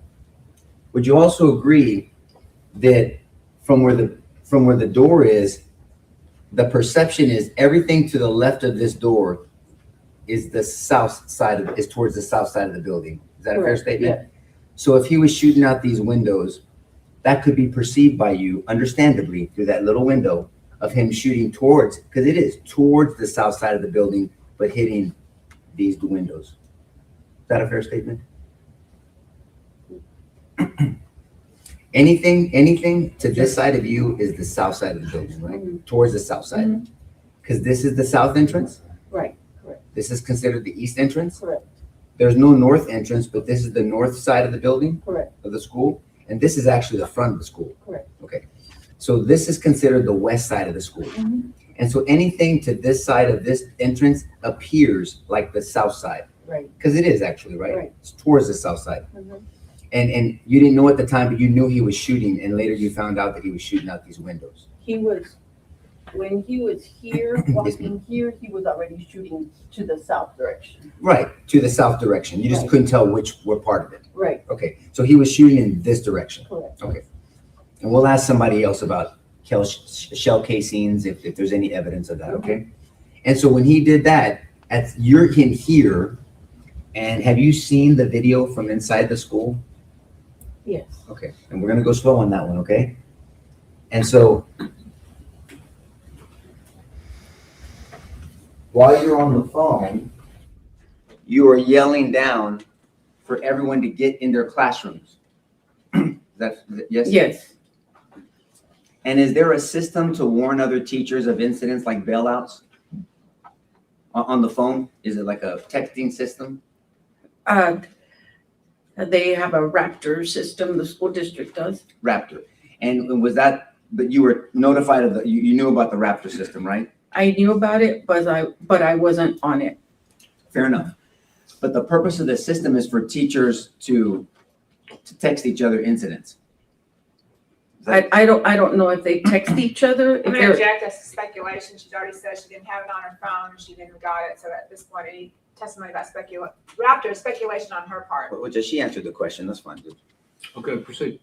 Speaker 16: Would you also agree that from where the door is, the perception is everything to the left of this door is the south side is towards the south side of the building? Is that a fair
Speaker 13: Correct,
Speaker 16: statement?
Speaker 13: yes.
Speaker 16: So if he was shooting out these windows, that could be perceived by you, understandably, through that little window of him shooting towards, because it is towards the south side of the building, but hitting these windows. Is that a fair statement? Anything to this side of you is the south side of the building, right? Towards the south side. Because this is the south entrance.
Speaker 13: right, correct,
Speaker 16: This is considered the east entrance.
Speaker 13: correct,
Speaker 16: There's no north entrance, but this is the north side of the building,
Speaker 13: correct,
Speaker 16: of the school. And this is actually the front of the school.
Speaker 13: correct.
Speaker 16: Okay. So this is considered the west side of the school.
Speaker 13: Mhm.
Speaker 16: And so anything to this side of this entrance appears like the south side.
Speaker 13: Right.
Speaker 16: Because it is actually, right?
Speaker 13: Right.
Speaker 16: It's towards the south side.
Speaker 13: Mhm.
Speaker 16: And you didn't know at the time, but you knew he was shooting, and later you found out that he was shooting out these windows.
Speaker 13: He was, when he was here, walking here, he was already shooting to the south direction.
Speaker 16: Right, to the south direction. You just
Speaker 13: Right.
Speaker 16: couldn't tell which were part of it.
Speaker 13: Right,
Speaker 16: Okay, so he was shooting in this direction.
Speaker 13: correct.
Speaker 16: Okay. And we'll ask somebody else about shell casings if there's any evidence of that, okay? And so when he did that, you're in here, and have you seen the video from inside the school?
Speaker 13: Yes,
Speaker 16: Okay, and we're gonna go slow on that one, okay? And so while you're on the phone, you are yelling down for everyone to get in their classrooms. Yes?
Speaker 13: yes,
Speaker 16: And is there a system to warn other teachers of incidents like bailouts on the phone? Is it like a texting system?
Speaker 13: they have a Raptor system, the school district does.
Speaker 16: Raptor. And was that, but you were notified of you knew about the Raptor system, right?
Speaker 13: I knew about it, but I wasn't on it.
Speaker 16: Fair enough. But the purpose of the system is for teachers to text each other incidents.
Speaker 13: I don't know if they text each other. If
Speaker 14: I'm gonna
Speaker 13: they're,
Speaker 14: object as to speculation. She's already said she didn't have it on her phone. She never got it. So at this point, any testimony about Raptor is speculation on her part.
Speaker 16: Well, just she answered the question. That's fine, dude.
Speaker 3: Okay, proceed.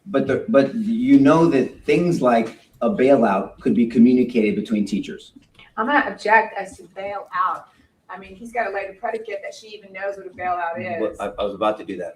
Speaker 16: But you know that things like a bailout could be communicated between teachers.
Speaker 14: I'm gonna object as to bail out. I mean, he's got to lay the predicate that she even knows what a bailout is.
Speaker 16: I was about to do that.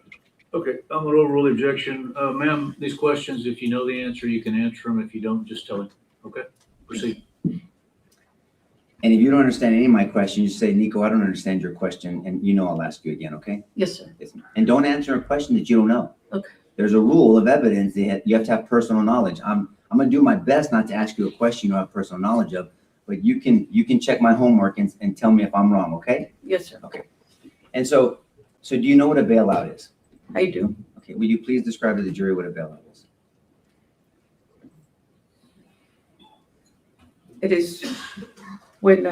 Speaker 3: Okay, I'm gonna overrule the objection. Ma'am, these questions, if you know the answer, you can answer them. If you don't, just tell him. Okay, proceed.
Speaker 16: And if you don't understand any of my questions, you say, Nico, I don't understand your question, and you know I'll ask you again, okay?
Speaker 13: yes, sir.
Speaker 16: Yes, ma'am. And don't answer a question that you don't know.
Speaker 13: Okay.
Speaker 16: There's a rule of evidence that you have to have personal knowledge. I'm gonna do my best not to ask you a question you don't have personal knowledge of, but you can check my homework and tell me if I'm wrong, okay?
Speaker 13: Yes, sir.
Speaker 16: Okay. And so do you know what a bailout is?
Speaker 13: I do.
Speaker 16: Okay, will you please describe to the jury what a bailout is?
Speaker 13: It is when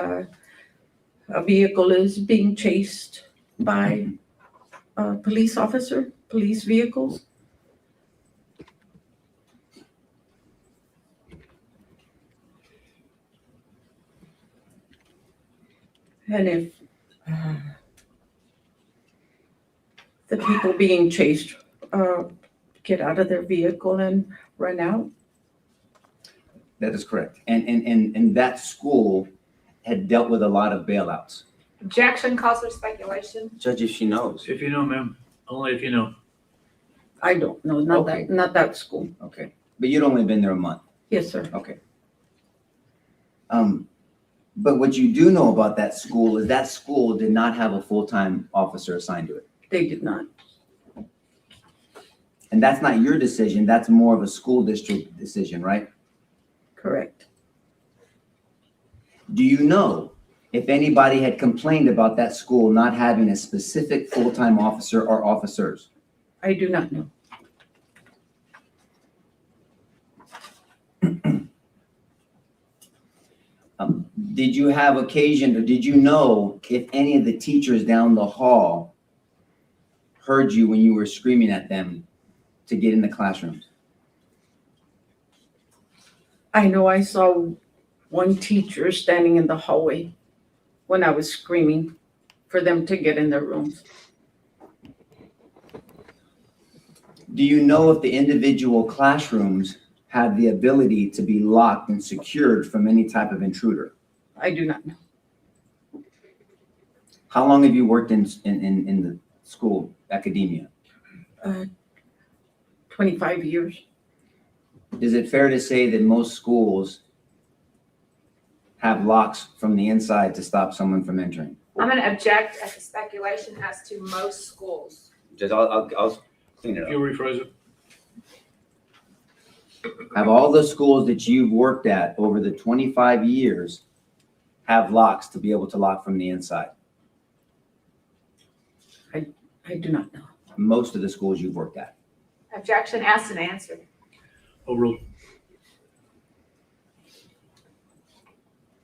Speaker 13: a vehicle is being chased by a police officer, police vehicles. And if the people being chased get out of their vehicle and run out.
Speaker 16: That is correct. And that school had dealt with a lot of bailouts.
Speaker 14: Objection calls for speculation.
Speaker 16: Judge, if she knows.
Speaker 3: If you know, ma'am, only if you know.
Speaker 13: I don't know, not
Speaker 16: Okay.
Speaker 13: not that school.
Speaker 16: Okay. But you'd only been there a month.
Speaker 13: Yes, sir.
Speaker 16: Okay. But what you do know about that school is that school did not have a full-time officer assigned to it.
Speaker 13: They did not.
Speaker 16: And that's not your decision, that's more of a school district decision, right?
Speaker 13: Correct.
Speaker 16: Do you know if anybody had complained about that school not having a specific full-time officer or officers?
Speaker 13: I do not know.
Speaker 16: Did you have occasion, or did you know if any of the teachers down the hall heard you when you were screaming at them to get in the classrooms?
Speaker 13: I know I saw one teacher standing in the hallway when I was screaming for them to get in their rooms.
Speaker 16: Do you know if the individual classrooms had the ability to be locked and secured from any type of intruder?
Speaker 13: I do not know.
Speaker 16: How long have you worked in the school academia?
Speaker 13: 25 years.
Speaker 16: Is it fair to say that most schools have locks from the inside to stop someone from entering?
Speaker 14: I'm going to object at the speculation as to most schools.
Speaker 16: Just, I'll clean it
Speaker 3: If you
Speaker 16: up.
Speaker 3: rephrase it.
Speaker 16: Have all the schools that you've worked at over the 25 years have locks to be able to lock from the inside?
Speaker 13: I do not know.
Speaker 16: Most of the schools you've worked at.
Speaker 14: Objection asked and answered.
Speaker 3: Overruled.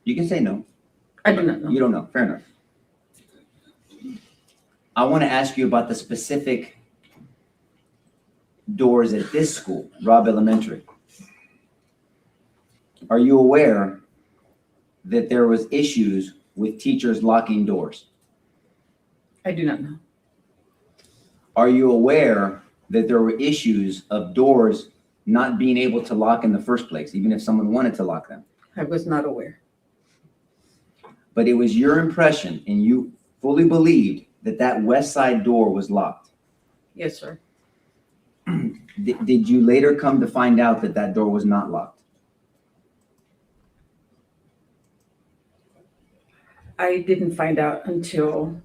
Speaker 16: You can say no.
Speaker 13: I do not know.
Speaker 16: You don't know. Fair enough. I want to ask you about the specific doors at this school, Robb Elementary. Are you aware that there was issues with teachers locking doors?
Speaker 13: I do not know.
Speaker 16: Are you aware that there were issues of doors not being able to lock in the first place, even if someone wanted to lock them?
Speaker 13: I was not aware.
Speaker 16: But it was your impression, and you fully believed that that west side door was locked.
Speaker 13: Yes, sir.
Speaker 16: Did you later come to find out that that door was not locked?
Speaker 13: I didn't find out until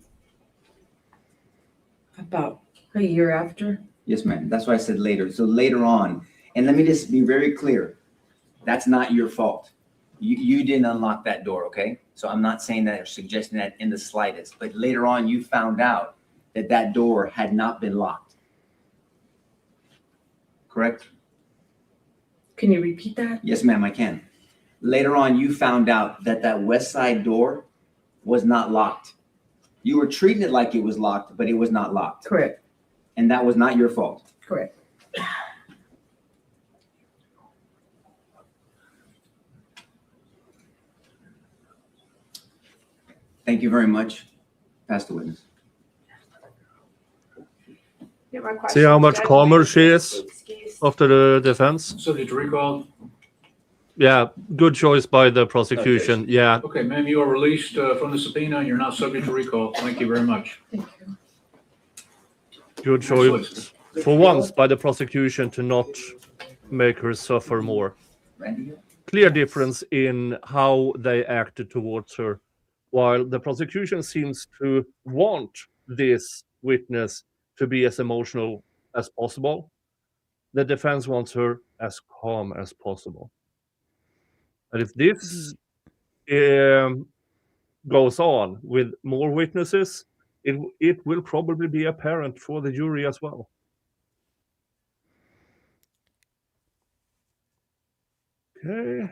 Speaker 13: about a year after.
Speaker 16: Yes, ma'am. That's why I said later. So later on, and let me just be very clear, that's not your fault. You didn't unlock that door, okay? So I'm not saying that or suggesting that in the slightest, but later on you found out that that door had not been locked. Correct?
Speaker 13: Can you repeat that?
Speaker 16: Yes, ma'am, I can. Later on, you found out that that west side door was not locked. You were treating it like it was locked, but it was not locked.
Speaker 13: Correct.
Speaker 16: And that was not your fault.
Speaker 13: Correct.
Speaker 16: Thank you very much. Pass the witness.
Speaker 14: Get my question.
Speaker 1: See how much
Speaker 14: Judge,
Speaker 1: calmer
Speaker 14: may
Speaker 1: she is
Speaker 14: excuse.
Speaker 1: after the defense?
Speaker 3: Subject to recall.
Speaker 1: Yeah, good choice by the prosecution. Yeah,
Speaker 3: Okay, ma'am, you are released from the subpoena and you're not subject to recall. Thank you very much.
Speaker 13: Thank you.
Speaker 1: good choice for once by the prosecution to not make her suffer more.
Speaker 16: Randy?
Speaker 1: Clear difference in how they acted towards her. While the prosecution seems to want this witness to be as emotional as possible, the defense wants her as calm as possible. And if this goes on with more witnesses, it will probably be apparent for the jury as well. Okay.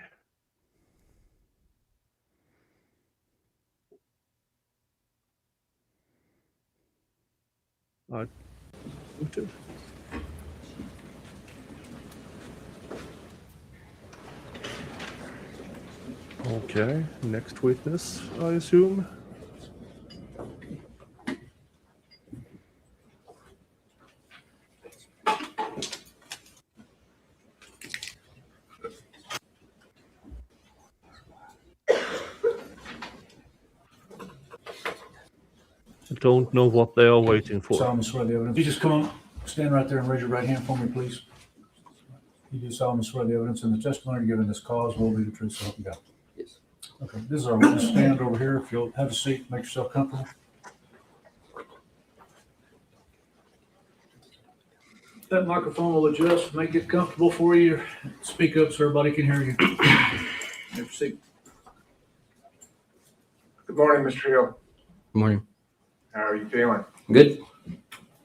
Speaker 1: Noted. Okay, next witness, I assume. I don't know what they are waiting for.
Speaker 3: Solemnly swear the evidence. You just come on, stand right there and raise your right hand for me, please. You do solemnly swear the evidence in the testimony you're giving this cause will be the truth, so help you God.
Speaker 11: Yes.
Speaker 3: Okay, this is our witness stand over here. If you'll have a seat, make yourself comfortable. That microphone will adjust, make it comfortable for you. Speak up so everybody can hear you. Have a seat.
Speaker 10: Good morning, Mr. Hill.
Speaker 11: Good morning.
Speaker 10: How are you feeling?
Speaker 11: Good?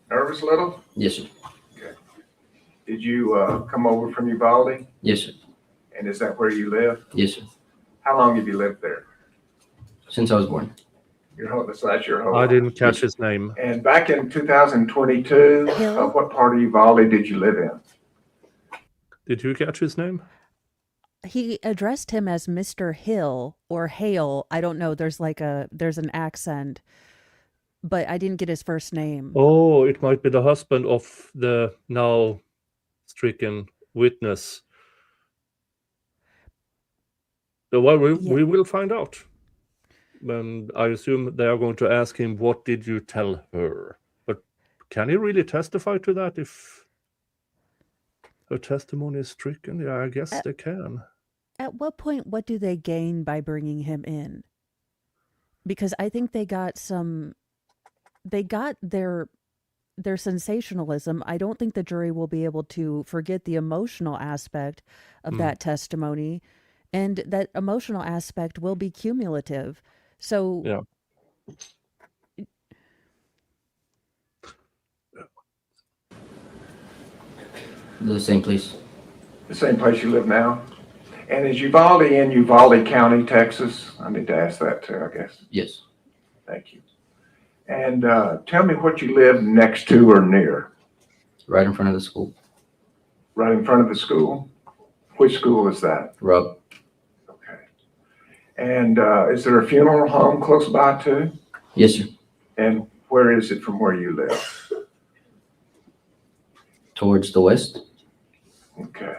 Speaker 10: Nervous a little?
Speaker 11: Yes, sir.
Speaker 10: Did you come over from Uvalde?
Speaker 11: Yes, sir.
Speaker 10: And is that where you live?
Speaker 11: Yes, sir.
Speaker 10: How long have you lived there?
Speaker 11: Since I was born.
Speaker 10: So that's your whole
Speaker 1: I
Speaker 10: life.
Speaker 1: didn't catch his name.
Speaker 10: And back in 2022,
Speaker 2: Hill?
Speaker 10: what part of Uvalde did you live in?
Speaker 1: Did you catch his name?
Speaker 2: He addressed him as Mr. Hill or Hale. I don't know. There's an accent, but I didn't get his first name.
Speaker 1: Oh, it might be the husband of the now stricken witness. Well, we will find out. And I assume they are going to ask him, what did you tell her? But can he really testify to that if her testimony is stricken? Yeah, I guess they can.
Speaker 2: At what point, what do they gain by bringing him in? Because I think they got their sensationalism. I don't think the jury will be able to forget the emotional aspect of that testimony, and that emotional aspect will be cumulative. So
Speaker 1: yeah.
Speaker 11: The same place.
Speaker 10: The same place you live now? And is Uvalde in Uvalde County, Texas? I need to ask that too, I guess.
Speaker 11: Yes.
Speaker 10: Thank you. And tell me what you live next to or near.
Speaker 11: Right in front of the school.
Speaker 10: Right in front of the school? Which school is that?
Speaker 11: Rob.
Speaker 10: Okay. And is there a funeral home close by too?
Speaker 11: Yes, sir.
Speaker 10: And where is it from where you live?
Speaker 11: Towards the west.
Speaker 10: Okay.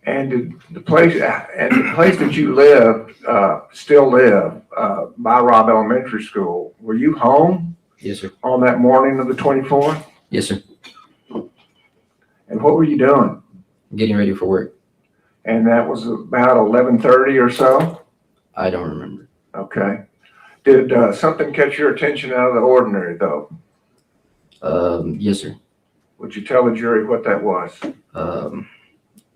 Speaker 10: And did the place that you live, still live, by Robb Elementary School, were you home?
Speaker 11: Yes, sir.
Speaker 10: On that morning of the 24th?
Speaker 11: Yes, sir.
Speaker 10: And what were you doing?
Speaker 11: Getting ready for work.
Speaker 10: And that was about 11:30 or so?
Speaker 11: I don't remember.
Speaker 10: Okay. Did something catch your attention out of the ordinary though?
Speaker 11: Yes, sir.
Speaker 10: Would you tell the jury what that was?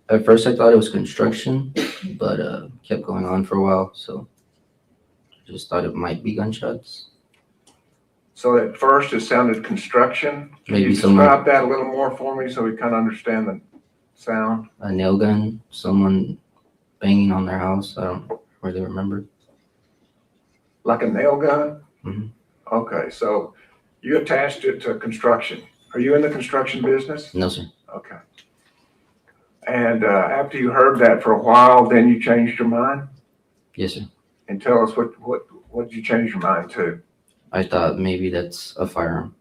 Speaker 11: At first I thought it was construction, but kept going on for a while, so just thought it might be gunshots.
Speaker 10: So at first it sounded construction. Can
Speaker 11: Maybe
Speaker 10: you
Speaker 11: someone-
Speaker 10: describe that a little more for me so we kind of understand the sound?
Speaker 11: A nail gun, someone banging on their house. I don't really remember.
Speaker 10: Like a nail gun?
Speaker 11: Mhm.
Speaker 10: Okay, so you attached it to construction. Are you in the construction business?
Speaker 11: No, sir.
Speaker 10: Okay. And after you heard that for a while, then you changed your mind?
Speaker 11: Yes, sir.
Speaker 10: And tell us what did you change your mind to?
Speaker 11: I thought maybe that's a firearm.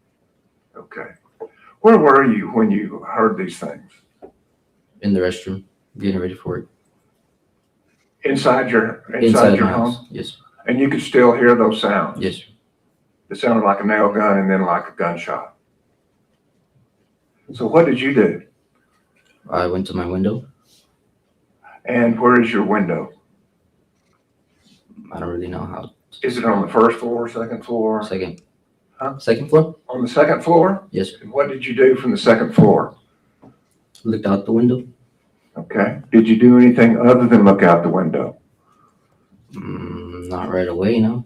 Speaker 10: Okay. Where were you when you heard these things?
Speaker 11: In the restroom, getting ready for work.
Speaker 10: Inside your
Speaker 11: Inside
Speaker 10: your
Speaker 11: my
Speaker 10: home?
Speaker 11: house. Yes, sir.
Speaker 10: And you could still hear those sounds?
Speaker 11: Yes, sir.
Speaker 10: It sounded like a nail gun and then like a gunshot. So what did you do?
Speaker 11: I went to my window.
Speaker 10: And where is your window?
Speaker 11: I don't really know how.
Speaker 10: Is it on the first floor, second floor?
Speaker 11: Second.
Speaker 10: Huh?
Speaker 11: Second floor?
Speaker 10: On the second floor?
Speaker 11: Yes, sir.
Speaker 10: And what did you do from the second floor?
Speaker 11: Looked out the window.
Speaker 10: Okay. Did you do anything other than look out the window?
Speaker 11: Not right away, no.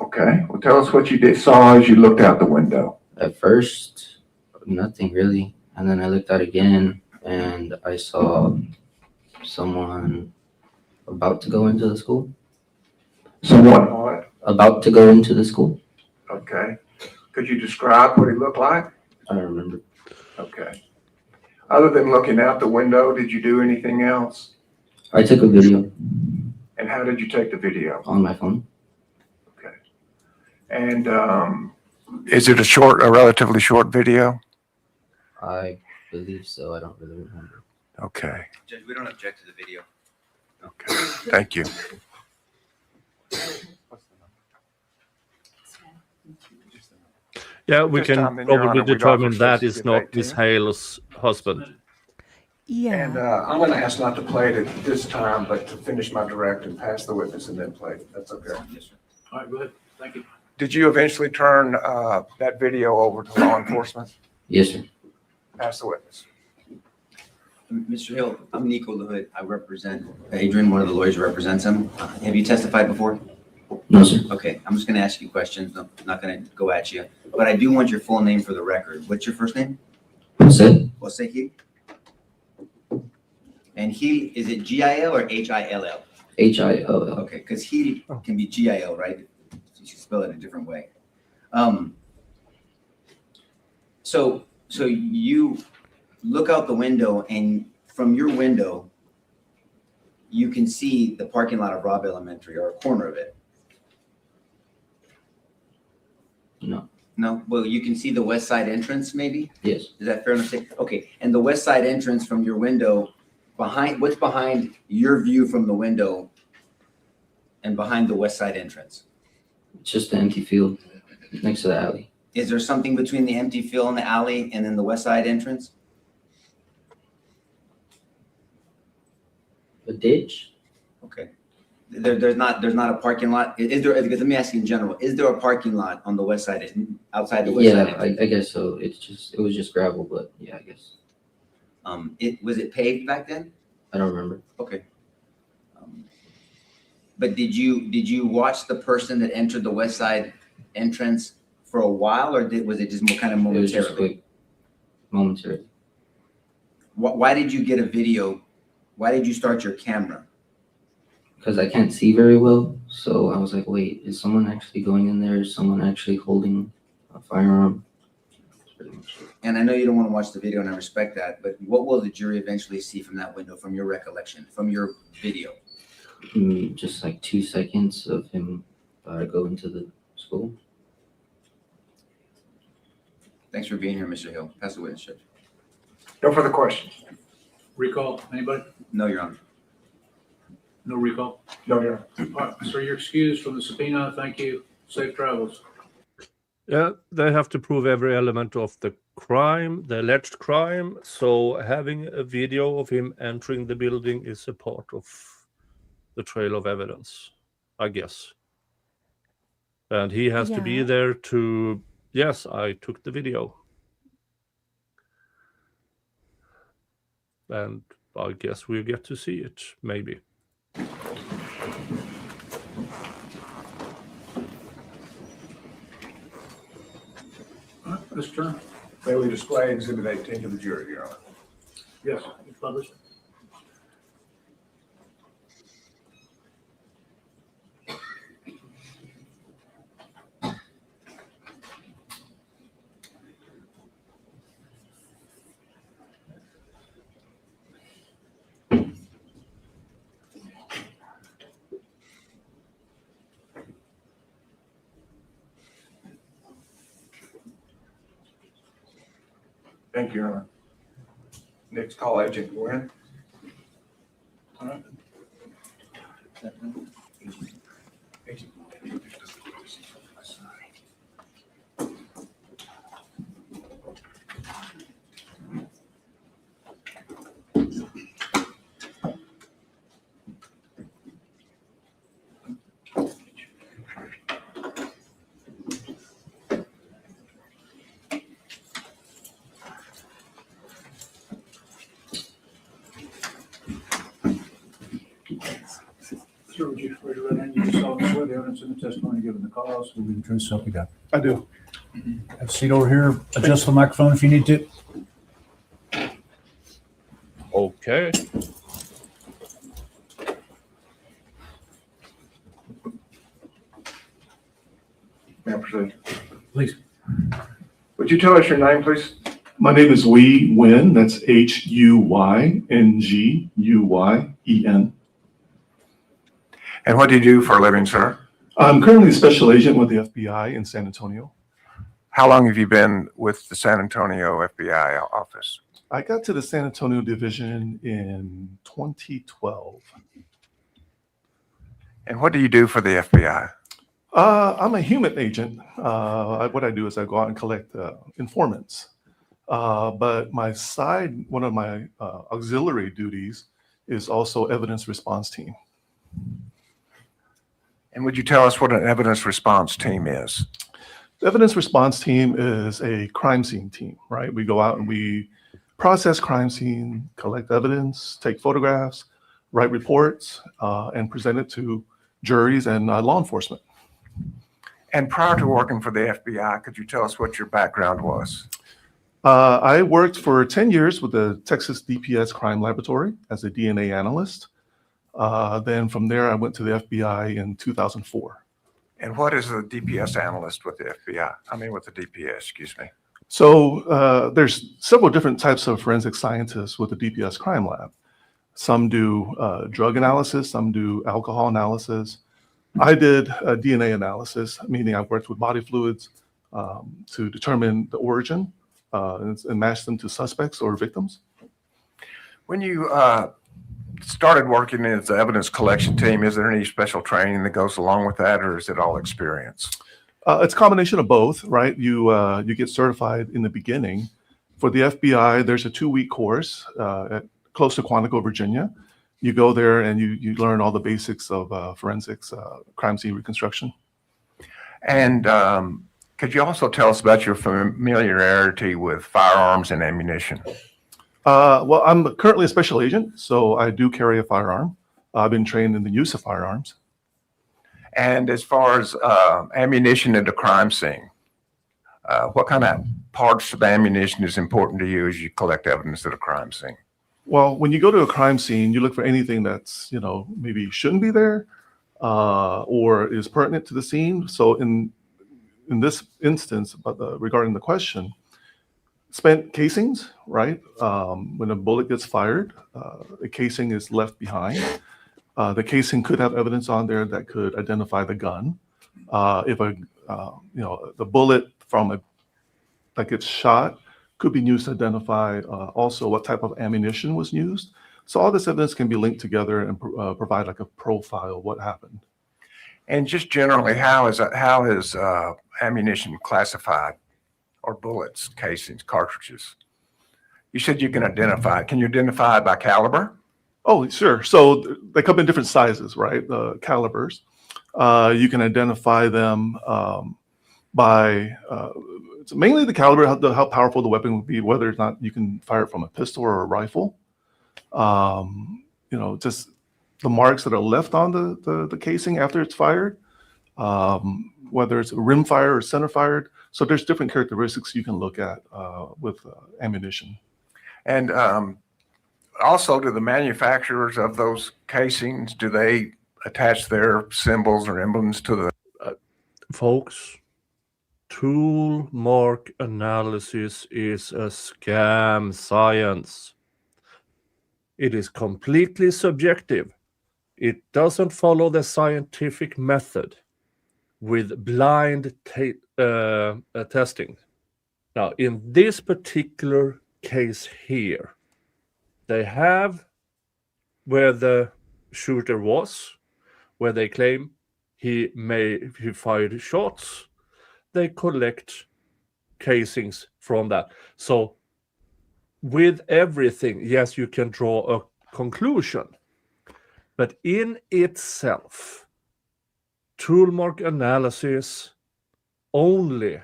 Speaker 10: Okay. Well, tell us what you saw as you looked out the window.
Speaker 11: At first, nothing really. And then I looked out again and I saw someone about to go into the school.
Speaker 10: Someone what?
Speaker 11: About to go into the school.
Speaker 10: Okay. Could you describe what he looked like?
Speaker 11: I don't remember.
Speaker 10: Okay. Other than looking out the window, did you do anything else?
Speaker 11: I took a video
Speaker 10: And how did you take the video?
Speaker 11: on my phone.
Speaker 10: Okay. And is it a relatively short video?
Speaker 11: I believe so. I don't really remember.
Speaker 10: Okay.
Speaker 16: Judge, we don't object to the video.
Speaker 10: Okay. Thank you.
Speaker 1: Yeah, we
Speaker 10: This
Speaker 1: can
Speaker 10: time, then, Your
Speaker 1: probably
Speaker 10: Honor, we'd
Speaker 1: determine
Speaker 10: offer
Speaker 1: that
Speaker 10: Tracy
Speaker 1: is
Speaker 10: to
Speaker 1: not
Speaker 10: debate
Speaker 1: Miss
Speaker 10: too.
Speaker 1: Hale's husband.
Speaker 2: Yeah.
Speaker 10: And I'm going to ask not to play it at this time, but to finish my direct and pass the witness and then play it. That's okay.
Speaker 3: All right, go ahead. Thank you.
Speaker 10: Did you eventually turn that video over to law enforcement?
Speaker 11: Yes, sir.
Speaker 10: Pass the witness.
Speaker 16: Mr. Hill, I'm Nico LaHood. I represent Adrian, one of the lawyers who represents him. Have you testified before?
Speaker 11: No, sir.
Speaker 16: Okay, I'm just gonna ask you questions. I'm not gonna go at you, but I do want your full name for the record. What's your first name?
Speaker 11: Jose?
Speaker 16: Jose Gil? And Gil, is it G-I-L or H-I-L-L?
Speaker 11: Hill.
Speaker 16: Okay, because Gil can be G-I-L, right? You should spell it a different way. So you look out the window, and from your window, you can see the parking lot of Robb Elementary, or a corner of it.
Speaker 11: No.
Speaker 16: No? Well, you can see the west side entrance, maybe?
Speaker 11: Yes.
Speaker 16: Is that fair enough to say? Okay, and the west side entrance from your window, what's behind your view from the window and behind the west side entrance?
Speaker 11: It's just an empty field next to the alley.
Speaker 16: Is there something between the empty field and the alley and then the west side entrance?
Speaker 11: A ditch?
Speaker 16: Okay. There's not a parking lot. Is there, let me ask you in general, is there a parking lot on the west side, outside the west side
Speaker 11: Yeah,
Speaker 16: entrance?
Speaker 11: I guess so. It was just gravel, but yeah, I guess.
Speaker 16: Was it paved back then?
Speaker 11: I don't remember.
Speaker 16: Okay. But did you watch the person that entered the west side entrance for a while, or was it just kind of
Speaker 11: It was just
Speaker 16: momentarily?
Speaker 11: quick, momentarily.
Speaker 16: Why did you get a video? Why did you start your camera?
Speaker 11: Because I can't see very well, so I was like, wait, is someone actually going in there? Is someone actually holding a firearm? That's pretty much it.
Speaker 16: And I know you don't want to watch the video, and I respect that, but what will the jury eventually see from that window, from your recollection, from your video?
Speaker 11: Just like 2 seconds of him going to the school.
Speaker 16: Thanks for being here, Mr. Hill. Pass the witness, Judge.
Speaker 10: No further questions.
Speaker 3: Recall, anybody?
Speaker 16: No, Your Honor.
Speaker 3: No recall?
Speaker 10: No, Your Honor.
Speaker 3: All right, sir, you're excused from the subpoena. Thank you. Safe travels.
Speaker 1: Yeah, they have to prove every element of the crime, the alleged crime. So having a video of him entering the building is a part of the trail of evidence, I guess. And he has to be
Speaker 2: Yeah.
Speaker 1: there to, yes, I took the video. And I guess we'll get to see it, maybe.
Speaker 3: All right, Mr. Turner?
Speaker 10: May we display Exhibit 18 to the jury, Your Honor?
Speaker 3: Yes, you publish it.
Speaker 10: Thank you, Your Honor. Next call, Agent Gwen.
Speaker 3: All right. Sir, would you raise your right hand? You solemnly swear the evidence in the testimony given the cause will be the truth, so help you God.
Speaker 10: I do.
Speaker 3: Have a seat over here. Adjust the microphone if you need to.
Speaker 1: Okay.
Speaker 10: May I proceed?
Speaker 3: Please.
Speaker 17: Would you tell us your name, please?
Speaker 18: My name is Huy Nguyen. That's Huynguyen.
Speaker 17: And what do you do for a living, sir?
Speaker 18: I'm currently a special agent with the FBI in San Antonio.
Speaker 17: How long have you been with the San Antonio FBI office?
Speaker 18: I got to the San Antonio division in 2012.
Speaker 17: And what do you do for the FBI?
Speaker 18: I'm a human agent. What I do is I go out and collect informants. But one of my auxiliary duties is also evidence response team.
Speaker 17: And would you tell us what an evidence response team is?
Speaker 18: The evidence response team is a crime scene team, right? We go out and we process crime scene, collect evidence, take photographs, write reports, and present it to juries and law enforcement.
Speaker 17: And prior to working for the FBI, could you tell us what your background was?
Speaker 18: I worked for 10 years with the Texas DPS Crime Laboratory as a DNA analyst. Then from there, I went to the FBI in 2004.
Speaker 17: And what is a DPS analyst with the FBI? I mean, with the DPS, excuse me.
Speaker 18: So there's several different types of forensic scientists with the DPS crime lab. Some do drug analysis, some do alcohol analysis. I did a DNA analysis, meaning I worked with body fluids to determine the origin and match them to suspects or victims.
Speaker 17: When you started working as the evidence collection team, is there any special training that goes along with that, or is it all experience?
Speaker 18: It's a combination of both, right? You get certified in the beginning. For the FBI, there's a 2-week course close to Quantico, Virginia. You go there and you learn all the basics of forensics, crime scene reconstruction.
Speaker 17: And could you also tell us about your familiarity with firearms and ammunition?
Speaker 18: Well, I'm currently a special agent, so I do carry a firearm. I've been trained in the use of firearms.
Speaker 17: And as far as ammunition at a crime scene, what kind of parts of ammunition is important to you as you collect evidence at a crime scene?
Speaker 18: Well, when you go to a crime scene, you look for anything that's, maybe shouldn't be there or is pertinent to the scene. So in this instance, regarding the question, spent casings, right? When a bullet gets fired, the casing is left behind. The casing could have evidence on there that could identify the gun. If the bullet that gets shot could be used to identify also what type of ammunition was used. So all this evidence can be linked together and provide like a profile of what happened.
Speaker 17: And just generally, how is ammunition classified, or bullets, casings, cartridges? You said you can identify it. Can you identify it by caliber?
Speaker 18: Oh, sure. So they come in different sizes, right? The calibers. You can identify them by it's mainly the caliber, how powerful the weapon would be, whether or not you can fire it from a pistol or a rifle. Just the marks that are left on the casing after it's fired, whether it's rim fire or center fired. So there's different characteristics you can look at with ammunition.
Speaker 17: And also, do the manufacturers of those casings, do they attach their symbols or emblems to the...
Speaker 1: Folks, tool mark analysis is a scam science. It is completely subjective. It doesn't follow the scientific method with blind testing. Now, in this particular case here, they have where the shooter was, where they claim he fired shots. They collect casings from that. So with everything, yes, you can draw a conclusion, but in itself, tool mark analysis only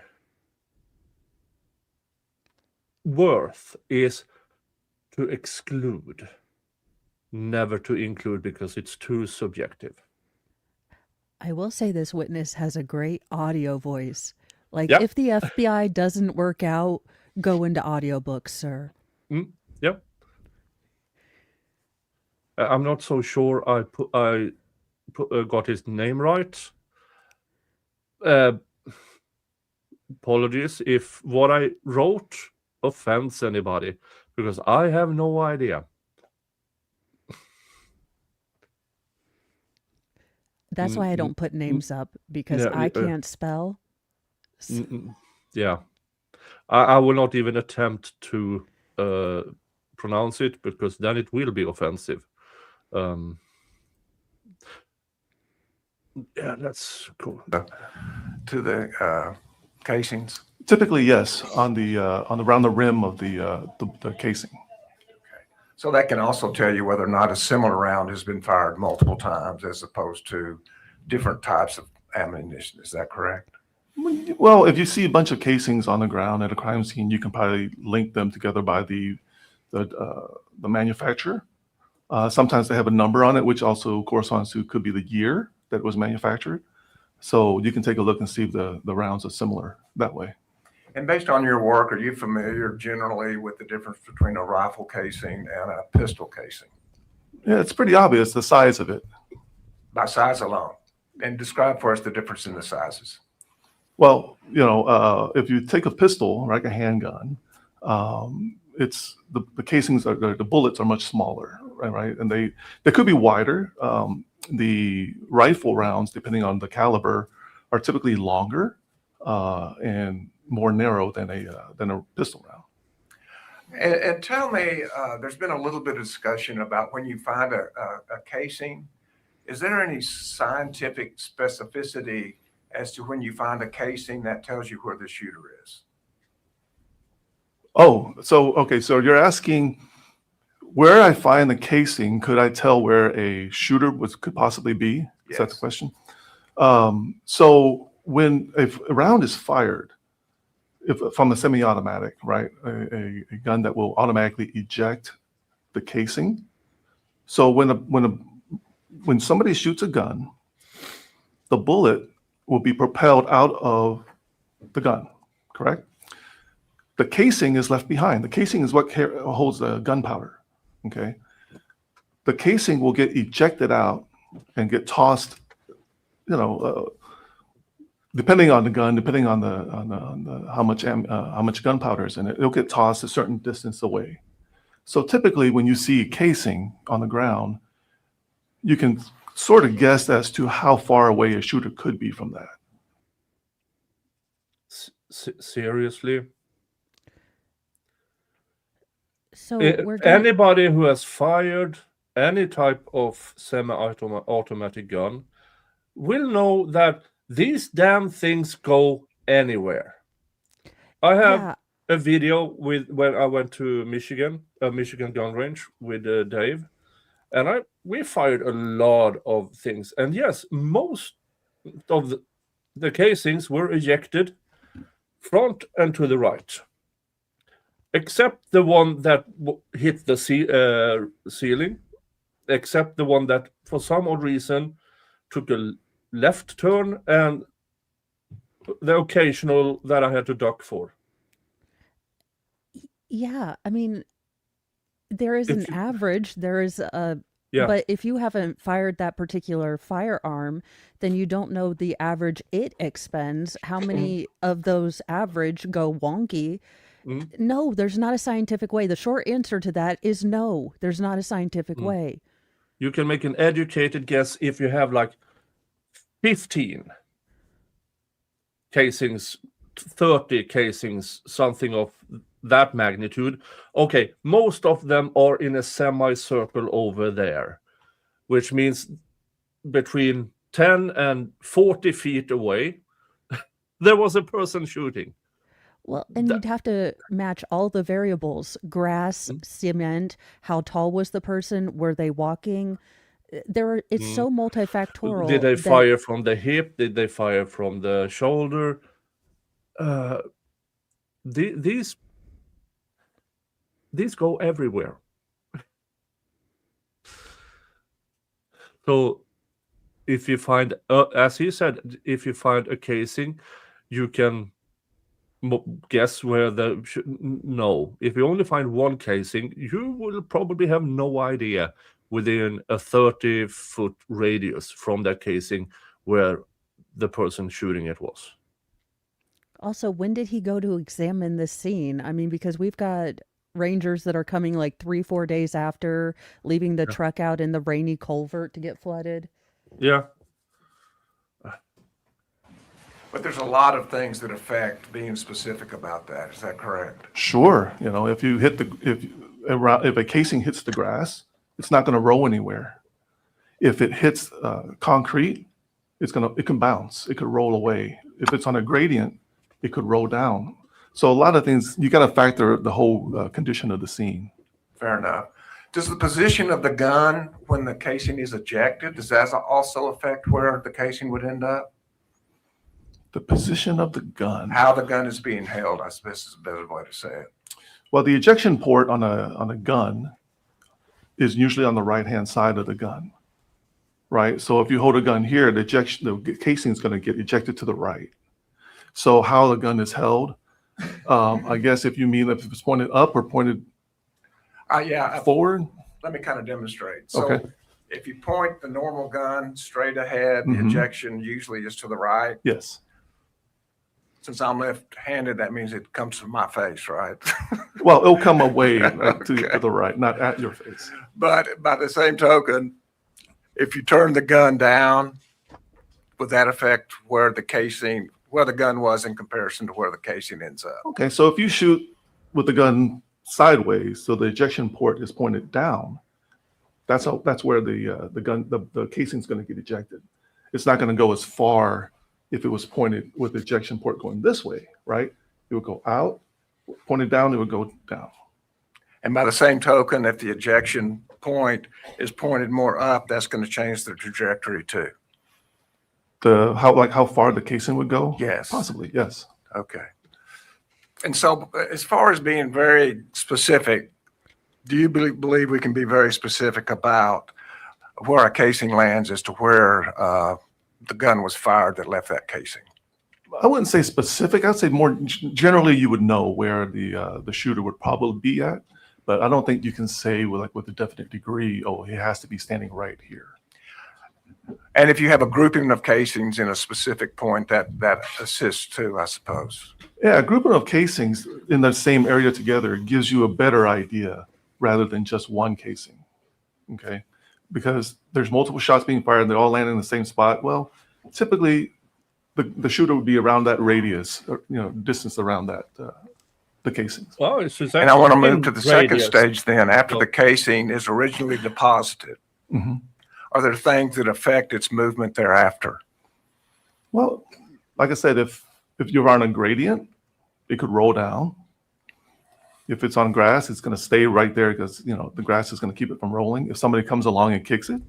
Speaker 1: worth is to exclude, never to include, because it's too subjective.
Speaker 2: I will say this witness has a great audio voice. Like,
Speaker 1: Yep.
Speaker 2: if the FBI doesn't work out, go into audiobooks, sir.
Speaker 1: Yep. I'm not so sure I got his name right. apologies if what I wrote offends anybody, because I have no idea.
Speaker 2: That's why I don't put names up, because
Speaker 1: Yeah,
Speaker 2: I can't spell.
Speaker 1: Yeah, I will not even attempt to pronounce it, because then it will be offensive. Yeah, that's cool.
Speaker 17: To the casings?
Speaker 18: Typically, yes, on the around the rim of the casing.
Speaker 17: So that can also tell you whether or not a similar round has been fired multiple times as opposed to different types of ammunition. Is that correct?
Speaker 18: Well, if you see a bunch of casings on the ground at a crime scene, you can probably link them together by the manufacturer. Sometimes they have a number on it, which also corresponds to could be the year that it was manufactured. So you can take a look and see if the rounds are similar that way.
Speaker 17: And based on your work, are you familiar generally with the difference between a rifle casing and a pistol casing?
Speaker 18: Yeah, it's pretty obvious, the size of it.
Speaker 17: By size alone? And describe for us the difference in the sizes.
Speaker 18: Well, if you take a pistol, like a handgun, it's the casings the bullets are much smaller, right? And they could be wider. The rifle rounds, depending on the caliber, are typically longer and more narrow than a pistol round.
Speaker 17: And tell me, there's been a little bit of discussion about when you find a casing, is there any scientific specificity as to when you find a casing that tells you where the shooter is?
Speaker 18: Oh, okay, so you're asking where I find the casing, could I tell where a shooter could possibly be? Is that the question? So if a round is fired, from a semi-automatic, right, a gun that will automatically eject the casing. So when somebody shoots a gun, the bullet will be propelled out of the gun, correct? The casing is left behind. The casing is what holds the gunpowder, okay? The casing will get ejected out and get tossed, depending on the gun, depending on the how much gunpowder is in it, it'll get tossed a certain distance away. So typically, when you see a casing on the ground, you can sort of guess as to how far away a shooter could be from that.
Speaker 1: Seriously?
Speaker 2: So we're gonna...
Speaker 1: Anybody who has fired any type of semi-automatic gun will know that these damn things go anywhere. I have a video when I went to Michigan gun range with Dave, and we fired a lot of things. And yes, most of the casings were ejected front and to the right, except the one that hit the ceiling, except the one that for some odd reason took a left turn, and the occasional that I had to duck for.
Speaker 2: Yeah, I mean, there is an average. There is a...
Speaker 1: Yeah.
Speaker 2: But if you haven't fired that particular firearm, then you don't know the average it expends. How many of those average go wonky? No, there's not a scientific way. The short answer to that is no, there's not a scientific way.
Speaker 1: You can make an educated guess if you have like 15 casings, 30 casings, something of that magnitude. Okay, most of them are in a semicircle over there, which means between 10 and 40 feet away, there was a person shooting.
Speaker 2: Well, and you'd have to match all the variables: grass, cement, how tall was the person, were they walking? It's so multifactorial.
Speaker 1: Did they fire from the hip? Did they fire from the shoulder? These go everywhere. So if you find, as he said, if you find a casing, you can guess where no. If you only find one casing, you will probably have no idea within a 30-foot radius from that casing where the person shooting it was.
Speaker 2: Also, when did he go to examine the scene? I mean, because we've got rangers that are coming like 3, 4 days after, leaving the truck out in the rainy culvert to get flooded.
Speaker 1: Yeah.
Speaker 17: But there's a lot of things that affect being specific about that. Is that correct?
Speaker 18: Sure, if you hit if a casing hits the grass, it's not going to roll anywhere. If it hits concrete, it can bounce. It could roll away. If it's on a gradient, it could roll down. So a lot of things, you got to factor the whole condition of the scene.
Speaker 17: Fair enough. Does the position of the gun when the casing is ejected, does that also affect where the casing would end up?
Speaker 18: The position of the gun.
Speaker 17: How the gun is being held, I suppose is a better way to say it.
Speaker 18: Well, the ejection port on a gun is usually on the right-hand side of the gun, right? So if you hold a gun here, the casing is going to get ejected to the right. So how the gun is held, I guess if you mean if it's pointed up or pointed forward.
Speaker 17: Let me kind of demonstrate. So
Speaker 18: Okay.
Speaker 17: if you point the normal gun straight ahead, the ejection usually is to the right.
Speaker 18: Yes.
Speaker 17: Since I'm left-handed, that means it comes to my face, right?
Speaker 18: Well, it'll come away to the right, not at your face.
Speaker 17: But by the same token, if you turn the gun down, would that affect where the gun was in comparison to where the casing ends up?
Speaker 18: Okay, so if you shoot with the gun sideways, so the ejection port is pointed down, that's where the casing is going to get ejected. It's not going to go as far if it was pointed with the ejection port going this way, right? It would go out, pointed down, it would go down.
Speaker 17: And by the same token, if the ejection point is pointed more up, that's going to change the trajectory too.
Speaker 18: How far the casing would go?
Speaker 17: Yes.
Speaker 18: Possibly, yes.
Speaker 17: Okay. And so as far as being very specific, do you believe we can be very specific about where a casing lands as to where the gun was fired that left that casing?
Speaker 18: I wouldn't say specific. I'd say more generally you would know where the shooter would probably be at, but I don't think you can say with a definite degree, oh, he has to be standing right here.
Speaker 17: And if you have a grouping of casings in a specific point, that assists too, I suppose.
Speaker 18: Yeah, a grouping of casings in the same area together gives you a better idea rather than just one casing, okay? Because there's multiple shots being fired and they all land in the same spot. Well, typically the shooter would be around that radius, or, distance around that, the casings.
Speaker 1: Well, it's
Speaker 17: And I want to move to the second stage then. After the casing is originally deposited, are there things that affect its movement thereafter?
Speaker 18: Well, like I said, if you're on a gradient, it could roll down. If it's on grass, it's going to stay right there because, the grass is going to keep it from rolling. If somebody comes along and kicks it.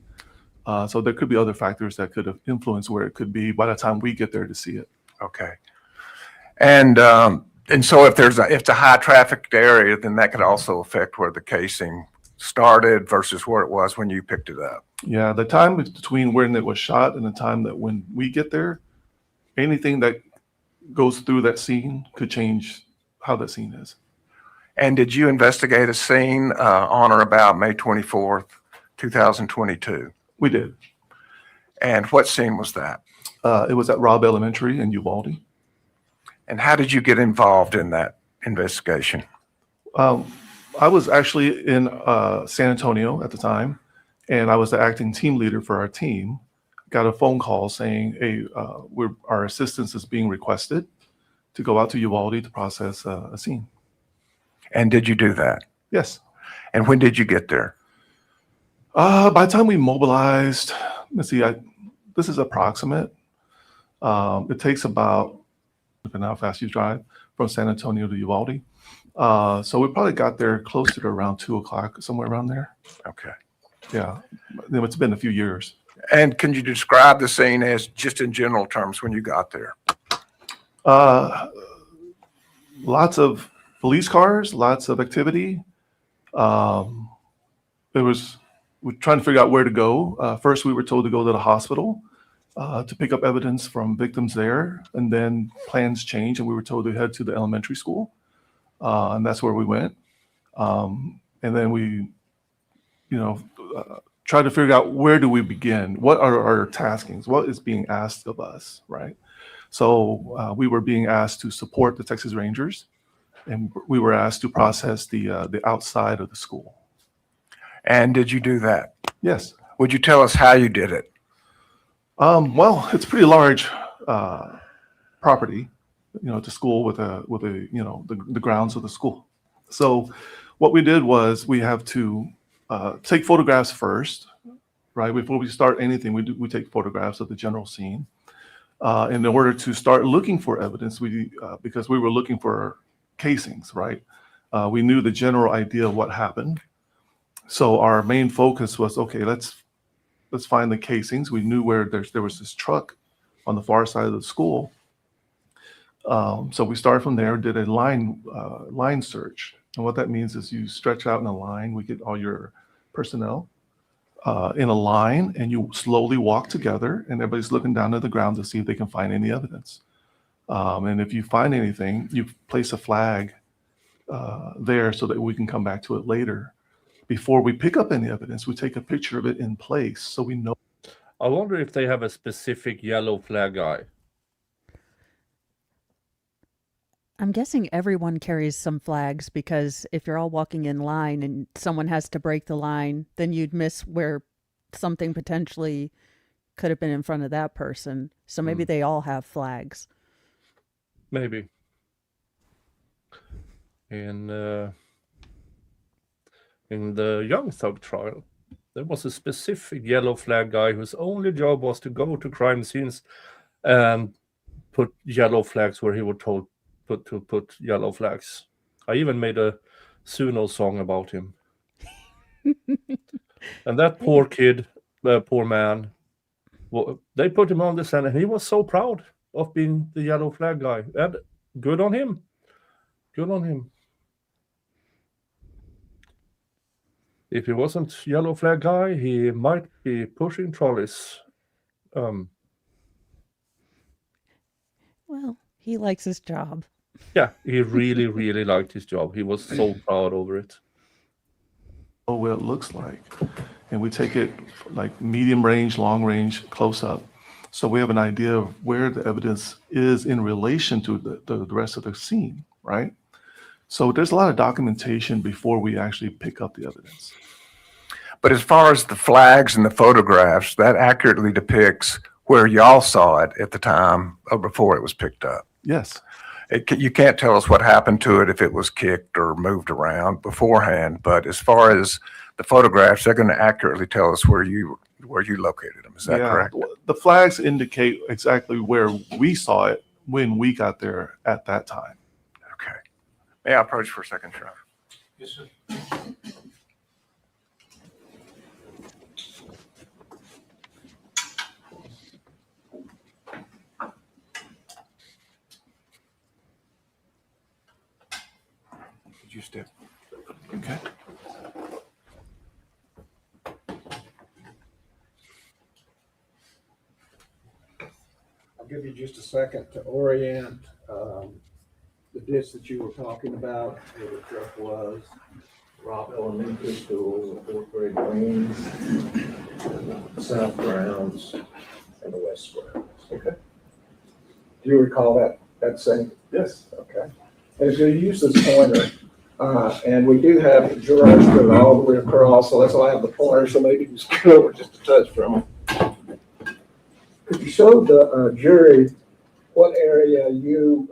Speaker 18: So there could be other factors that could have influenced where it could be by the time we get there to see it.
Speaker 17: Okay. And so if it's a high trafficked area, then that could also affect where the casing started versus where it was when you picked it up.
Speaker 18: Yeah, the time between when it was shot and the time that when we get there, anything that goes through that scene could change how that scene is.
Speaker 17: And did you investigate a scene on or about May 24th, 2022?
Speaker 18: We did.
Speaker 17: And what scene was that?
Speaker 18: It was at Robb Elementary in Uvalde.
Speaker 17: And how did you get involved in that investigation?
Speaker 18: I was actually in San Antonio at the time, and I was the acting team leader for our team. Got a phone call saying, hey, our assistance is being requested to go out to Uvalde to process a scene.
Speaker 17: And did you do that?
Speaker 18: Yes.
Speaker 17: And when did you get there?
Speaker 18: By the time we mobilized, let's see, this is approximate. It takes about, depending on how fast you drive, from San Antonio to Uvalde. So we probably got there closer to around 2:00, somewhere around there.
Speaker 17: Okay.
Speaker 18: Yeah, it's been a few years.
Speaker 17: And can you describe the scene as just in general terms when you got there?
Speaker 18: Lots of police cars, lots of activity. We're trying to figure out where to go. First, we were told to go to the hospital to pick up evidence from victims there, and then plans changed, and we were told to head to the elementary school, and that's where we went. And then we, tried to figure out where do we begin? What are our taskings? What is being asked of us, right? So we were being asked to support the Texas Rangers, and we were asked to process the outside of the school.
Speaker 17: And did you do that?
Speaker 18: Yes.
Speaker 17: Would you tell us how you did it?
Speaker 18: Well, it's a pretty large property, the school with the grounds of the school. So what we did was we have to take photographs first, right? Before we start anything, we take photographs of the general scene. In order to start looking for evidence, because we were looking for casings, right? We knew the general idea of what happened. So our main focus was, okay, let's find the casings. We knew where there was this truck on the far side of the school. So we started from there, did a line search. And what that means is you stretch out in a line, we get all your personnel in a line, and you slowly walk together, and everybody's looking down at the ground to see if they can find any evidence. And if you find anything, you place a flag there so that we can come back to it later. Before we pick up any evidence, we take a picture of it in place so we know.
Speaker 1: I wonder if they have a specific yellow flag guy.
Speaker 2: I'm guessing everyone carries some flags, because if you're all walking in line and someone has to break the line, then you'd miss where something potentially could have been in front of that person. So maybe they all have flags.
Speaker 1: Maybe. In the Young Thug trial, there was a specific yellow flag guy whose only job was to go to crime scenes and put yellow flags where he was told to put yellow flags. I even made a suno-song about him. And that poor kid, poor man, they put him on the stand, and he was so proud of being the yellow flag guy. And good on him. Good on him. If he wasn't yellow flag guy, he might be pushing trolleys.
Speaker 2: Well, he likes his job.
Speaker 1: Yeah, he really, really liked his job. He was so proud over it.
Speaker 18: Know what it looks like, and we take it like medium range, long range, close up, so we have an idea of where the evidence is in relation to the rest of the scene, right? So there's a lot of documentation before we actually pick up the evidence.
Speaker 17: But as far as the flags and the photographs, that accurately depicts where y'all saw it at the time or before it was picked up.
Speaker 18: Yes.
Speaker 17: You can't tell us what happened to it if it was kicked or moved around beforehand, but as far as the photographs, they're going to accurately tell us where you located them. Is that correct?
Speaker 18: The flags indicate exactly where we saw it when we got there at that time.
Speaker 17: Okay. May I approach for a second, Sheriff?
Speaker 3: Yes, sir.
Speaker 17: Could you step?
Speaker 18: Okay.
Speaker 10: I'll give you just a second to orient the ditch that you were talking about, where the truck was. Robb Elementary School, the 4th grade wings, the south grounds, and the west grounds. Okay. Do you recall that same?
Speaker 18: Yes.
Speaker 10: Okay. As you use this pointer, and we do have jurors that are all the way across, so let's all have the pointer, so maybe you can scoot over just a touch from them. Could you show the jury what area you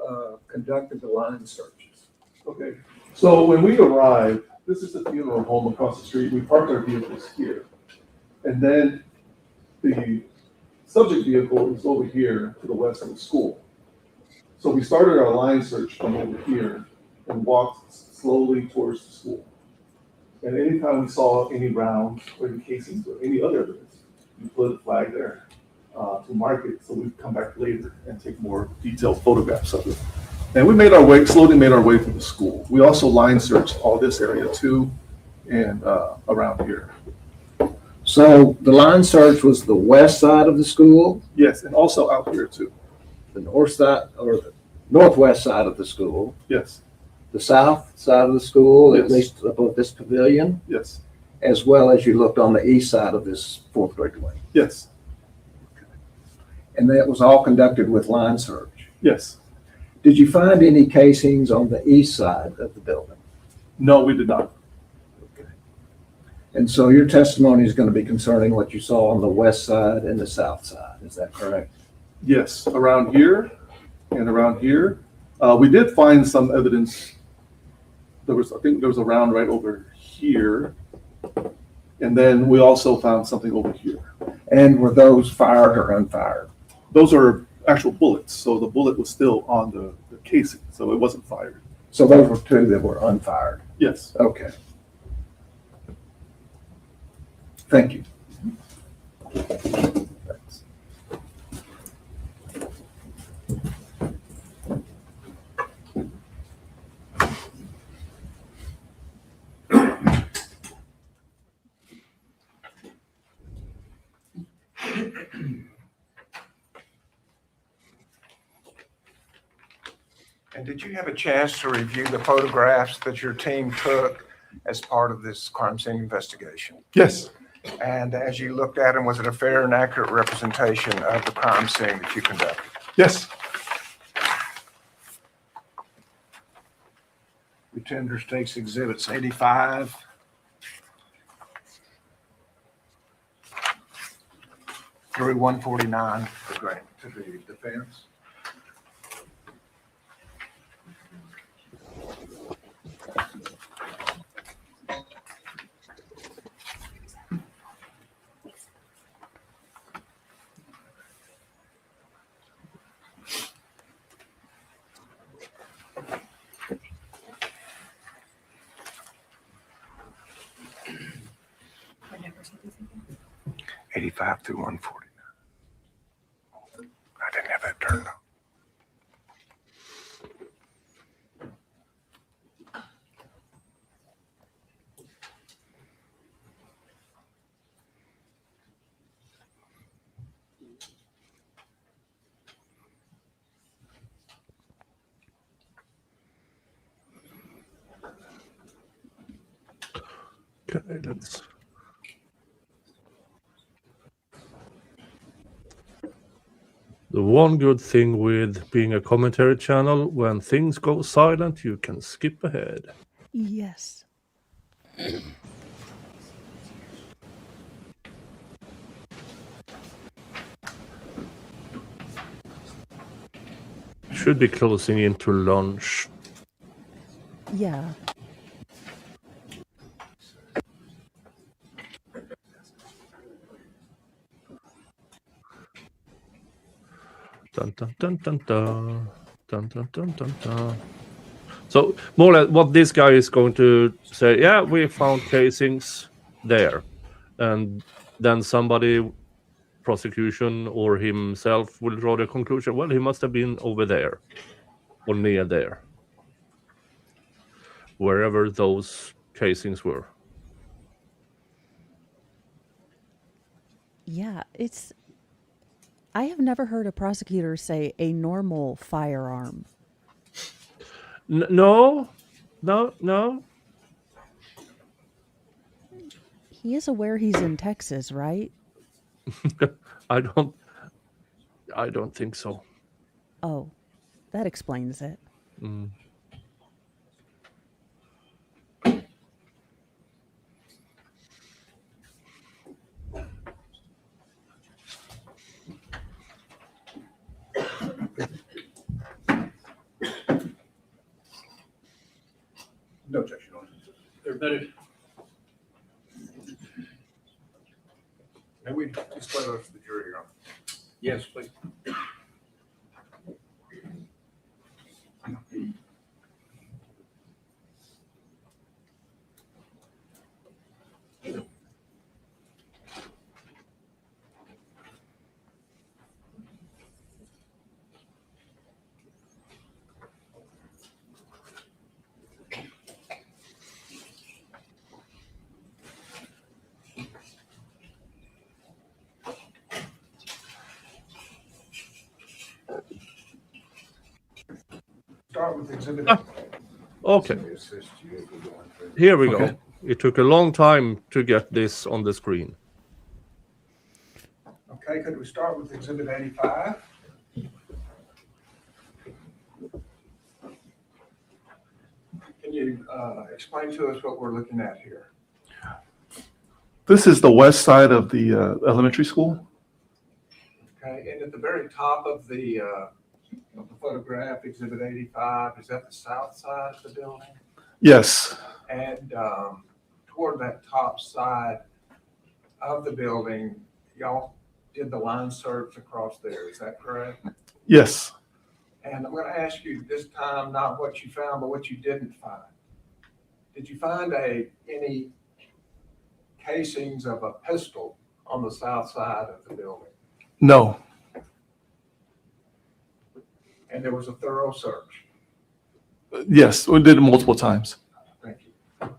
Speaker 10: conducted the line searches?
Speaker 18: Okay. So when we arrived, this is the funeral home across the street. We parked our vehicles here. And then the subject vehicle is over here to the west of the school. So we started our line search from over here and walked slowly towards the school. And anytime we saw any rounds or any casings or any other evidence, we put a flag there to mark it, so we'd come back later and take more detailed photographs of it. And we slowly made our way through the school. We also line searched all this area too, and around here.
Speaker 10: So the line search was the west side of the school?
Speaker 18: Yes, and also out here too.
Speaker 10: The north side or the northwest side of the school?
Speaker 18: Yes.
Speaker 10: The south side of the school,
Speaker 18: Yes.
Speaker 10: at least above this pavilion?
Speaker 18: Yes.
Speaker 10: As well as you looked on the east side of this 4th grade wing?
Speaker 18: Yes.
Speaker 10: And that was all conducted with line search.
Speaker 18: Yes.
Speaker 10: Did you find any casings on the east side of the building?
Speaker 18: No, we did not.
Speaker 10: And so your testimony is going to be concerning what you saw on the west side and the south side. Is that correct?
Speaker 18: Yes, around here and around here. We did find some evidence. I think there was a round right over here. And then we also found something over here.
Speaker 10: And were those fired or unfired?
Speaker 18: Those are actual bullets. So the bullet was still on the casing, so it wasn't fired.
Speaker 10: So those were two that were unfired?
Speaker 18: Yes.
Speaker 10: Okay. Thank you.
Speaker 18: Thanks.
Speaker 17: And did you have a chance to review the photographs that your team took as part of this crime scene investigation?
Speaker 18: Yes.
Speaker 17: And as you looked at them, was it a fair and accurate representation of the crime scene that you conducted?
Speaker 18: Yes.
Speaker 17: Pretender States Exhibits 85 through 149 to the defense.
Speaker 9: What numbers are these again?
Speaker 17: 85 through 149. I didn't have that turned on.
Speaker 1: Okay, let's. The one good thing with being a commentary channel, when things go silent, you can skip ahead.
Speaker 2: Yes.
Speaker 1: Should be closing into lunch.
Speaker 2: Yeah.
Speaker 1: Dun, dun, dun, dun, dun. Dun, dun, dun, dun, dun. So more or less what this guy is going to say, yeah, we found casings there. And then somebody, prosecution or himself, will draw the conclusion, well, he must have been over there or near there. Wherever those casings were.
Speaker 2: Yeah, I have never heard a prosecutor say a normal firearm.
Speaker 1: No.
Speaker 2: He is aware he's in Texas, right?
Speaker 1: I don't think so.
Speaker 2: Oh, that explains it.
Speaker 1: Mm.
Speaker 3: No objection on it. Everybody?
Speaker 17: May we display those to the jury, Your Honor?
Speaker 3: Yes, please.
Speaker 17: Start with exhibit.
Speaker 1: Okay. Here we go. It took a long time to get this on the screen.
Speaker 10: Okay, could we start with Exhibit 85? Can you explain to us what we're looking at here?
Speaker 18: This is the west side of the elementary school.
Speaker 10: Okay, and at the very top of the photograph, Exhibit 85, is that the south side of the building?
Speaker 18: Yes,
Speaker 10: And toward that top side of the building, y'all did the line search across there, is that correct?
Speaker 18: yes.
Speaker 10: And I'm gonna ask you this time, not what you found, but what you didn't find. Did you find any casings of a pistol on the south side of the building?
Speaker 18: No,
Speaker 10: And there was a thorough search?
Speaker 18: yes, we did it multiple times.
Speaker 10: Thank you.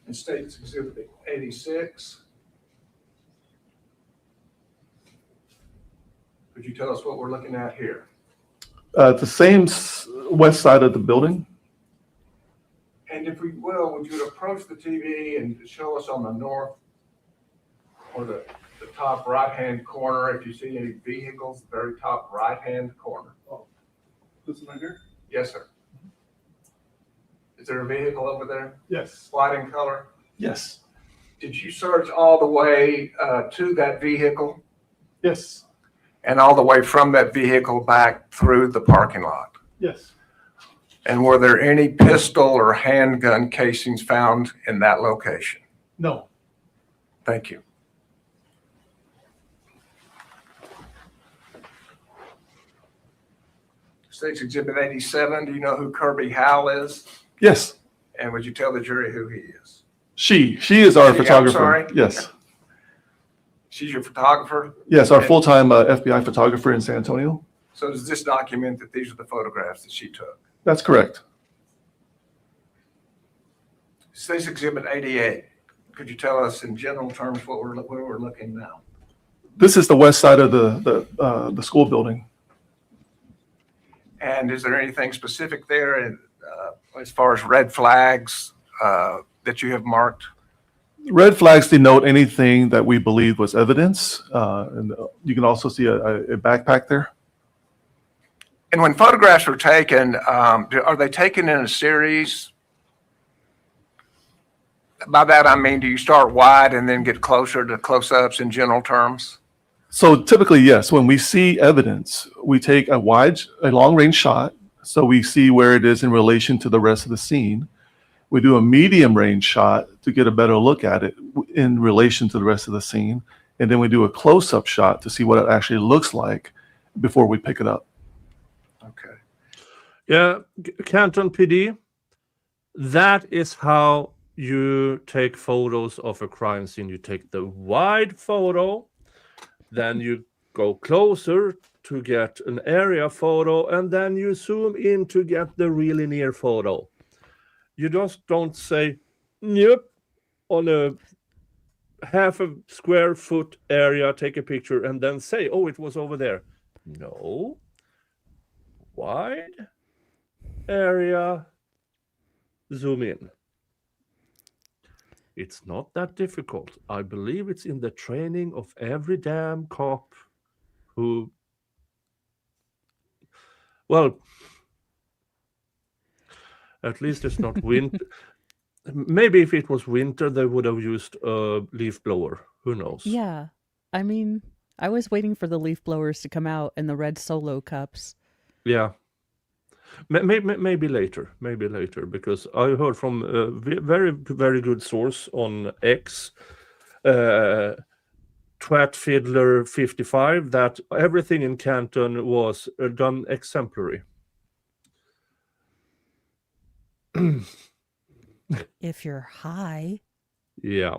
Speaker 10: And State's Exhibit 86. Could you tell us what we're looking at here?
Speaker 18: The same west side of the building.
Speaker 10: And if we will, would you approach the TV and show us on the north or the top right-hand corner, if you see any vehicles, the very top right-hand corner?
Speaker 18: Oh, this one right here?
Speaker 10: Yes, sir. Is there a vehicle over there?
Speaker 18: Yes.
Speaker 10: White in color?
Speaker 18: Yes.
Speaker 10: Did you search all the way to that vehicle?
Speaker 18: Yes.
Speaker 17: And all the way from that vehicle back through the parking lot?
Speaker 18: Yes.
Speaker 17: And were there any pistol or handgun casings found in that location?
Speaker 18: No.
Speaker 17: Thank you. State's Exhibit 87, do you know who Kirby Howell is?
Speaker 18: Yes.
Speaker 17: And would you tell the jury who he is?
Speaker 18: She is our
Speaker 17: She, I'm
Speaker 18: photographer.
Speaker 17: sorry?
Speaker 18: Yes.
Speaker 17: She's your photographer?
Speaker 18: Yes, our
Speaker 17: And
Speaker 18: full-time FBI photographer in San Antonio.
Speaker 17: So does this document that these are the photographs that she took?
Speaker 18: That's correct.
Speaker 17: State's Exhibit 88, could you tell us in general terms where we're looking now?
Speaker 18: This is the west side of the school building.
Speaker 17: And is there anything specific there as far as red flags that you have marked?
Speaker 18: Red flags denote anything that we believe was evidence. And you can also see a backpack there.
Speaker 17: And when photographs are taken, are they taken in a series? By that, I mean, do you start wide and then get closer to close-ups in general terms?
Speaker 18: So typically, yes, when we see evidence, we take a long-range shot, so we see where it is in relation to the rest of the scene. We do a medium-range shot to get a better look at it in relation to the rest of the scene, and then we do a close-up shot to see what it actually looks like before we pick it up.
Speaker 17: Okay.
Speaker 1: Yeah, Canton PD, that is how you take photos of a crime scene. You take the wide photo, then you go closer to get an area photo, and then you zoom in to get the really near photo. You just don't say, yep, on a half a square foot area, take a picture, and then say, oh, it was over there. No. Wide area, zoom in. It's not that difficult. I believe it's in the training of every damn cop who, well, at least it's not winter. Maybe if it was winter, they would have used a leaf blower. Who knows?
Speaker 2: Yeah. I mean, I was waiting for the leaf blowers to come out in the red Solo cups.
Speaker 1: Yeah. Maybe later, because I heard from a very, very good source on X, Twat Fiddler 55, that everything in Canton was done exemplary.
Speaker 2: If you're high.
Speaker 1: Yeah.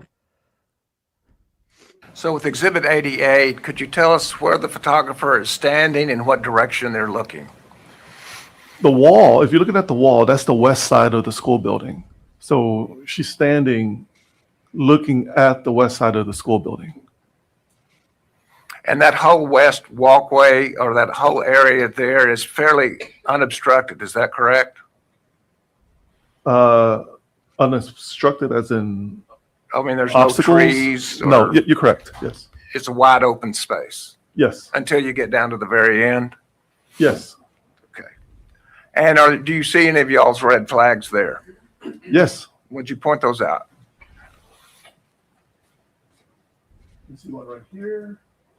Speaker 17: So with Exhibit 88, could you tell us where the photographer is standing and what direction they're looking?
Speaker 18: The wall, if you're looking at the wall, that's the west side of the school building. So she's standing looking at the west side of the school building.
Speaker 17: And that whole west walkway or that whole area there is fairly unobstructed, is that correct?
Speaker 18: Unobstructed as in?
Speaker 17: I mean, there's no
Speaker 18: Obstacles?
Speaker 17: trees?
Speaker 18: No,
Speaker 17: or
Speaker 18: you're correct. Yes.
Speaker 17: It's a wide open space
Speaker 18: Yes.
Speaker 17: until you get down to the very end?
Speaker 18: Yes.
Speaker 17: And do you see any of y'all's red flags there?
Speaker 18: Yes.
Speaker 17: Would you point those out?
Speaker 18: You see one right here.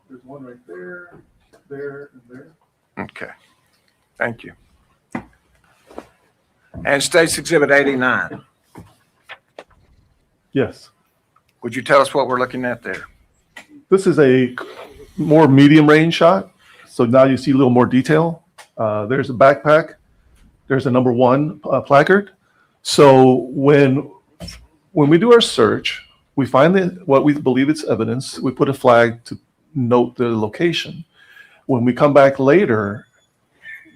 Speaker 18: There's one right there, there, and there.
Speaker 17: Okay, thank you. And State's Exhibit 89.
Speaker 18: Yes.
Speaker 17: Would you tell us what we're looking at there?
Speaker 18: This is a more medium range shot. So now you see a little more detail. There's a backpack. There's a number 1 placard. So when we do our search, we find what we believe it's evidence. We put a flag to note the location. When we come back later,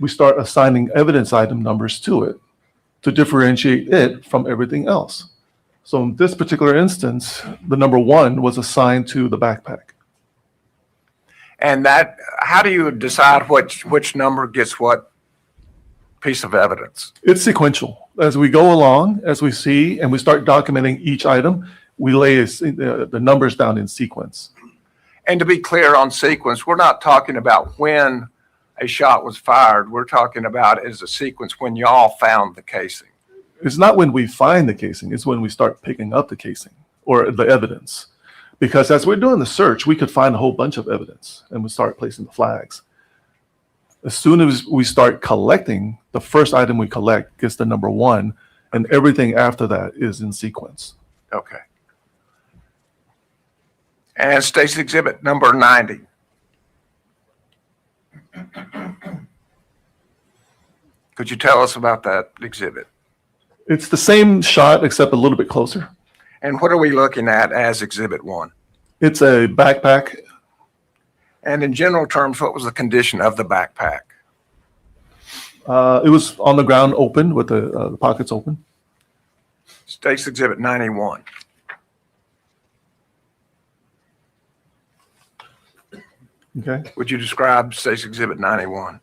Speaker 18: we start assigning evidence item numbers to it to differentiate it from everything else. So in this particular instance, the number 1 was assigned to the backpack.
Speaker 17: And how do you decide which number gets what piece of evidence?
Speaker 18: It's sequential. As we go along, as we see, and we start documenting each item, we lay the numbers down in sequence.
Speaker 17: And to be clear on sequence, we're not talking about when a shot was fired. We're talking about as a sequence when y'all found the casing.
Speaker 18: It's not when we find the casing, it's when we start picking up the casing or the evidence. Because as we're doing the search, we could find a whole bunch of evidence and we start placing the flags. As soon as we start collecting, the first item we collect gets the number 1, and everything after that is in sequence.
Speaker 17: Okay. And State's Exhibit number 90. Could you tell us about that exhibit?
Speaker 18: It's the same shot, except a little bit closer.
Speaker 17: And what are we looking at as Exhibit 1?
Speaker 18: It's a backpack.
Speaker 17: And in general terms, what was the condition of the backpack?
Speaker 18: It was on the ground open with the pockets open.
Speaker 17: State's Exhibit 91.
Speaker 18: Okay.
Speaker 17: Would you describe State's Exhibit 91?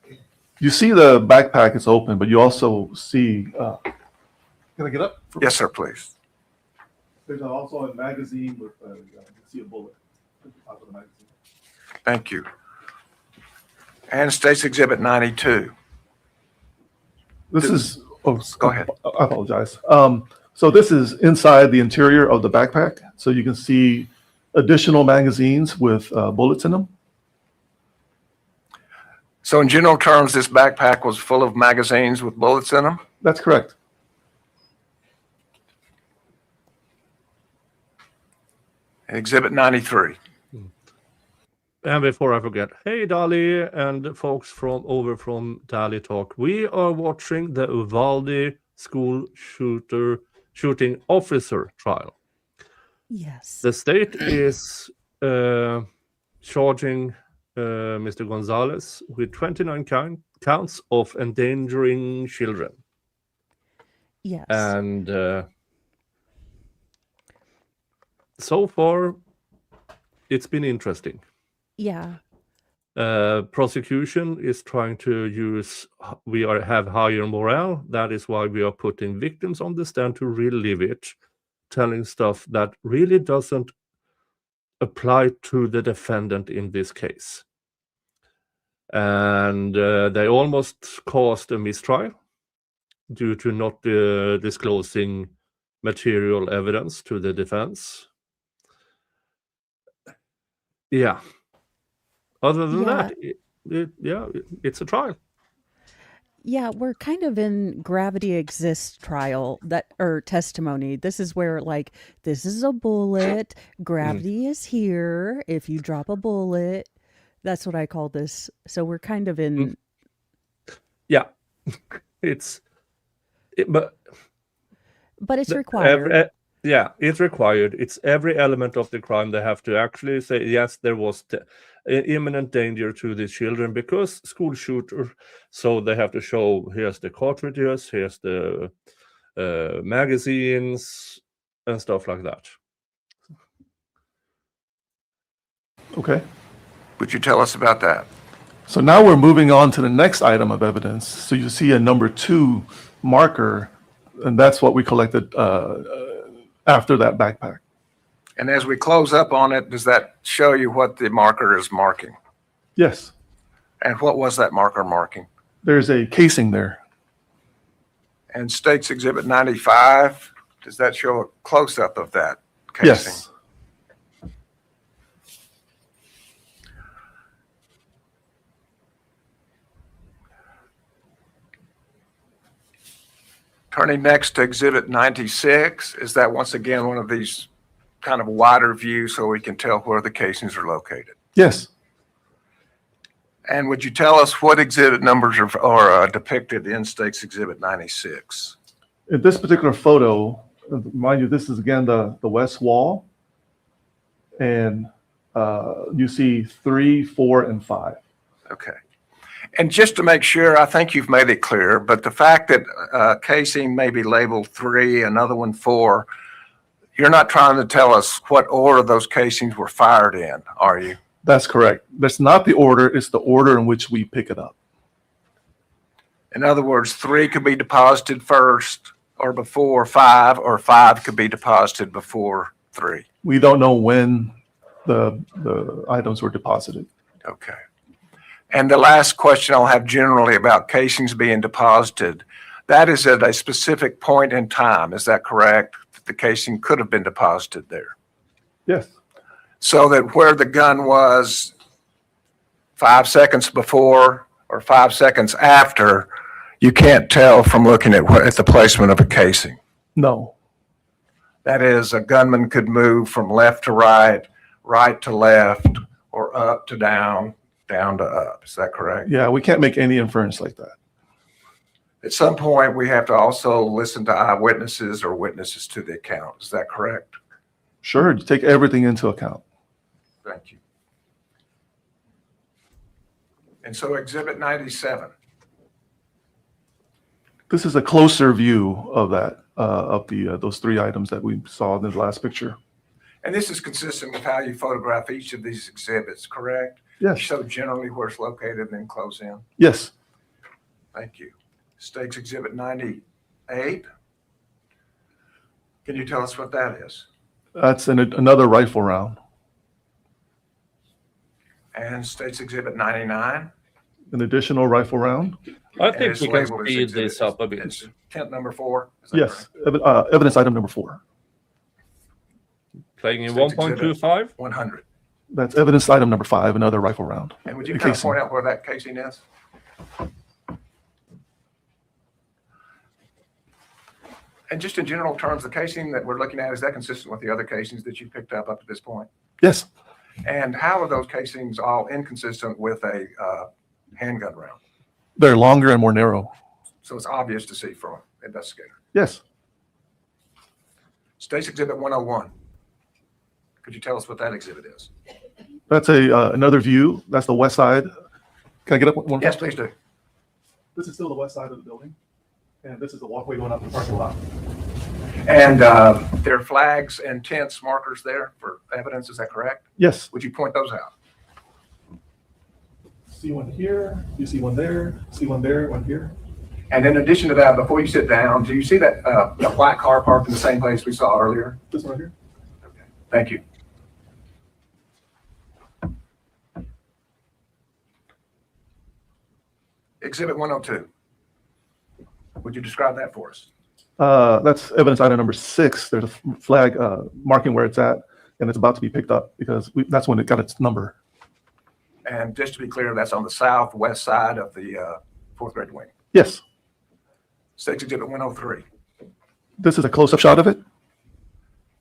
Speaker 18: You see the backpack is open, but you also see, can I get up?
Speaker 17: Yes, sir, please.
Speaker 18: There's also a magazine with, you see a bullet at the top of the magazine.
Speaker 17: Thank you. And State's Exhibit 92.
Speaker 18: This is,
Speaker 17: Go ahead.
Speaker 18: I apologize. So this is inside the interior of the backpack. So you can see additional magazines with bullets in them.
Speaker 17: So in general terms, this backpack was full of magazines with bullets in them?
Speaker 18: That's correct.
Speaker 17: Exhibit 93.
Speaker 1: And before I forget, hey Dali and folks from Dali Talk, we are watching the Uvalde School Shooting Officer trial.
Speaker 2: Yes.
Speaker 1: The state is charging Mr. Gonzales with 29 counts of endangering children.
Speaker 2: Yes.
Speaker 1: And so far, it's been interesting.
Speaker 2: Yeah.
Speaker 1: Prosecution is trying to use, have higher morale. That is why we are putting victims on the stand to relive it, telling stuff that really doesn't apply to the defendant in this case. And they almost caused a mistrial due to not disclosing material evidence to the defense. Yeah. Other than that, it's a trial.
Speaker 2: Yeah, we're kind of in gravity exists trial or testimony. This is where this is a bullet. Gravity is here. If you drop a bullet, that's what I call this. So we're kind of in.
Speaker 1: Yeah, but
Speaker 2: it's required.
Speaker 1: It's required. It's every element of the crime. They have to actually say, yes, there was imminent danger to the children because school shooter. So they have to show, here's the cartridges, here's the magazines and stuff like that.
Speaker 18: Okay.
Speaker 17: Would you tell us about that?
Speaker 18: So now we're moving on to the next item of evidence. So you see a number 2 marker, and that's what we collected after that backpack.
Speaker 17: And as we close up on it, does that show you what the marker is marking?
Speaker 18: Yes,
Speaker 17: And what was that marker marking?
Speaker 18: there's a casing there.
Speaker 17: And State's Exhibit 95, does that show a close-up of that casing?
Speaker 18: Yes.
Speaker 17: Turning next to Exhibit 96, is that once again one of these kind of wider views so we can tell where the casings are located?
Speaker 18: Yes.
Speaker 17: And would you tell us what exhibit numbers are depicted in State's Exhibit 96?
Speaker 18: In this particular photo, mind you, this is again the west wall. And you see 3, 4, and 5.
Speaker 17: Okay. And just to make sure, I think you've made it clear, but the fact that casing may be labeled 3, another one 4, you're not trying to tell us what order those casings were fired in, are you?
Speaker 18: That's correct. That's not the order, it's the order in which we pick it up.
Speaker 17: In other words, 3 could be deposited first or before 5, or 5 could be deposited before 3.
Speaker 18: We don't know when the items were deposited.
Speaker 17: Okay. And the last question I'll have generally about casings being deposited, that is at a specific point in time, is that correct? The casing could have been deposited there.
Speaker 18: Yes.
Speaker 17: So that where the gun was 5 seconds before or 5 seconds after, you can't tell from looking at the placement of a casing.
Speaker 18: No.
Speaker 17: That is, a gunman could move from left to right, right to left, or up to down, down to up. Is that correct?
Speaker 18: Yeah, we can't make any inference like that.
Speaker 17: At some point, we have to also listen to eyewitnesses or witnesses to the account. Is that correct?
Speaker 18: Sure, you take everything into account.
Speaker 17: Thank you. And so Exhibit 97.
Speaker 18: This is a closer view of that, of those 3 items that we saw in the last picture.
Speaker 17: And this is consistent with how you photograph each of these exhibits, correct?
Speaker 18: Yes.
Speaker 17: Show generally where it's located and then close in.
Speaker 18: Yes.
Speaker 17: Thank you. State's Exhibit 98. Can you tell us what that is?
Speaker 18: That's another rifle round.
Speaker 17: And State's Exhibit 99.
Speaker 18: An additional rifle round.
Speaker 1: I
Speaker 17: And
Speaker 1: think
Speaker 17: it's
Speaker 1: we can
Speaker 17: labeled as
Speaker 1: speed
Speaker 17: exhibit-
Speaker 1: this up a bit.
Speaker 17: it's Tent number 4. Is that
Speaker 18: Yes,
Speaker 17: correct?
Speaker 18: evidence item number 4.
Speaker 1: Playing in
Speaker 17: State's Exhibit
Speaker 1: 1.25?
Speaker 17: 100.
Speaker 18: That's evidence item number 5, another rifle round.
Speaker 17: And would you
Speaker 18: A
Speaker 17: kind of
Speaker 18: casing.
Speaker 17: point out where that casing is? And just in general terms, the casing that we're looking at, is that consistent with the other casings that you picked up to this point?
Speaker 18: Yes.
Speaker 17: And how are those casings all inconsistent with a handgun round?
Speaker 18: They're longer and more narrow.
Speaker 17: So it's obvious to see from an investigator.
Speaker 18: Yes.
Speaker 17: State's Exhibit 101. Could you tell us what that exhibit is?
Speaker 18: That's another view. That's the west side. Can I get up one?
Speaker 17: Yes, please do.
Speaker 18: This is still the west side of the building. And this is the walkway going up the parking lot.
Speaker 17: And there are flags and tents markers there for evidence, is that correct?
Speaker 18: Yes.
Speaker 17: Would you point those out?
Speaker 18: See one here, you see one there, see one there, one here.
Speaker 17: And in addition to that, before you sit down, do you see that a black car parked in the same place we saw earlier?
Speaker 18: This one right here.
Speaker 17: Okay, thank you. Exhibit 102. Would you describe that for us?
Speaker 18: That's evidence item number 6. There's a flag marking where it's at, and it's about to be picked up because that's when it got its number.
Speaker 17: And just to be clear, that's on the southwest side of the 4th grade wing.
Speaker 18: Yes.
Speaker 17: State's Exhibit 103.
Speaker 18: This is a close-up shot of it.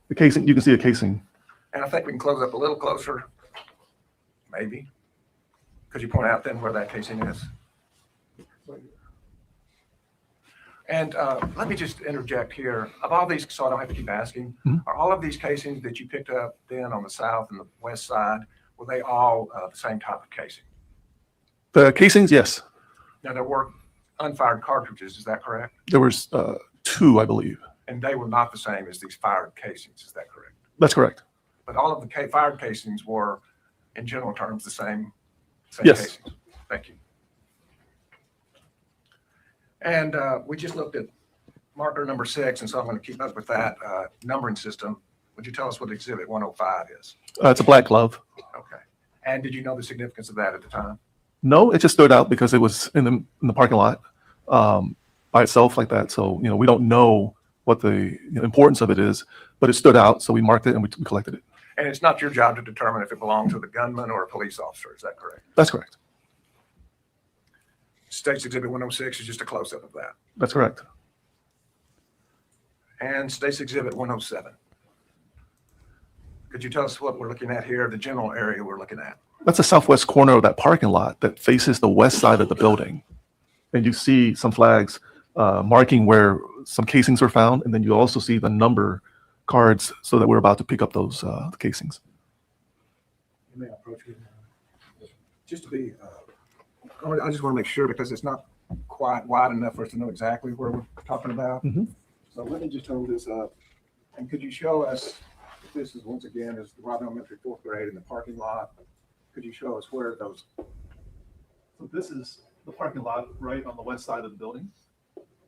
Speaker 18: The casing, you can see a casing.
Speaker 17: And I think we can close up a little closer, maybe. Could you point out then where that casing is? And let me just interject here. Of all these, so I don't have to keep asking, are all of these casings that you picked up then on the south and the west side, were they all the same type of casing?
Speaker 18: The casings, yes.
Speaker 17: Now, there were unfired cartridges, is that correct?
Speaker 18: There was 2, I believe.
Speaker 17: And they were not the same as these fired casings, is that correct?
Speaker 18: That's correct.
Speaker 17: But all of the fired casings were, in general terms, the same
Speaker 18: Yes.
Speaker 17: casings. Thank you. And we just looked at marker number 6, and so I'm going to keep up with that numbering system. Would you tell us what Exhibit 105 is?
Speaker 18: It's a black glove.
Speaker 17: Okay. And did you know the significance of that at the time?
Speaker 18: No, it just stood out because it was in the parking lot by itself like that. So, we don't know what the importance of it is, but it stood out. So we marked it and we collected it.
Speaker 17: And it's not your job to determine if it belongs to the gunman or a police officer, is that correct?
Speaker 18: That's correct.
Speaker 17: State's Exhibit 106 is just a close-up of that.
Speaker 18: That's correct.
Speaker 17: And State's Exhibit 107. Could you tell us what we're looking at here, the general area we're looking at?
Speaker 18: That's the southwest corner of that parking lot that faces the west side of the building. And you see some flags marking where some casings were found. And then you also see the number cards so that we're about to pick up those casings.
Speaker 17: You may approach it. Just to be, I just want to make sure because it's not quite wide enough for us to know exactly where we're talking about.
Speaker 18: Mhm.
Speaker 17: So let me just hold this up. And could you show us, this is once again, is the Robb Elementary fourth grade in the parking lot. Could you show us where those?
Speaker 18: So this is the parking lot right on the west side of the building.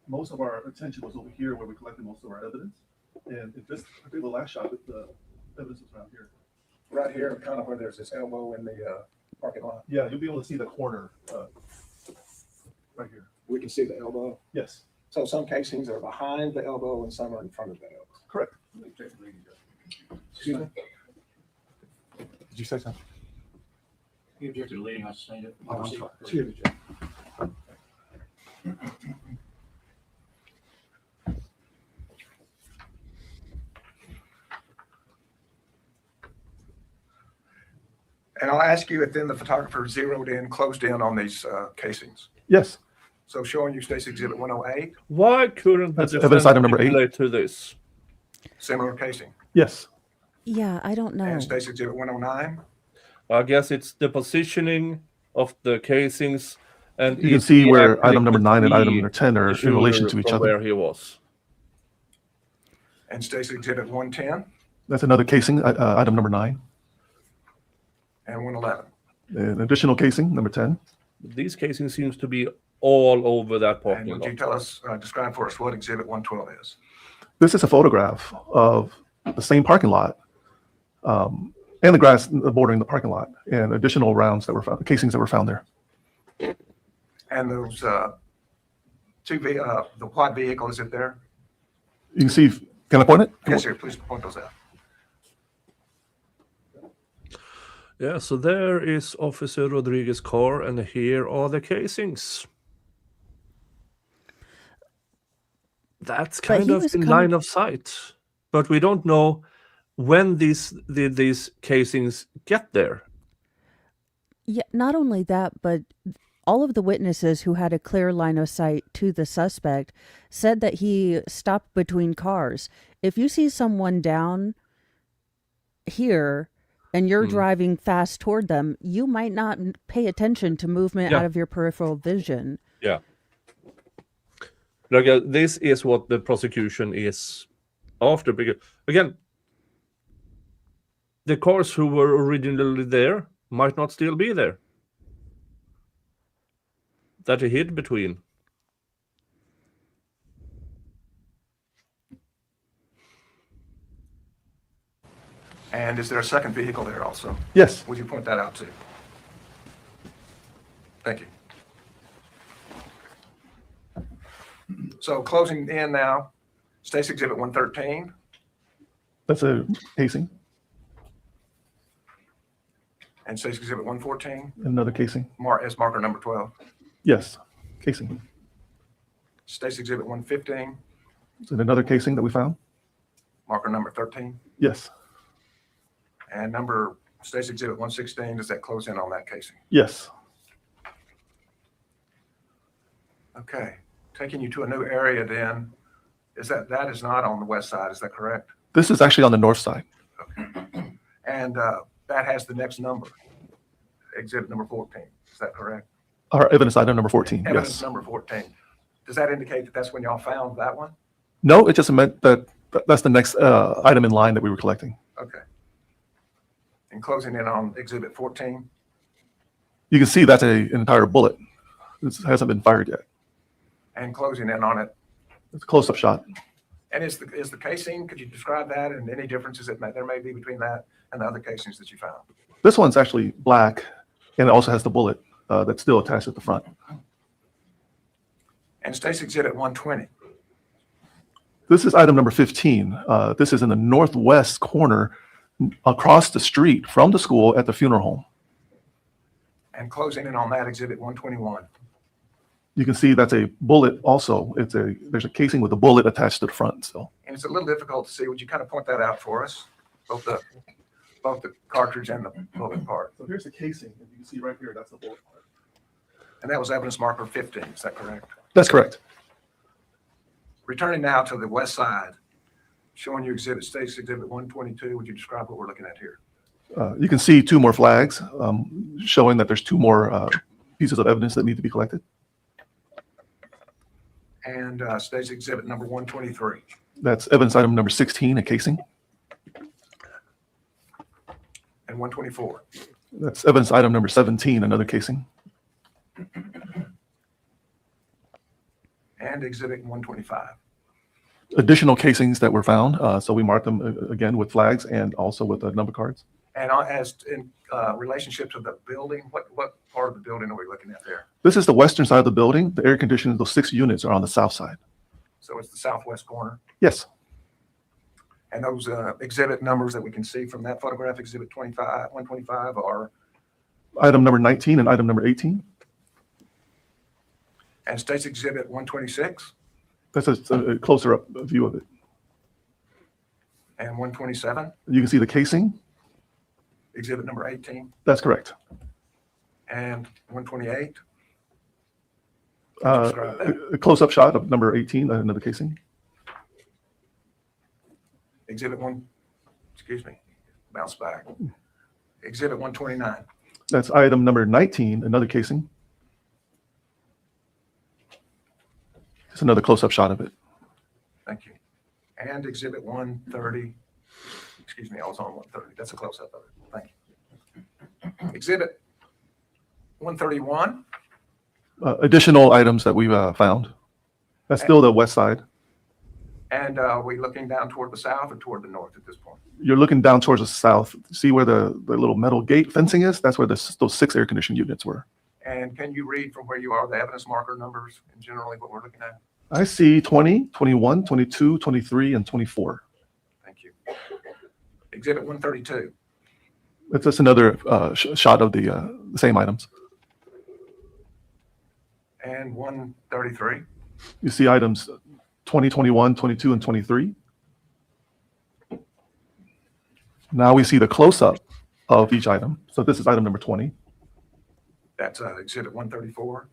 Speaker 18: Most of our attention was over here where we collected most of our evidence. And in this, I think the last shot, the evidence was around here.
Speaker 17: Right here, kind of where there's this elbow in the parking lot.
Speaker 18: Yeah, you'll be able to see the corner right here.
Speaker 17: We can see the elbow.
Speaker 18: Yes,
Speaker 17: So some casings are behind the elbow and some are in front of the elbow.
Speaker 18: correct.
Speaker 17: Excuse me?
Speaker 18: Did you say something?
Speaker 3: You objected to leading us to stand it.
Speaker 17: Oh, I'm sorry. Excuse me, Jeff. And I'll ask you if then the photographer zeroed in, closed in on these casings.
Speaker 18: Yes.
Speaker 17: So showing you State's Exhibit 108,
Speaker 1: Why couldn't the
Speaker 18: That's evidence item number 8.
Speaker 1: relate to this?
Speaker 17: similar casing.
Speaker 18: Yes.
Speaker 2: Yeah, I don't know.
Speaker 17: And State's Exhibit 109,
Speaker 1: I guess it's the positioning of the casings, and
Speaker 18: You can
Speaker 1: if
Speaker 18: see
Speaker 1: he
Speaker 18: where
Speaker 1: actually
Speaker 18: item number
Speaker 1: could
Speaker 18: 9 and
Speaker 1: see
Speaker 18: item number 10 are
Speaker 1: the
Speaker 18: in relation
Speaker 1: shooter
Speaker 18: to each
Speaker 1: from
Speaker 18: other.
Speaker 1: where he was.
Speaker 17: and State's Exhibit 110
Speaker 18: That's another casing, item number 9.
Speaker 17: and 111.
Speaker 18: An additional casing, number 10.
Speaker 1: These casings seems to be all over that
Speaker 17: And
Speaker 1: parking
Speaker 17: would you
Speaker 1: lot.
Speaker 17: tell us, describe for us what Exhibit 112 is?
Speaker 18: This is a photograph of the same parking lot and the grass bordering the parking lot and additional rounds that were found, casings that were found there.
Speaker 17: And those the quad vehicle, is it there?
Speaker 18: You can see, can I point it?
Speaker 17: Yes, sir, please point those out.
Speaker 1: Yeah, so there is Officer Rodriguez's car, and here are the casings. That's
Speaker 2: But
Speaker 1: kind
Speaker 2: he
Speaker 1: of
Speaker 2: was
Speaker 1: in
Speaker 2: coming-
Speaker 1: line of sight, but we don't know when these casings get there.
Speaker 2: Yeah, not only that, but all of the witnesses who had a clear line of sight to the suspect said that he stopped between cars. If you see someone down here and you're driving fast toward them, you might not pay attention to movement
Speaker 1: Yeah.
Speaker 2: out of your peripheral vision.
Speaker 1: Yeah. Like, this is what the prosecution is after. Because, again, the cars who were originally there might not still be there. That he hid between.
Speaker 17: And is there a second vehicle there also?
Speaker 18: Yes.
Speaker 17: Would you point that out too? Thank you. So closing in now, State's Exhibit 113,
Speaker 18: That's a casing,
Speaker 17: and State's Exhibit 114,
Speaker 18: another casing.
Speaker 17: as marker number 12.
Speaker 18: Yes, casing.
Speaker 17: State's Exhibit 115,
Speaker 18: Is it another casing that we found?
Speaker 17: marker number 13.
Speaker 18: Yes.
Speaker 17: And State's Exhibit 116, does that close in on that casing?
Speaker 18: Yes.
Speaker 17: Okay, taking you to a new area then, that is not on the west side, is that correct?
Speaker 18: This is actually on the north side.
Speaker 17: And that has the next number, Exhibit number 14, is that correct?
Speaker 18: Our evidence item number 14.
Speaker 17: Evidence
Speaker 18: Yes.
Speaker 17: number 14. Does that indicate that that's when y'all found that one?
Speaker 18: No, it just meant that that's the next item in line that we were collecting.
Speaker 17: Okay. And closing in on Exhibit 14,
Speaker 18: You can see that's an entire bullet. It hasn't been fired yet.
Speaker 17: and closing in on it,
Speaker 18: It's a close-up shot.
Speaker 17: And is the casing, could you describe that and any differences that there may be between that and the other casings that you found?
Speaker 18: This one's actually black, and it also has the bullet that's still attached at the front.
Speaker 17: And State's Exhibit 120.
Speaker 18: This is item number 15. This is in the northwest corner across the street from the school at the funeral home.
Speaker 17: And closing in on that, Exhibit 121.
Speaker 18: You can see that's a bullet also. There's a casing with a bullet attached to the front. So
Speaker 17: And it's a little difficult to see. Would you kind of point that out for us? Both the cartridge and the bullet part.
Speaker 18: So here's the casing. You can see right here, that's the bullet part.
Speaker 17: And that was evidence marker 15, is that correct?
Speaker 18: That's correct.
Speaker 17: Returning now to the west side, showing you State's Exhibit 122, would you describe what we're looking at here?
Speaker 18: You can see two more flags showing that there's two more pieces of evidence that need to be collected.
Speaker 17: And State's Exhibit number 123.
Speaker 18: That's evidence item number 16, a casing.
Speaker 17: And 124.
Speaker 18: That's evidence item number 17, another casing.
Speaker 17: And Exhibit 125.
Speaker 18: Additional casings that were found. So we marked them again with flags and also with number cards.
Speaker 17: And as in relationship to the building, what part of the building are we looking at there?
Speaker 18: This is the western side of the building. The air conditioning, those 6 units are on the south side.
Speaker 17: So it's the southwest corner.
Speaker 18: Yes.
Speaker 17: And those exhibit numbers that we can see from that photograph, Exhibit 125, are?
Speaker 18: Item number 19 and item number 18.
Speaker 17: And State's Exhibit 126?
Speaker 18: That's a closer up view of it.
Speaker 17: And 127?
Speaker 18: You can see the casing.
Speaker 17: Exhibit number 18?
Speaker 18: That's correct.
Speaker 17: And 128?
Speaker 18: A close-up shot of number 18, another casing.
Speaker 17: Exhibit bounce back. Exhibit 129.
Speaker 18: That's item number 19, another casing. Just another close-up shot of it.
Speaker 17: Thank you. And Exhibit 130. Excuse me, I was on 130. That's a close-up of it. Thank you. Exhibit 131.
Speaker 18: Additional items that we've found. That's still the west side.
Speaker 17: And are we looking down toward the south or toward the north at this point?
Speaker 18: You're looking down towards the south. See where the little metal gate fencing is? That's where those 6 air conditioning units were.
Speaker 17: And can you read from where you are the evidence marker numbers and generally what we're looking at?
Speaker 18: I see 20, 21, 22, 23, and 24.
Speaker 17: Thank you. Exhibit 132.
Speaker 18: It's just another shot of the same items.
Speaker 17: And 133.
Speaker 18: You see items 20, 21, 22, and 23. Now we see the close-up of each item. So this is item number 20.
Speaker 17: That's Exhibit 134.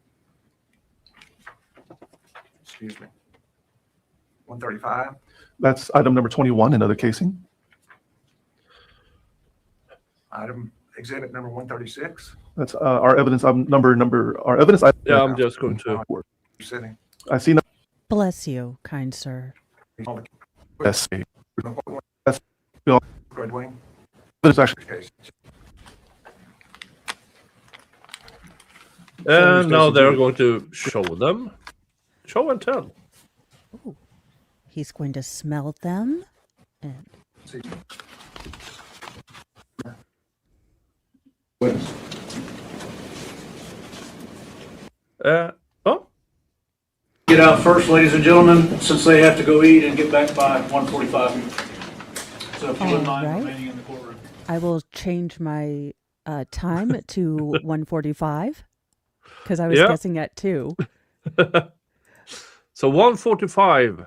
Speaker 17: Excuse me. 135.
Speaker 18: That's item number 21, another casing.
Speaker 17: Exhibit number 136.
Speaker 18: That's our evidence our evidence.
Speaker 1: Yeah, I'm just going to.
Speaker 17: Sitting.
Speaker 18: I see no.
Speaker 2: Bless you, kind sir.
Speaker 18: Yes. That's
Speaker 17: Red Wing.
Speaker 18: it's actually.
Speaker 1: And now they're going to show them. Show and tell.
Speaker 2: Ooh. He's going to smell them. And
Speaker 1: oh.
Speaker 3: Get out first, ladies and gentlemen, since they have to go eat and get back by 1:45. So if you wouldn't mind remaining in the courtroom.
Speaker 2: I will change my time to 1:45 because I was guessing at 2.
Speaker 1: So 1:45.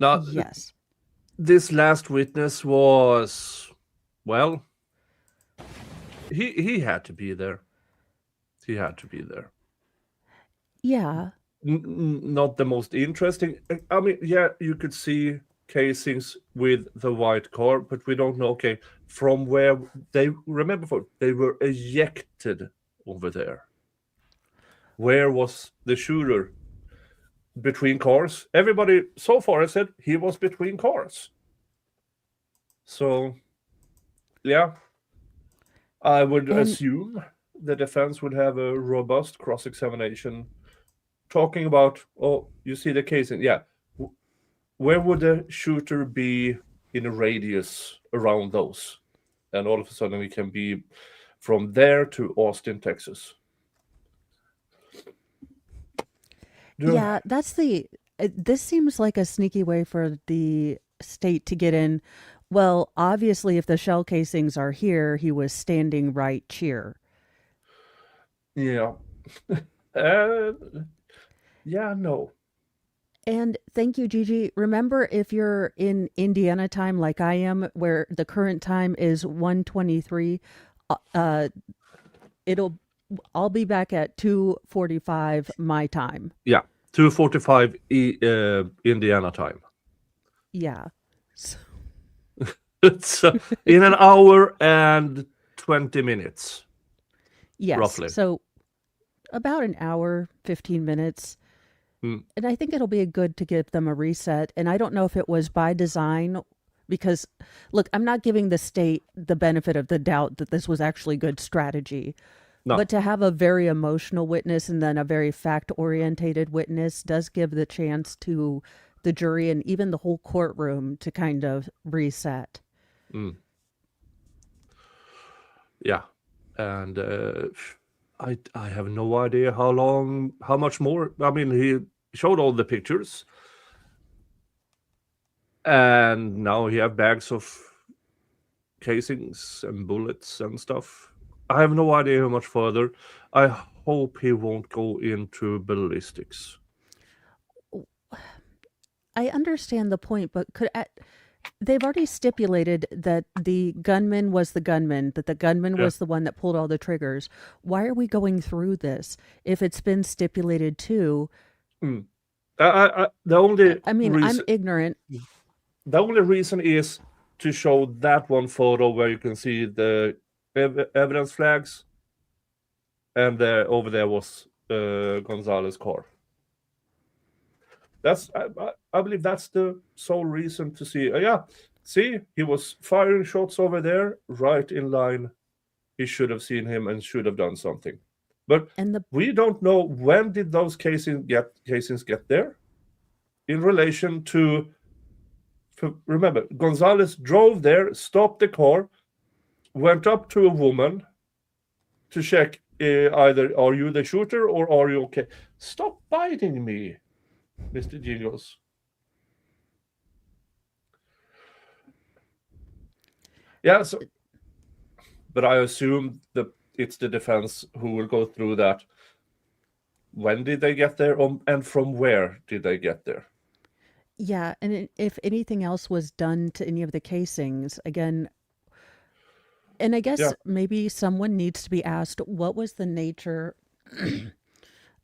Speaker 1: Now,
Speaker 2: yes.
Speaker 1: This last witness was, well, he had to be there. He had to be there.
Speaker 2: Yeah.
Speaker 1: Not the most interesting. I mean, yeah, you could see casings with the white car, but we don't know, okay, from where they were ejected over there. Where was the shooter? Between cars. Everybody so far has said he was between cars. So, yeah, I would assume the defense would have a robust cross-examination talking about, oh, you see the casing. Yeah. where would the shooter be in a radius around those? And all of a sudden, we can be from there to Austin, Texas.
Speaker 2: Yeah, that's this seems like a sneaky way for the state to get in. Well, obviously, if the shell casings are here, he was standing right here.
Speaker 1: Yeah. Yeah, no.
Speaker 2: And thank you, Gigi. Remember, if you're in Indiana time like I am, where the current time is 1:23, I'll be back at 2:45 my time.
Speaker 1: Yeah, 2:45 Indiana time.
Speaker 2: Yeah. So,
Speaker 1: It's in an hour and 20 minutes.
Speaker 2: yes.
Speaker 1: Roughly.
Speaker 2: So about an hour, 15 minutes. And I think it'll be good to give them a reset. And I don't know if it was by design, because, look, I'm not giving the state the benefit of the doubt that this was actually good strategy.
Speaker 1: No.
Speaker 2: But to have a very emotional witness and then a very fact-orientated witness does give the chance to the jury and even the whole courtroom to kind of reset.
Speaker 1: Yeah. And I have no idea how much more. I mean, he showed all the pictures. And now he have bags of casings and bullets and stuff. I have no idea how much further. I hope he won't go into ballistics.
Speaker 2: I understand the point, but they've already stipulated that the gunman was the gunman, that the gunman was the one that pulled all the triggers. Why are we going through this if it's been stipulated too?
Speaker 1: The only
Speaker 2: I mean,
Speaker 1: reason,
Speaker 2: I'm ignorant.
Speaker 1: The only reason is to show that one photo where you can see the evidence flags, and over there was Gonzales' car. I believe that's the sole reason to see. See, he was firing shots over there, right in line. He should have seen him and should have done something. But we don't know when did those casings get there in relation to. Remember, Gonzales drove there, stopped the car, went up to a woman to check either are you the shooter or are you okay? Stop biting me, Mr. Jingles. Yeah, but I assume that it's the defense who will go through that. When did they get there, and from where did they get there?
Speaker 2: Yeah, and if anything else was done to any of the casings, again, and I guess maybe someone needs to be asked, what was the nature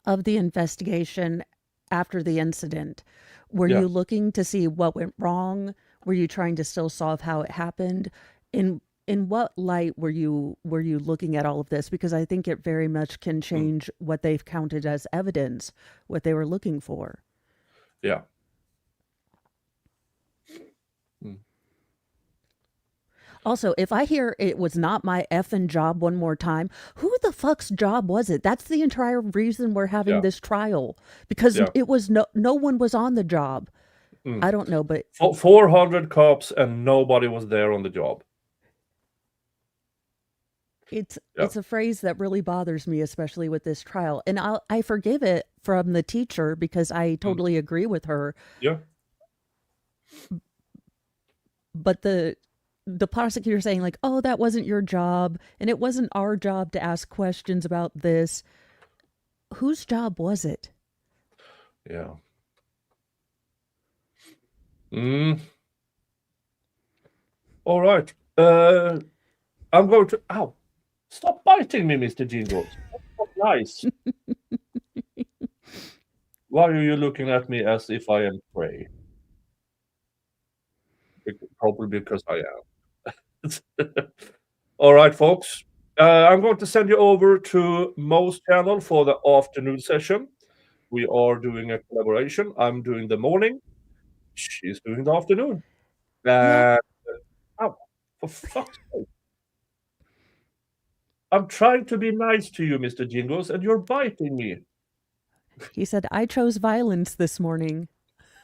Speaker 2: of the investigation after the incident? Were you looking to see what went wrong? Were you trying to still solve how it happened? In what light were you looking at all of this? Because I think it very much can change what they've counted as evidence, what they were looking for.
Speaker 1: Yeah.
Speaker 2: Also, if I hear it was not my effing job one more time, who the fuck's job was it? That's the entire reason we're having this trial, because it was no one was on the job. I don't know, but
Speaker 1: 400 cops and nobody was there on the job.
Speaker 2: It's a phrase that really bothers me, especially with this trial. And I forgive it from the teacher because I totally agree with her.
Speaker 1: Yeah.
Speaker 2: But the prosecutor saying like, oh, that wasn't your job, and it wasn't our job to ask questions about this. Whose job was it?
Speaker 1: Yeah. All right. I'm going to. Ow! Stop biting me, Mr. Jingles. That's nice. Why are you looking at me as if I am prey? Probably because I am. All right, folks. I'm going to send you over to Mo's channel for the afternoon session. We are doing a collaboration. I'm doing the morning. She's doing the afternoon. Oh, for fuck's sake. I'm trying to be nice to you, Mr. Jingles, and you're biting me.
Speaker 2: He said, I chose violence this morning.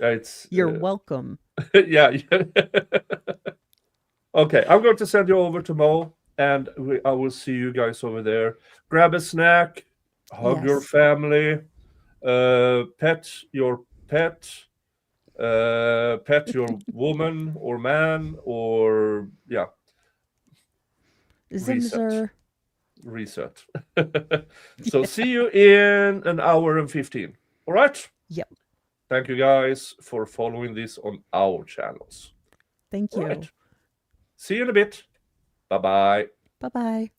Speaker 1: It's
Speaker 2: You're welcome.
Speaker 1: yeah. Okay, I'm going to send you over to Mo, and I will see you guys over there. Grab a snack, hug your
Speaker 2: Yes.
Speaker 1: family, pet your pet, pet your woman or man, or yeah,
Speaker 2: Zimzer.
Speaker 1: reset. So see you in an hour and 15. All right?
Speaker 2: Yep.
Speaker 1: Thank you guys for following this on our channels.
Speaker 2: Thank
Speaker 1: All
Speaker 2: you.
Speaker 1: right. See you in a bit. Bye-bye.
Speaker 2: Bye-bye.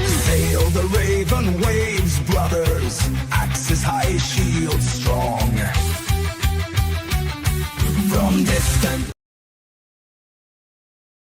Speaker 15: Sail the raven waves, brothers. I